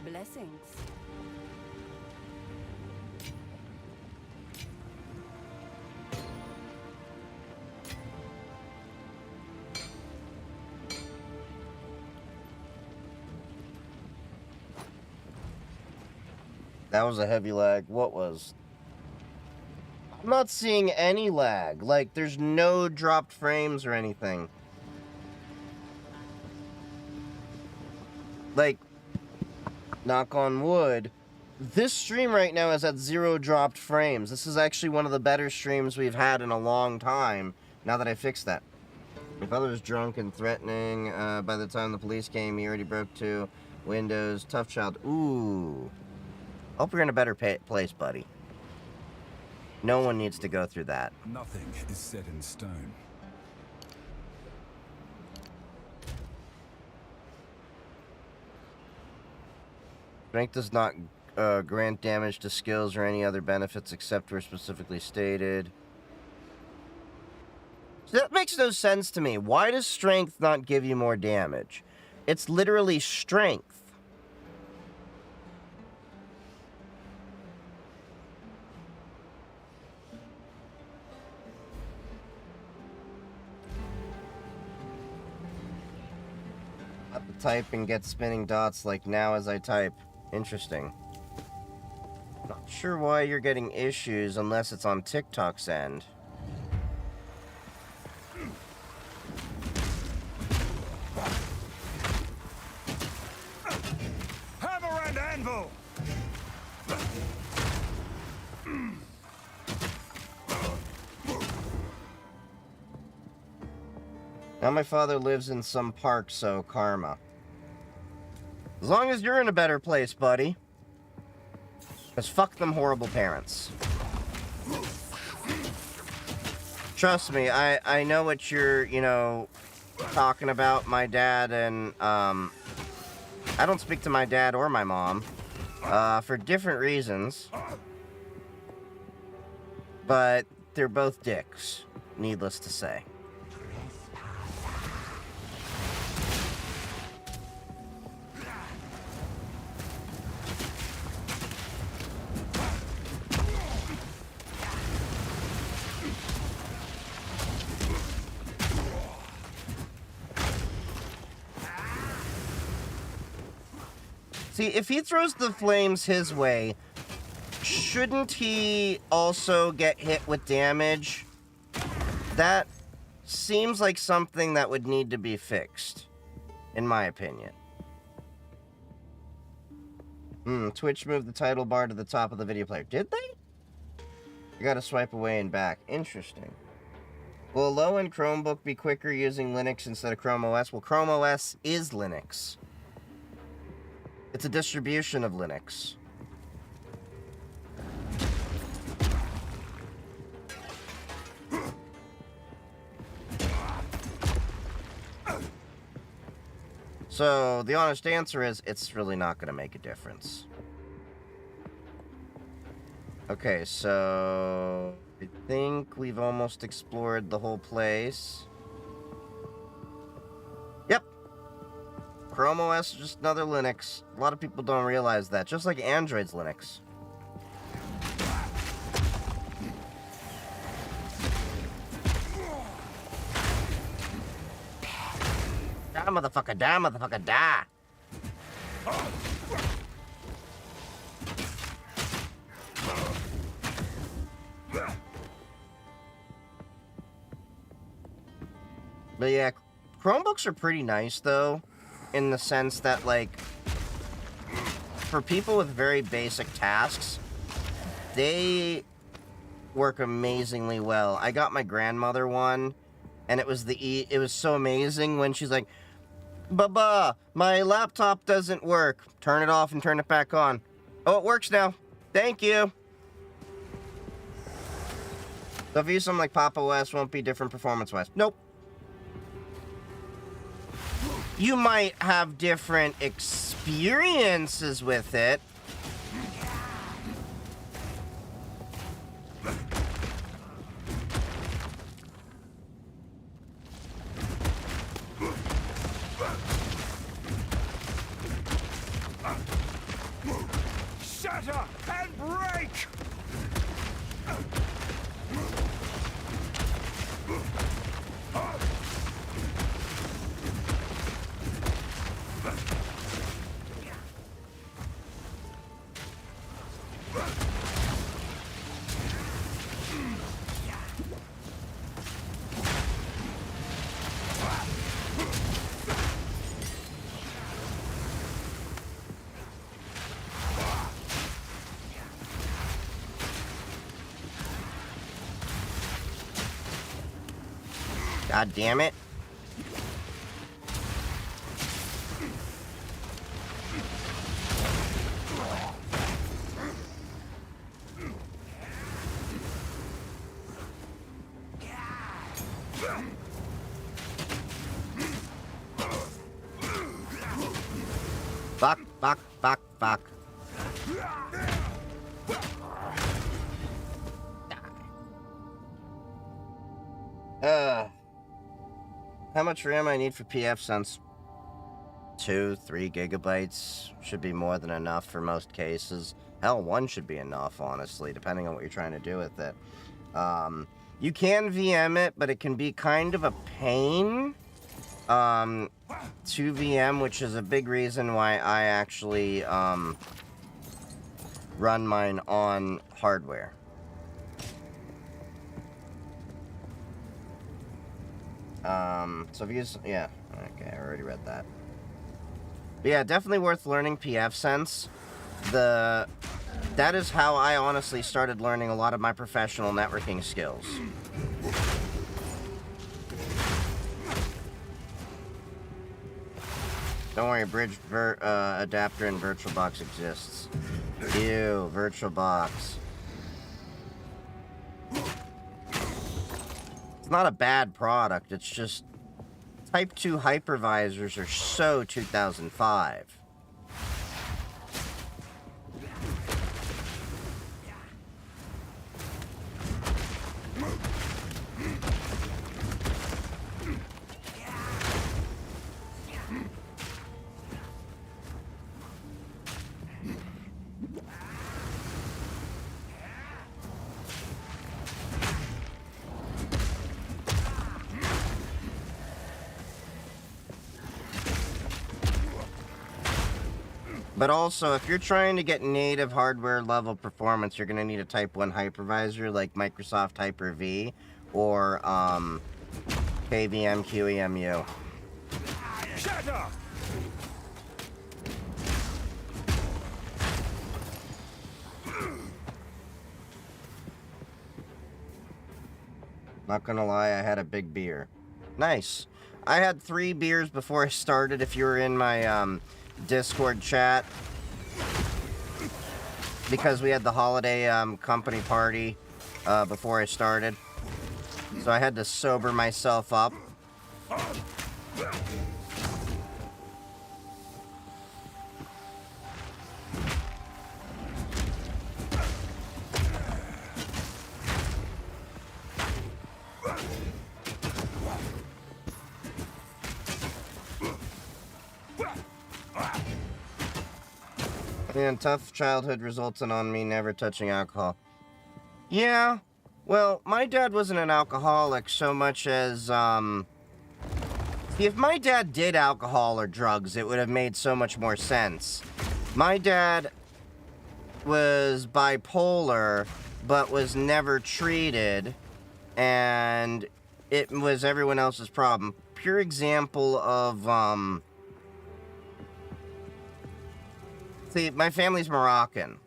Blessings. That was a heavy lag. What was? I'm not seeing any lag. Like, there's no dropped frames or anything. Like, knock on wood, this stream right now is at 0 dropped frames. This is actually one of the better streams we've had in a long time, now that I fixed that. My father was drunk and threatening. By the time the police came, he already broke 2 windows. Tough child. Ooh. Hope you're in a better place, buddy. No one needs to go through that. Nothing is set in stone. Strength does not grant damage to skills or any other benefits except where specifically stated. So that makes no sense to me. Why does strength not give you more damage? It's literally strength. I have to type and get spinning dots like now as I type. Interesting. Not sure why you're getting issues unless it's on TikTok's end. Hammer and anvil! Now my father lives in some park, so karma. As long as you're in a better place, buddy. Because fuck them horrible parents. Trust me, I know what you're, talking about. My dad and, I don't speak to my dad or my mom, for different reasons. But they're both dicks, needless to say. See, if he throws the flames his way, shouldn't he also get hit with damage? That seems like something that would need to be fixed, in my opinion. Twitch moved the title bar to the top of the video player. Did they? You gotta swipe away and back. Interesting. Will a low-end Chromebook be quicker using Linux instead of Chrome OS? Well, Chrome OS is Linux. It's a distribution of Linux. So, the honest answer is, it's really not going to make a difference. Okay, so I think we've almost explored the whole place. Yep. Chrome OS is just another Linux. A lot of people don't realize that, just like Android's Linux. Die, motherfucker, die, motherfucker, die. But yeah, Chromebooks are pretty nice, though, in the sense that, like, for people with very basic tasks, they work amazingly well. I got my grandmother one, and it was it was so amazing when she's like, Baba, my laptop doesn't work. Turn it off and turn it back on. Oh, it works now. Thank you. So if you use something like Pop! OS, won't be different performance-wise. Nope. You might have different experiences with it. Shatter and break! God damn it. Fuck, fuck, fuck, fuck. How much RAM I need for PF Sense? 2-3 gigabytes should be more than enough for most cases. Hell, 1 should be enough, honestly, depending on what you're trying to do with it. You can VM it, but it can be kind of a pain to VM, which is a big reason why I actually run mine on hardware. So if you use, yeah, okay, I already read that. But yeah, definitely worth learning PF Sense. That is how I honestly started learning a lot of my professional networking skills. Don't worry, bridge adapter in VirtualBox exists. Ew, VirtualBox. It's not a bad product, it's just Type 2 hypervisors are so 2005. But also, if you're trying to get native hardware level performance, you're going to need a Type 1 hypervisor like Microsoft Hyper-V or KVM QEMU. Shut up! Not gonna lie, I had a big beer. Nice. I had 3 beers before I started, if you were in my Discord chat, because we had the holiday company party before I started, so I had to sober myself up. And tough childhood results on me never touching alcohol. Yeah, well, my dad wasn't an alcoholic so much as, if my dad did alcohol or drugs, it would have made so much more sense. My dad was bipolar, but was never treated, and it was everyone else's problem. Pure example of, see, my family's Moroccan.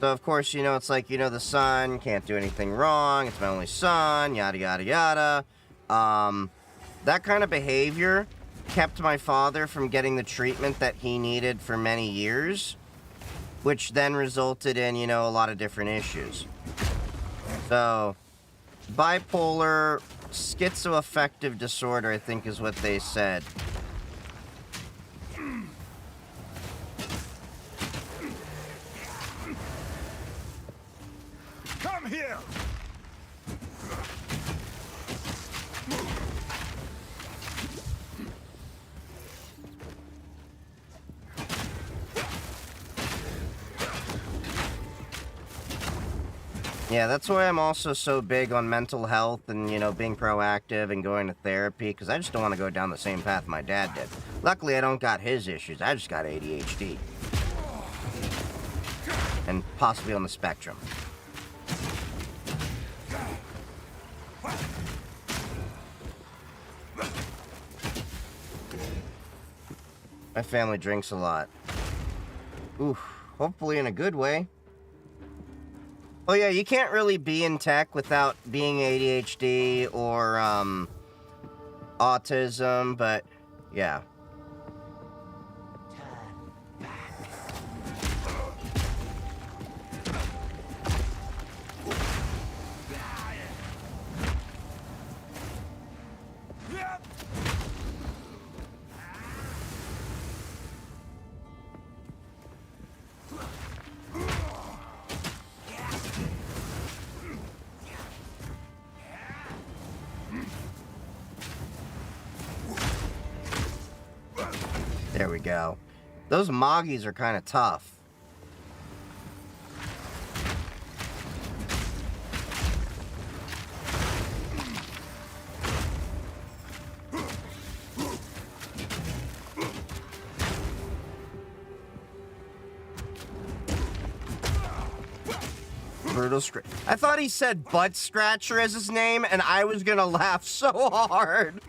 So, of course, you know, it's like, you know, the son can't do anything wrong. It's my only son, yada, yada, yada. That kind of behavior kept my father from getting the treatment that he needed for many years, which then resulted in, you know, a lot of different issues. So, bipolar, schizoaffective disorder, I think is what they said. Come here! Yeah, that's why I'm also so big on mental health and, you know, being proactive and going to therapy, because I just don't want to go down the same path my dad did. Luckily, I don't got his issues. I just got ADHD. And possibly on the spectrum. My family drinks a lot. Oof, hopefully in a good way. Oh yeah, you can't really be in tech without being ADHD or autism, but yeah. There we go. Those Moggies are kind of tough. Brutal scratch. I thought he said Butt Scratcher as his name, and I was gonna laugh so hard.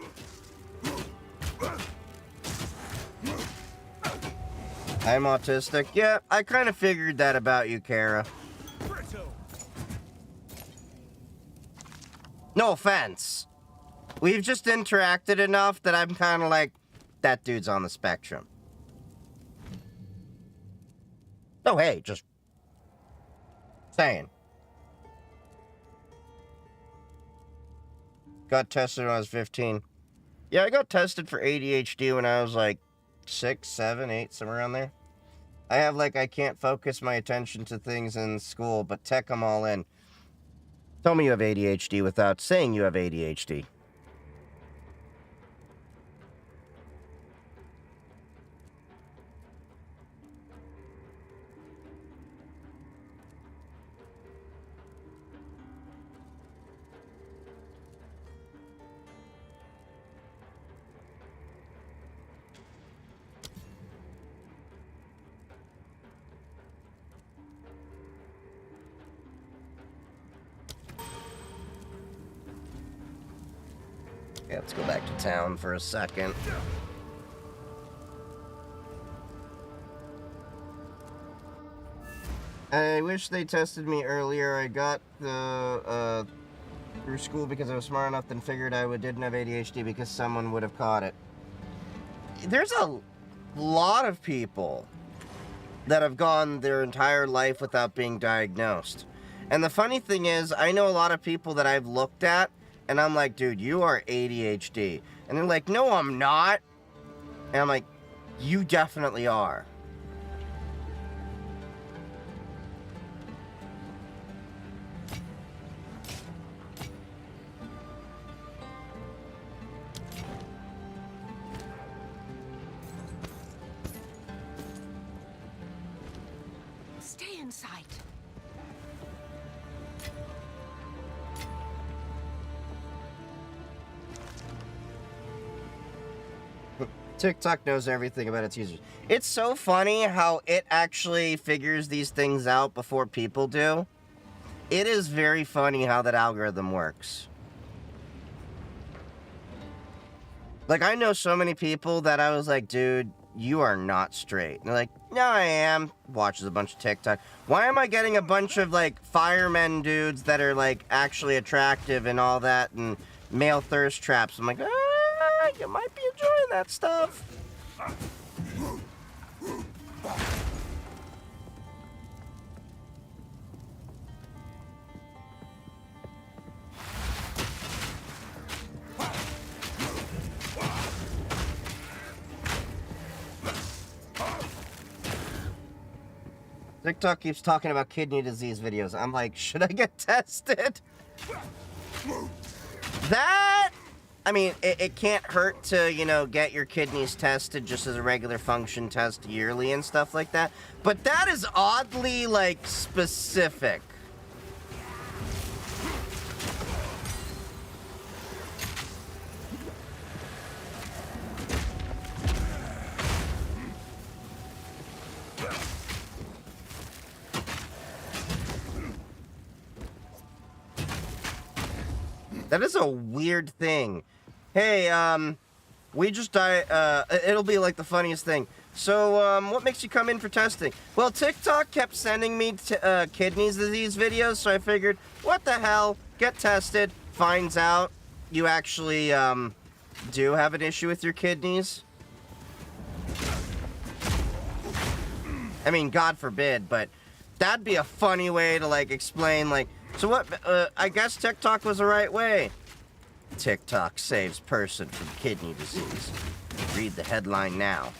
I'm autistic. Yeah, I kind of figured that about you, Kara. No offense. We've just interacted enough that I'm kind of like, that dude's on the spectrum. Oh, hey, just saying. Got tested when I was 15. Yeah, I got tested for ADHD when I was like 6, 7, 8, somewhere around there. I have like, I can't focus my attention to things in school, but tech them all in. Tell me you have ADHD without saying you have ADHD. Yeah, let's go back to town for a second. I wish they tested me earlier. I got the through school because I was smart enough and figured I didn't have ADHD because someone would have caught it. There's a lot of people that have gone their entire life without being diagnosed. And the funny thing is, I know a lot of people that I've looked at, and I'm like, dude, you are ADHD. And they're like, no, I'm not. And I'm like, you definitely are. Stay in sight. TikTok knows everything about its users. It's so funny how it actually figures these things out before people do. It is very funny how that algorithm works. Like, I know so many people that I was like, dude, you are not straight. And they're like, no, I am. Watches a bunch of TikTok. Why am I getting a bunch of, like, firemen dudes that are, like, actually attractive and all that, and male thirst traps? I'm like, you might be enjoying that stuff. TikTok keeps talking about kidney disease videos. I'm like, should I get tested? That, I mean, it can't hurt to, you know, get your kidneys tested just as a regular function test yearly and stuff like that. But that is oddly, like, specific. That is a weird thing. Hey, we just died, it'll be like the funniest thing. So, what makes you come in for testing? Well, TikTok kept sending me kidney disease videos, so I figured, what the hell? Get tested, finds out you actually, do have an issue with your kidneys. I mean, God forbid, but that'd be a funny way to, like, explain, like, so what, I guess TikTok was the right way. TikTok saves person from kidney disease. Read the headline now.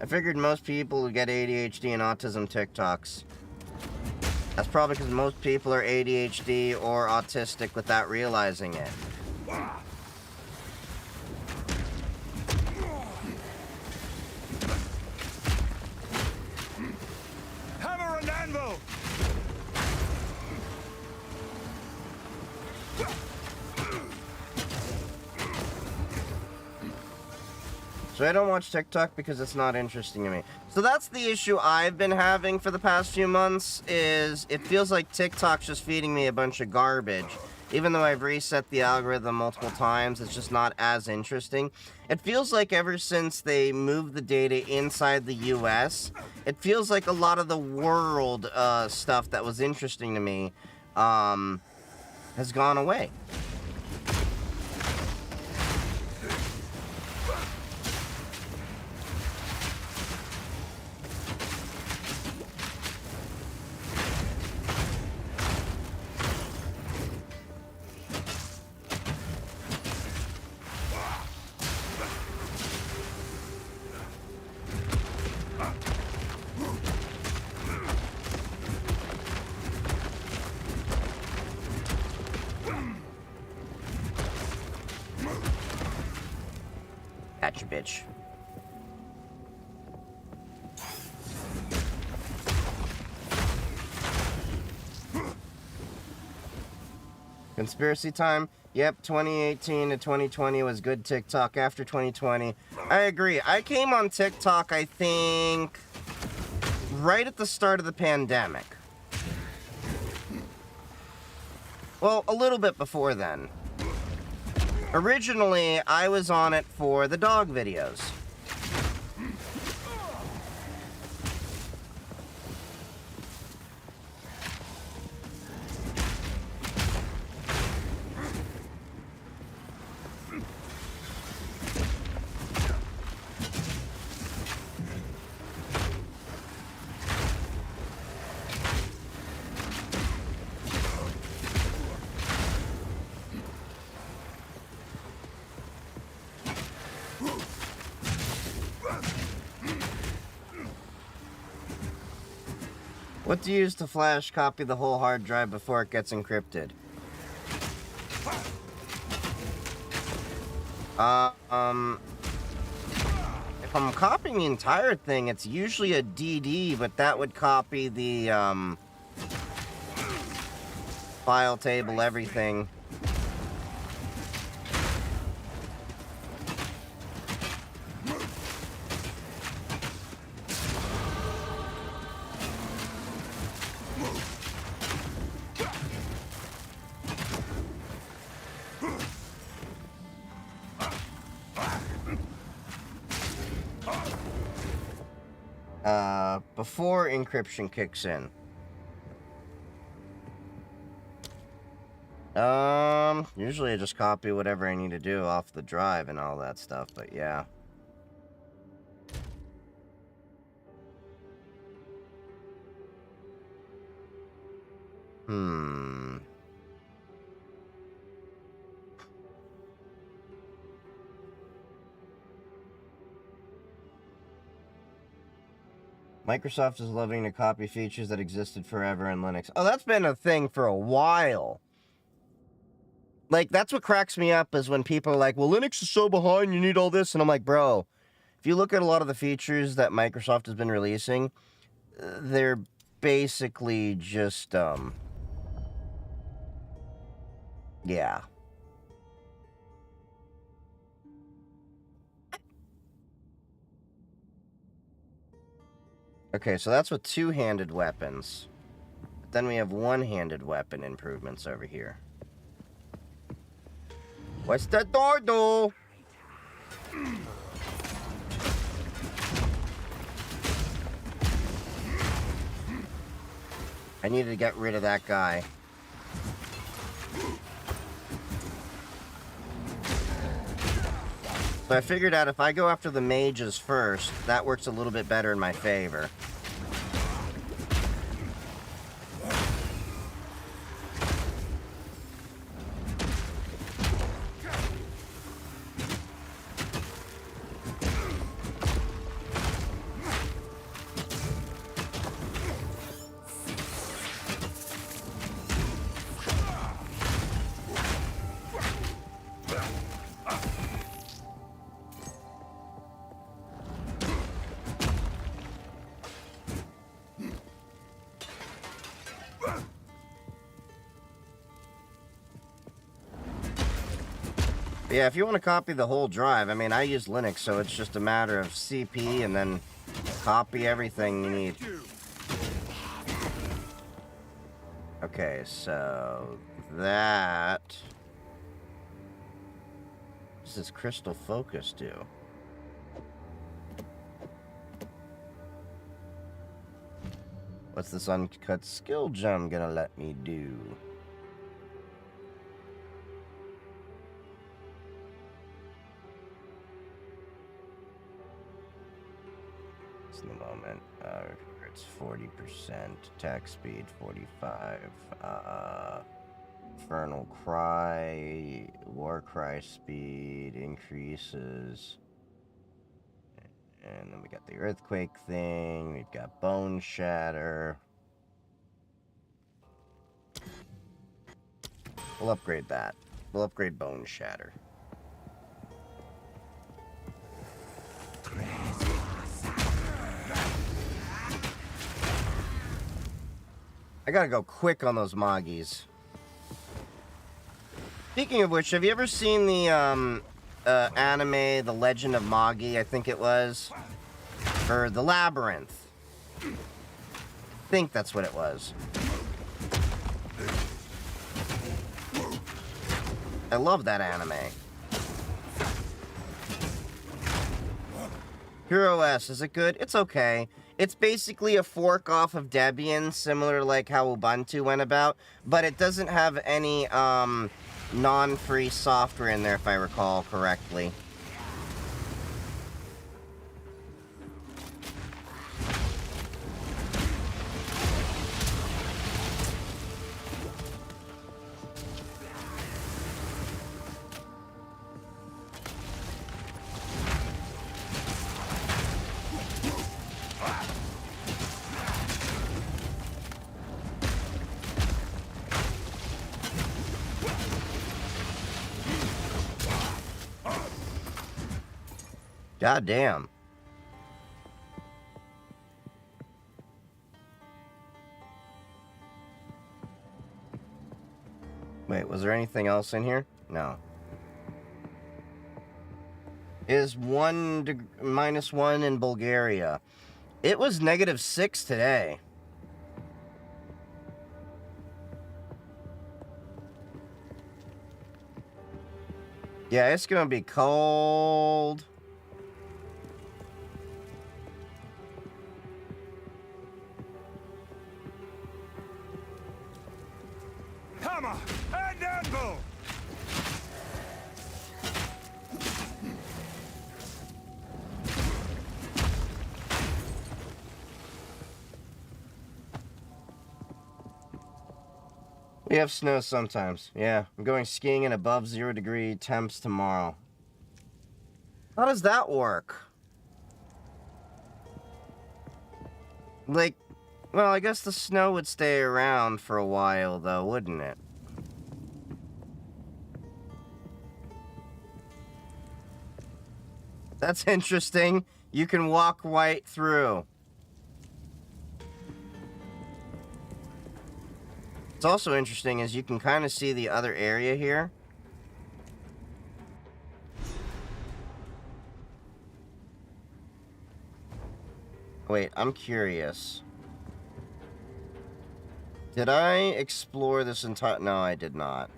I figured most people who get ADHD and autism TikToks. That's probably because most people are ADHD or autistic without realizing it. Hammer and anvil! So I don't watch TikTok because it's not interesting to me. So that's the issue I've been having for the past few months, is it feels like TikTok's just feeding me a bunch of garbage. Even though I've reset the algorithm multiple times, it's just not as interesting. It feels like ever since they moved the data inside the US, it feels like a lot of the world stuff that was interesting to me has gone away. Gotcha, bitch. Conspiracy time. Yep, 2018 to 2020 was good TikTok. After 2020, I agree. I came on TikTok, I think, right at the start of the pandemic. Well, a little bit before then. Originally, I was on it for the dog videos. What do you use to flash copy the whole hard drive before it gets encrypted? If I'm copying the entire thing, it's usually a DD, but that would copy the, file table, everything. Before encryption kicks in. Usually I just copy whatever I need to do off the drive and all that stuff, but yeah. Microsoft is loving to copy features that existed forever in Linux. Oh, that's been a thing for a while. Like, that's what cracks me up, is when people are like, well, Linux is so behind, you need all this. And I'm like, bro, if you look at a lot of the features that Microsoft has been releasing, they're basically just, yeah. Okay, so that's with two-handed weapons. But then we have one-handed weapon improvements over here. What's the door do? I need to get rid of that guy. So I figured out if I go after the mages first, that works a little bit better in my favor. Yeah, if you want to copy the whole drive, I mean, I use Linux, so it's just a matter of CP and then copy everything you need. Okay, so that... What does this crystal focus do? What's this uncut skill gem gonna let me do? In the moment, it's 40%, attack speed 45, Infernal Cry, War Cry speed increases, and then we got the Earthquake thing, we've got Bone Shatter. We'll upgrade that. We'll upgrade Bone Shatter. I gotta go quick on those Moggies. Speaking of which, have you ever seen the anime, The Legend of Moggy, I think it was? Or The Labyrinth? I think that's what it was. I love that anime. Hero S, is it good? It's okay. It's basically a fork off of Debian, similar to like how Ubuntu went about, but it doesn't have any non-free software in there, if I recall correctly. God damn. Wait, was there anything else in here? No. Is -1 in Bulgaria? It was -6 today. Yeah, it's gonna be cold. Hammer and anvil! We have snow sometimes. Yeah, I'm going skiing in above 0-degree temps tomorrow. How does that work? Like, well, I guess the snow would stay around for a while, though, wouldn't it? That's interesting. You can walk right through. What's also interesting is you can kind of see the other area here. Wait, I'm curious. Did I explore this entire... No, I did not.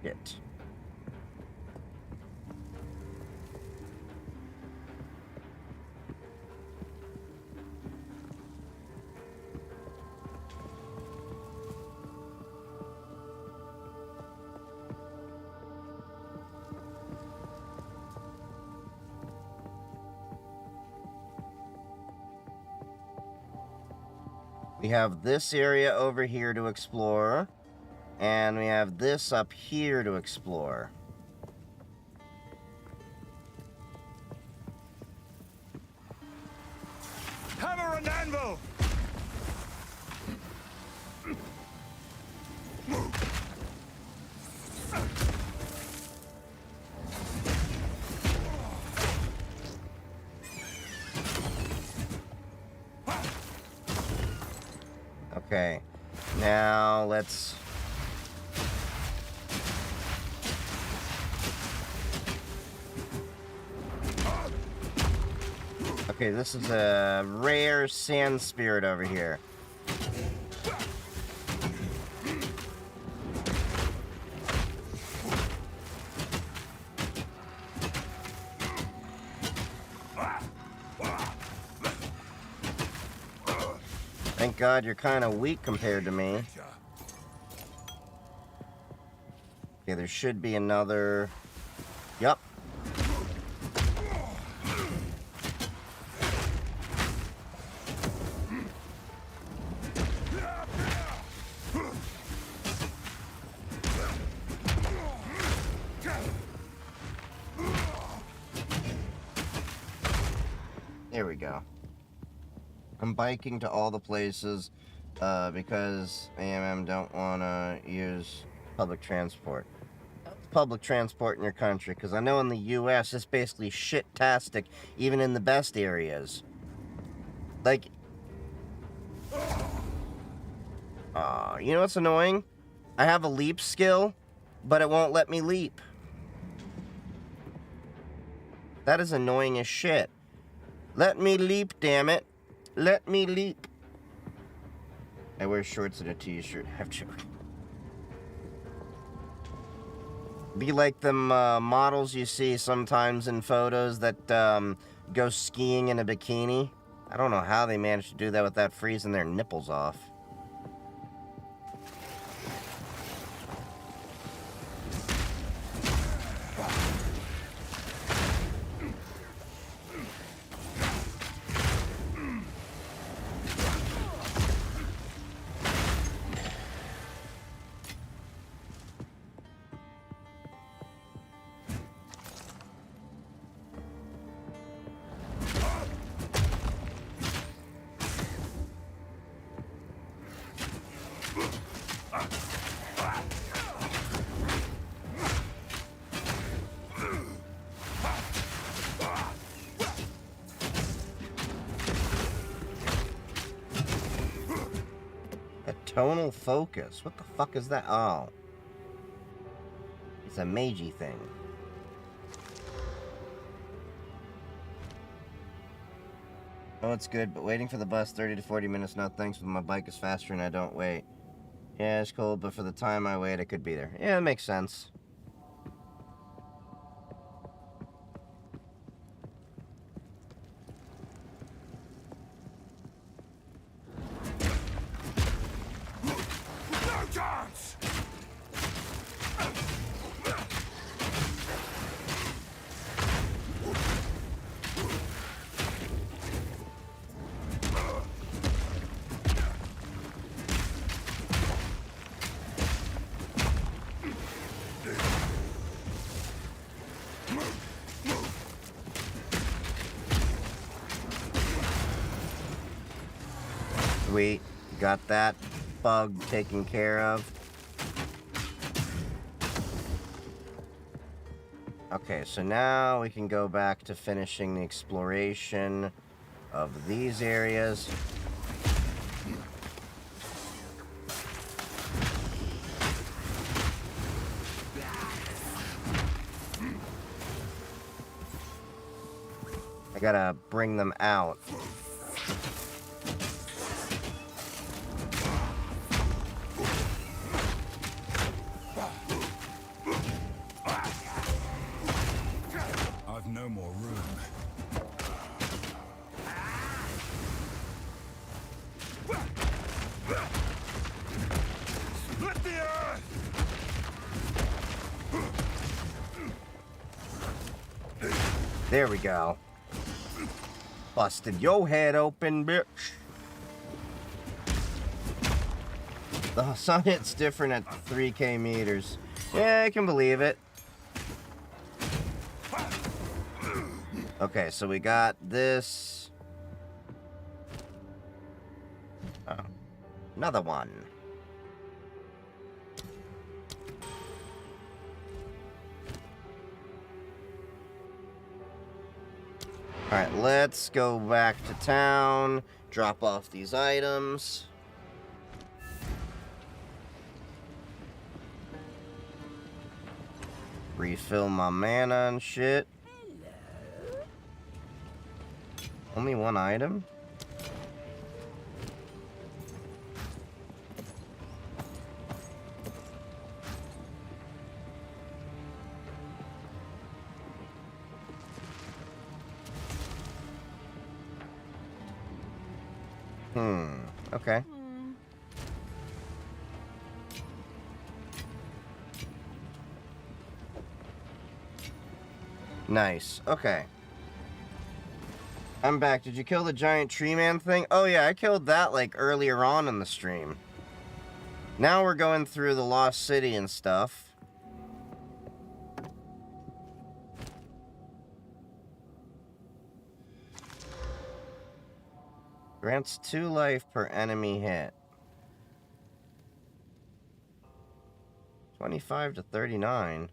Shit. We have this area over here to explore. And we have this up here to explore. Hammer and anvil! Okay, now let's... Okay, this is a rare sand spirit over here. Thank God you're kind of weak compared to me. Okay, there should be another... Yup. There we go. I'm biking to all the places because AMM don't want to use public transport. Public transport in your country, because I know in the US it's basically shit-tastic, even in the best areas. Like, you know what's annoying? I have a leap skill, but it won't let me leap. That is annoying as shit. Let me leap, damn it. Let me leap. I wear shorts and a t-shirt. Have to be like them models you see sometimes in photos that go skiing in a bikini. I don't know how they managed to do that without freezing their nipples off. Tonal focus. What the fuck is that? Oh. It's a magey thing. Oh, it's good, but waiting for the bus 30 to 40 minutes, no thanks, but my bike is faster and I don't wait. Yeah, it's cold, but for the time I wait, I could be there. Yeah, that makes sense. No chance! Sweet. Got that bug taken care of. Okay, so now we can go back to finishing the exploration of these areas. I gotta bring them out. I've no more room. Split the earth! There we go. Busted your head open, bitch. The sun hits different at 3K meters. Yeah, I can believe it. Okay, so we got this. Oh, another one. Alright, let's go back to town, drop off these items. Refill my mana and shit. Only one item? Okay. Nice. Okay. I'm back. Did you kill the giant tree man thing? Oh yeah, I killed that like earlier on in the stream. Now we're going through the Lost City and stuff. Grants 2 life per enemy hit. 25 to 39.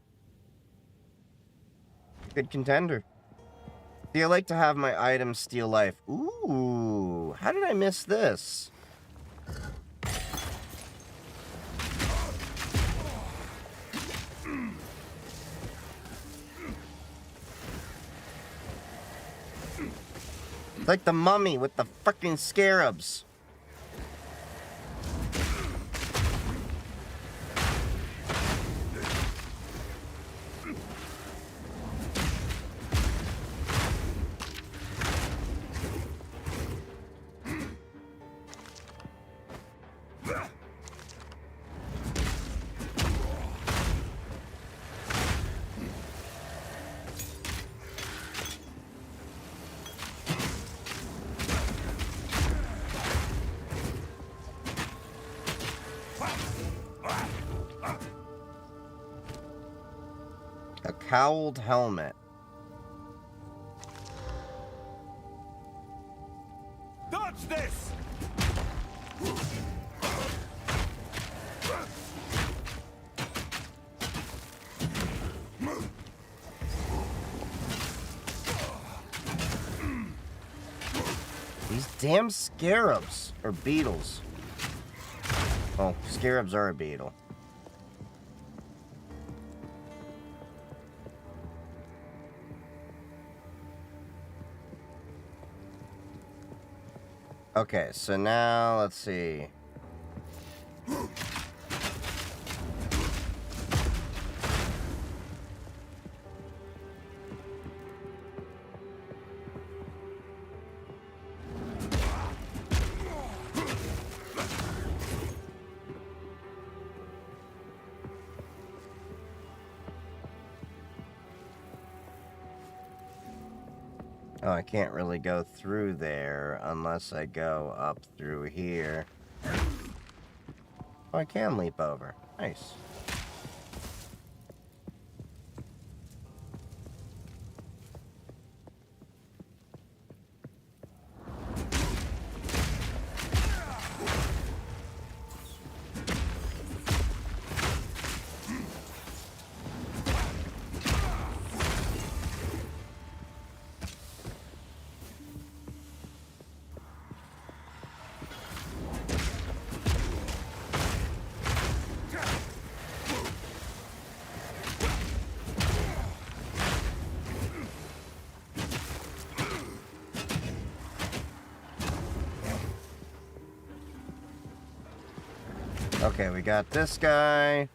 Good contender. See, I like to have my items steal life. Ooh, how did I miss this? It's like the mummy with the fucking scarabs. A cowled helmet. Dodge this! These damn scarabs. Or beetles. Oh, scarabs are a beetle. Okay, so now, let's see. Oh, I can't really go through there unless I go up through here. Oh, I can leap over. Nice. Okay, we got this guy.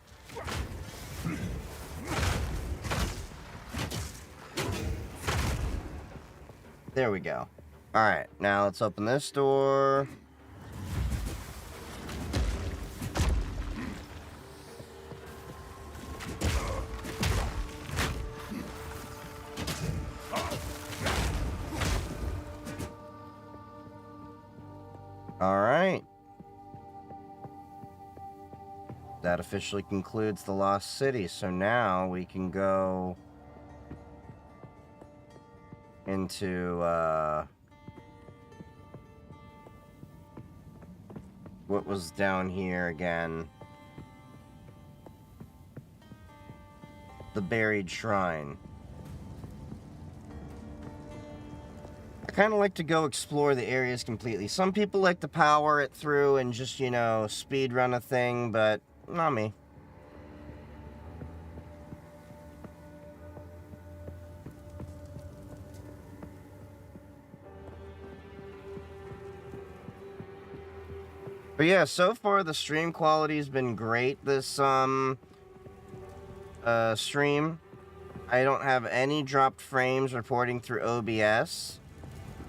There we go. Alright, now let's open this door. Alright. that officially concludes the Lost City. So now we can go into, what was down here again? The Buried Shrine. I kind of like to go explore the areas completely. Some people like to power it through and just, you know, speed run a thing, but not me. But yeah, so far the stream quality's been great this stream. I don't have any dropped frames reporting through OBS.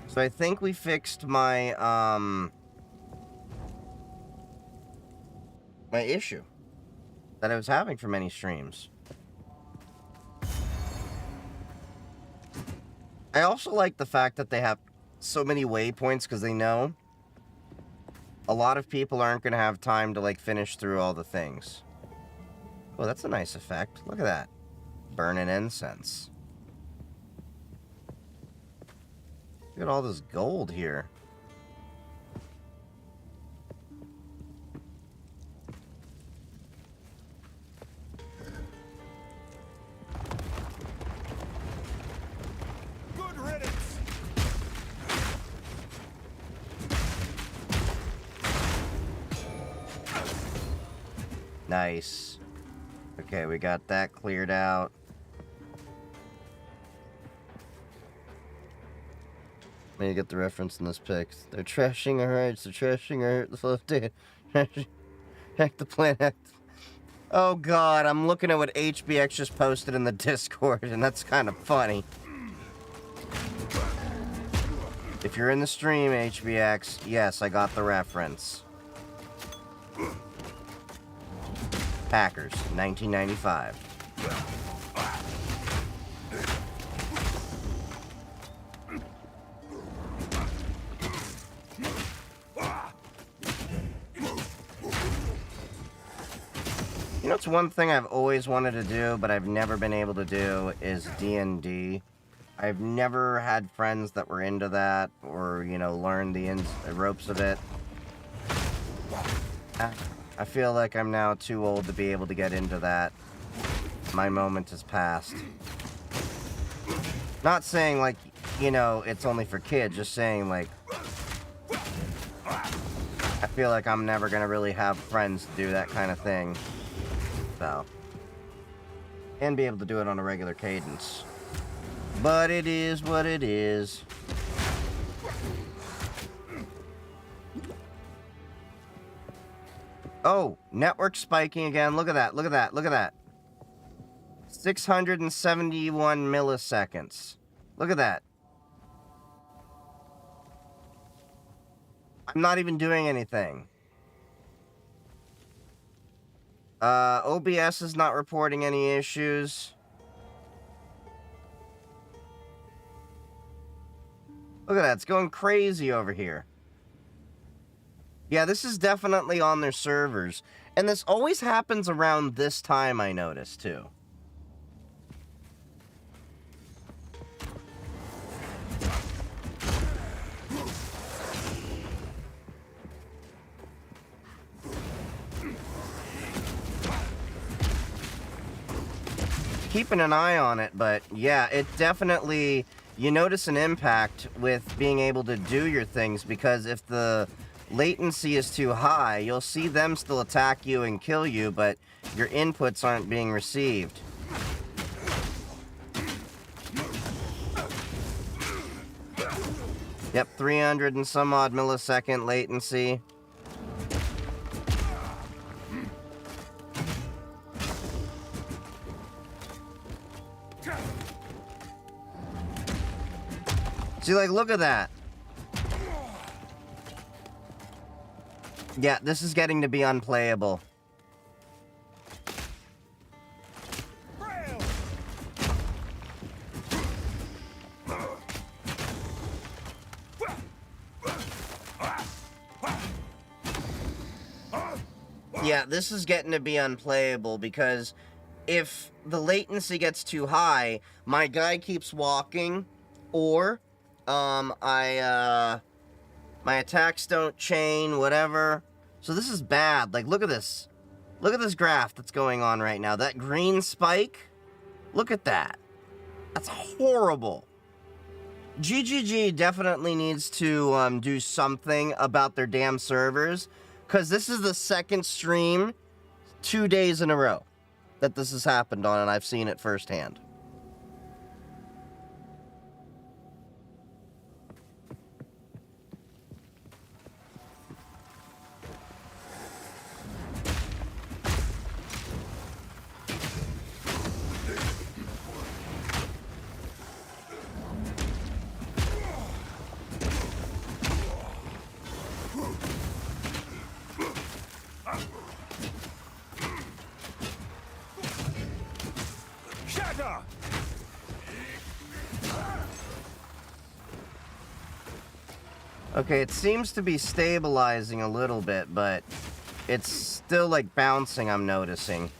So I think we fixed my my issue that I was having for many streams. I also like the fact that they have so many waypoints because they know a lot of people aren't going to have time to like finish through all the things. Oh, that's a nice effect. Look at that. Burning incense. Look at all this gold here. Good riddance. Nice. Okay, we got that cleared out. I need to get the reference in this pic. They're trashing our rights. They're trashing our the flow data. Hack the planet. Oh god, I'm looking at what HBX just posted in the Discord, and that's kind of funny. If you're in the stream, HBX, yes, I got the reference. Hackers, 1995. You know, it's one thing I've always wanted to do, but I've never been able to do, is D&D. I've never had friends that were into that, or, you know, learned the ropes of it. I feel like I'm now too old to be able to get into that. My moment has passed. Not saying, like, you know, it's only for kids, just saying, like, I feel like I'm never gonna really have friends to do that kind of thing. So. And be able to do it on a regular cadence. But it is what it is. Oh, network spiking again. Look at that. Look at that. Look at that. 671 milliseconds. Look at that. I'm not even doing anything. OBS is not reporting any issues. Look at that. It's going crazy over here. Yeah, this is definitely on their servers. And this always happens around this time, I notice, too. Keeping an eye on it, but yeah, it definitely, you notice an impact with being able to do your things, because if the latency is too high, you'll see them still attack you and kill you, but your inputs aren't being received. Yep, 300 and some odd millisecond latency. See, like, look at that. Yeah, this is getting to be unplayable. Yeah, this is getting to be unplayable because if the latency gets too high, my guy keeps walking, or my attacks don't chain, whatever. So this is bad. Like, look at this. Look at this graph that's going on right now. That green spike, look at that. That's horrible. GGG definitely needs to do something about their damn servers, because this is the second stream 2 days in a row that this has happened on, and I've seen it firsthand. Shatter! Okay, it seems to be stabilizing a little bit, but it's still like bouncing, I'm noticing.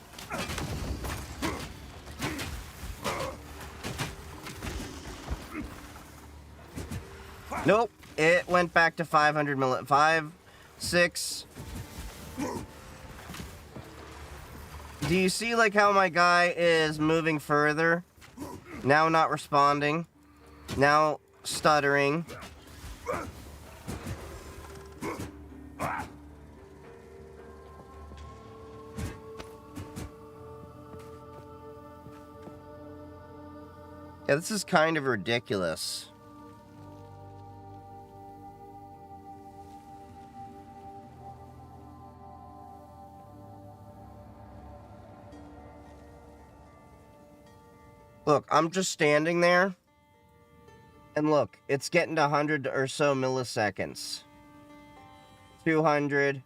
Nope, it went back to 500 milli- 5, 6. Do you see like how my guy is moving further? Now not responding. Now stuttering. Yeah, this is kind of ridiculous. Look, I'm just standing there. And look, it's getting to 100 or so milliseconds. 200.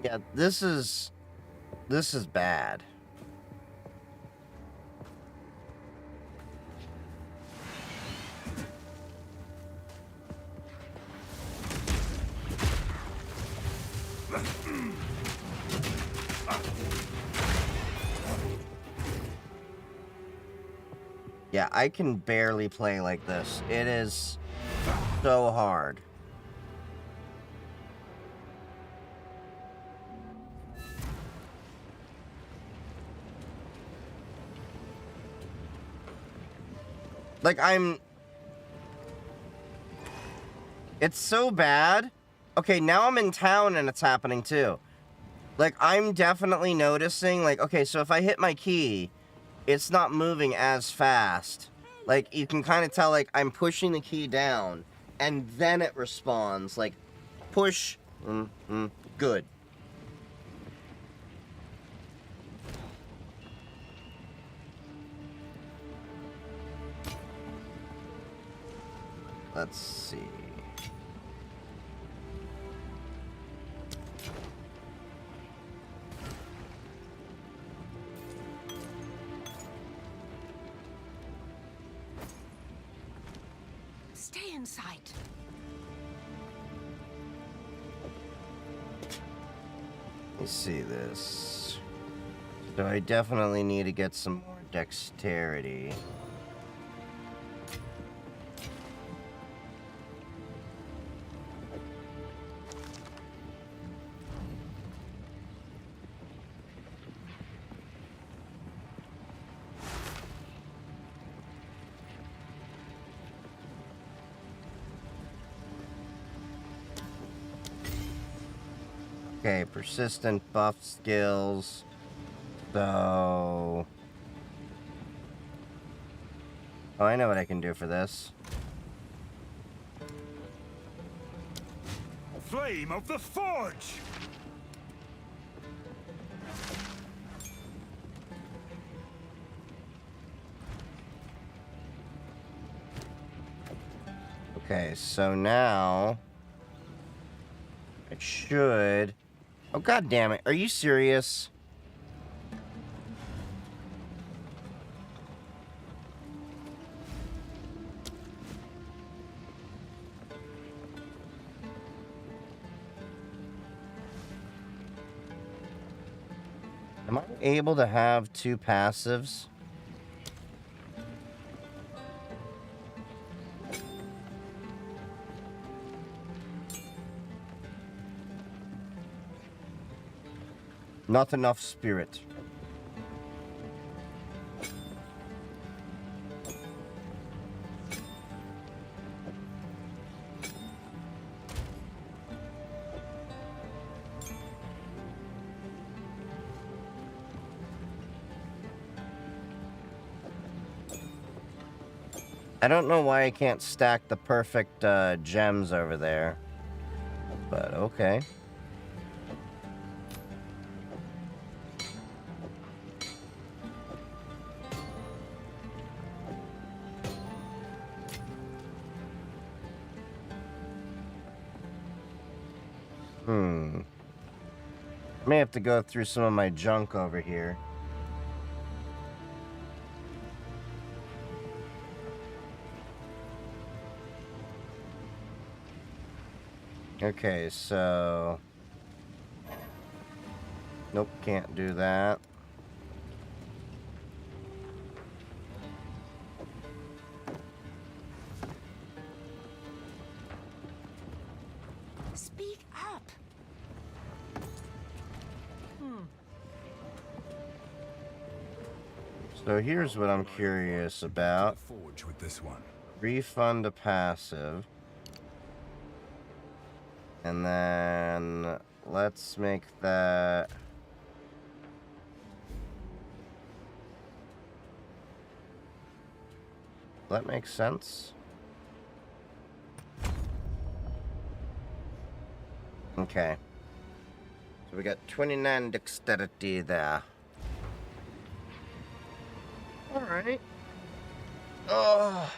Yeah, this is bad. Yeah, I can barely play like this. It is so hard. Like, it's so bad. Okay, now I'm in town and it's happening too. Like, I'm definitely noticing, like, okay, so if I hit my key, it's not moving as fast. Like, you can kind of tell, like, I'm pushing the key down, and then it responds. Like, push, good. Let's see. Stay in sight. Let me see this. So I definitely need to get some more dexterity. Okay, persistent buff skills. So... Oh, I know what I can do for this. Flame of the Forge! Okay, so now... It should... Oh, god damn it. Are you serious? Am I able to have 2 passives? Not enough spirit. I don't know why I can't stack the perfect gems over there, but okay. I may have to go through some of my junk over here. Okay, so... Nope, can't do that. Speak up. So here's what I'm curious about. Forge with this one. Refund a passive. And then let's make that... That makes sense. Okay. So we got 29 dexterity there. Alright. Oh.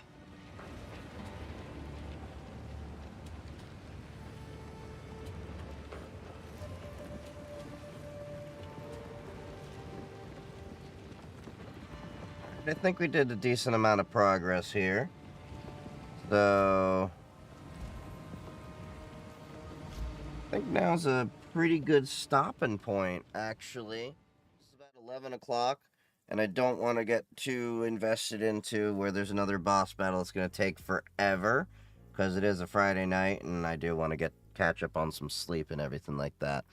I think we did a decent amount of progress here. So... I think now's a pretty good stopping point, actually. It's about 11 o'clock, and I don't want to get too invested into where there's another boss battle. It's going to take forever, because it is a Friday night, and I do want to catch up on some sleep and everything like that.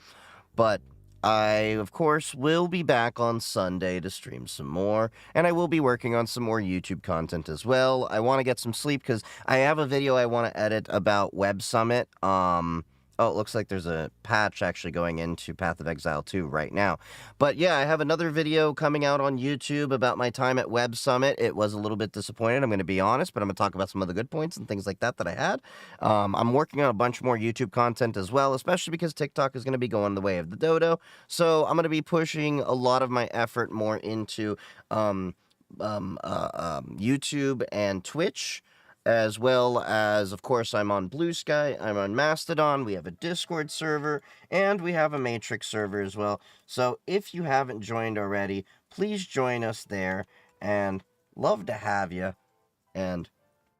But I, of course, will be back on Sunday to stream some more, and I will be working on some more YouTube content as well. I want to get some sleep, because I have a video I want to edit about Web Summit. Oh, it looks like there's a patch actually going into Path of Exile 2 right now. But yeah, I have another video coming out on YouTube about my time at Web Summit. It was a little bit disappointed, I'm going to be honest, but I'm going to talk about some of the good points and things like that I had. I'm working on a bunch more YouTube content as well, especially because TikTok is going to be going the way of the dodo. So I'm going to be pushing a lot of my effort more into YouTube and Twitch. As well as, of course, I'm on Blue Sky, I'm on Mastodon, we have a Discord server, and we have a Matrix server as well. So if you haven't joined already, please join us there, and love to have you. And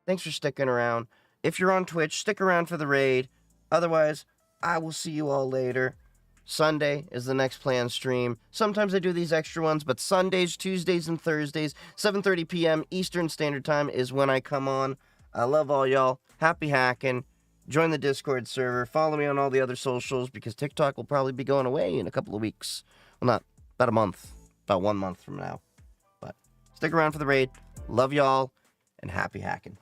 thanks for sticking around. If you're on Twitch, stick around for the raid. Otherwise, I will see you all later. Sunday is the next planned stream. Sometimes I do these extra ones, but Sundays, Tuesdays, and Thursdays, 7:30 p.m. Eastern Standard Time is when I come on. I love all y'all. Happy hacking. Join the Discord server. Follow me on all the other socials because TikTok will probably be going away in a couple of weeks. Well, not about a month. About 1 month from now. But stick around for the raid. Love y'all and happy hacking.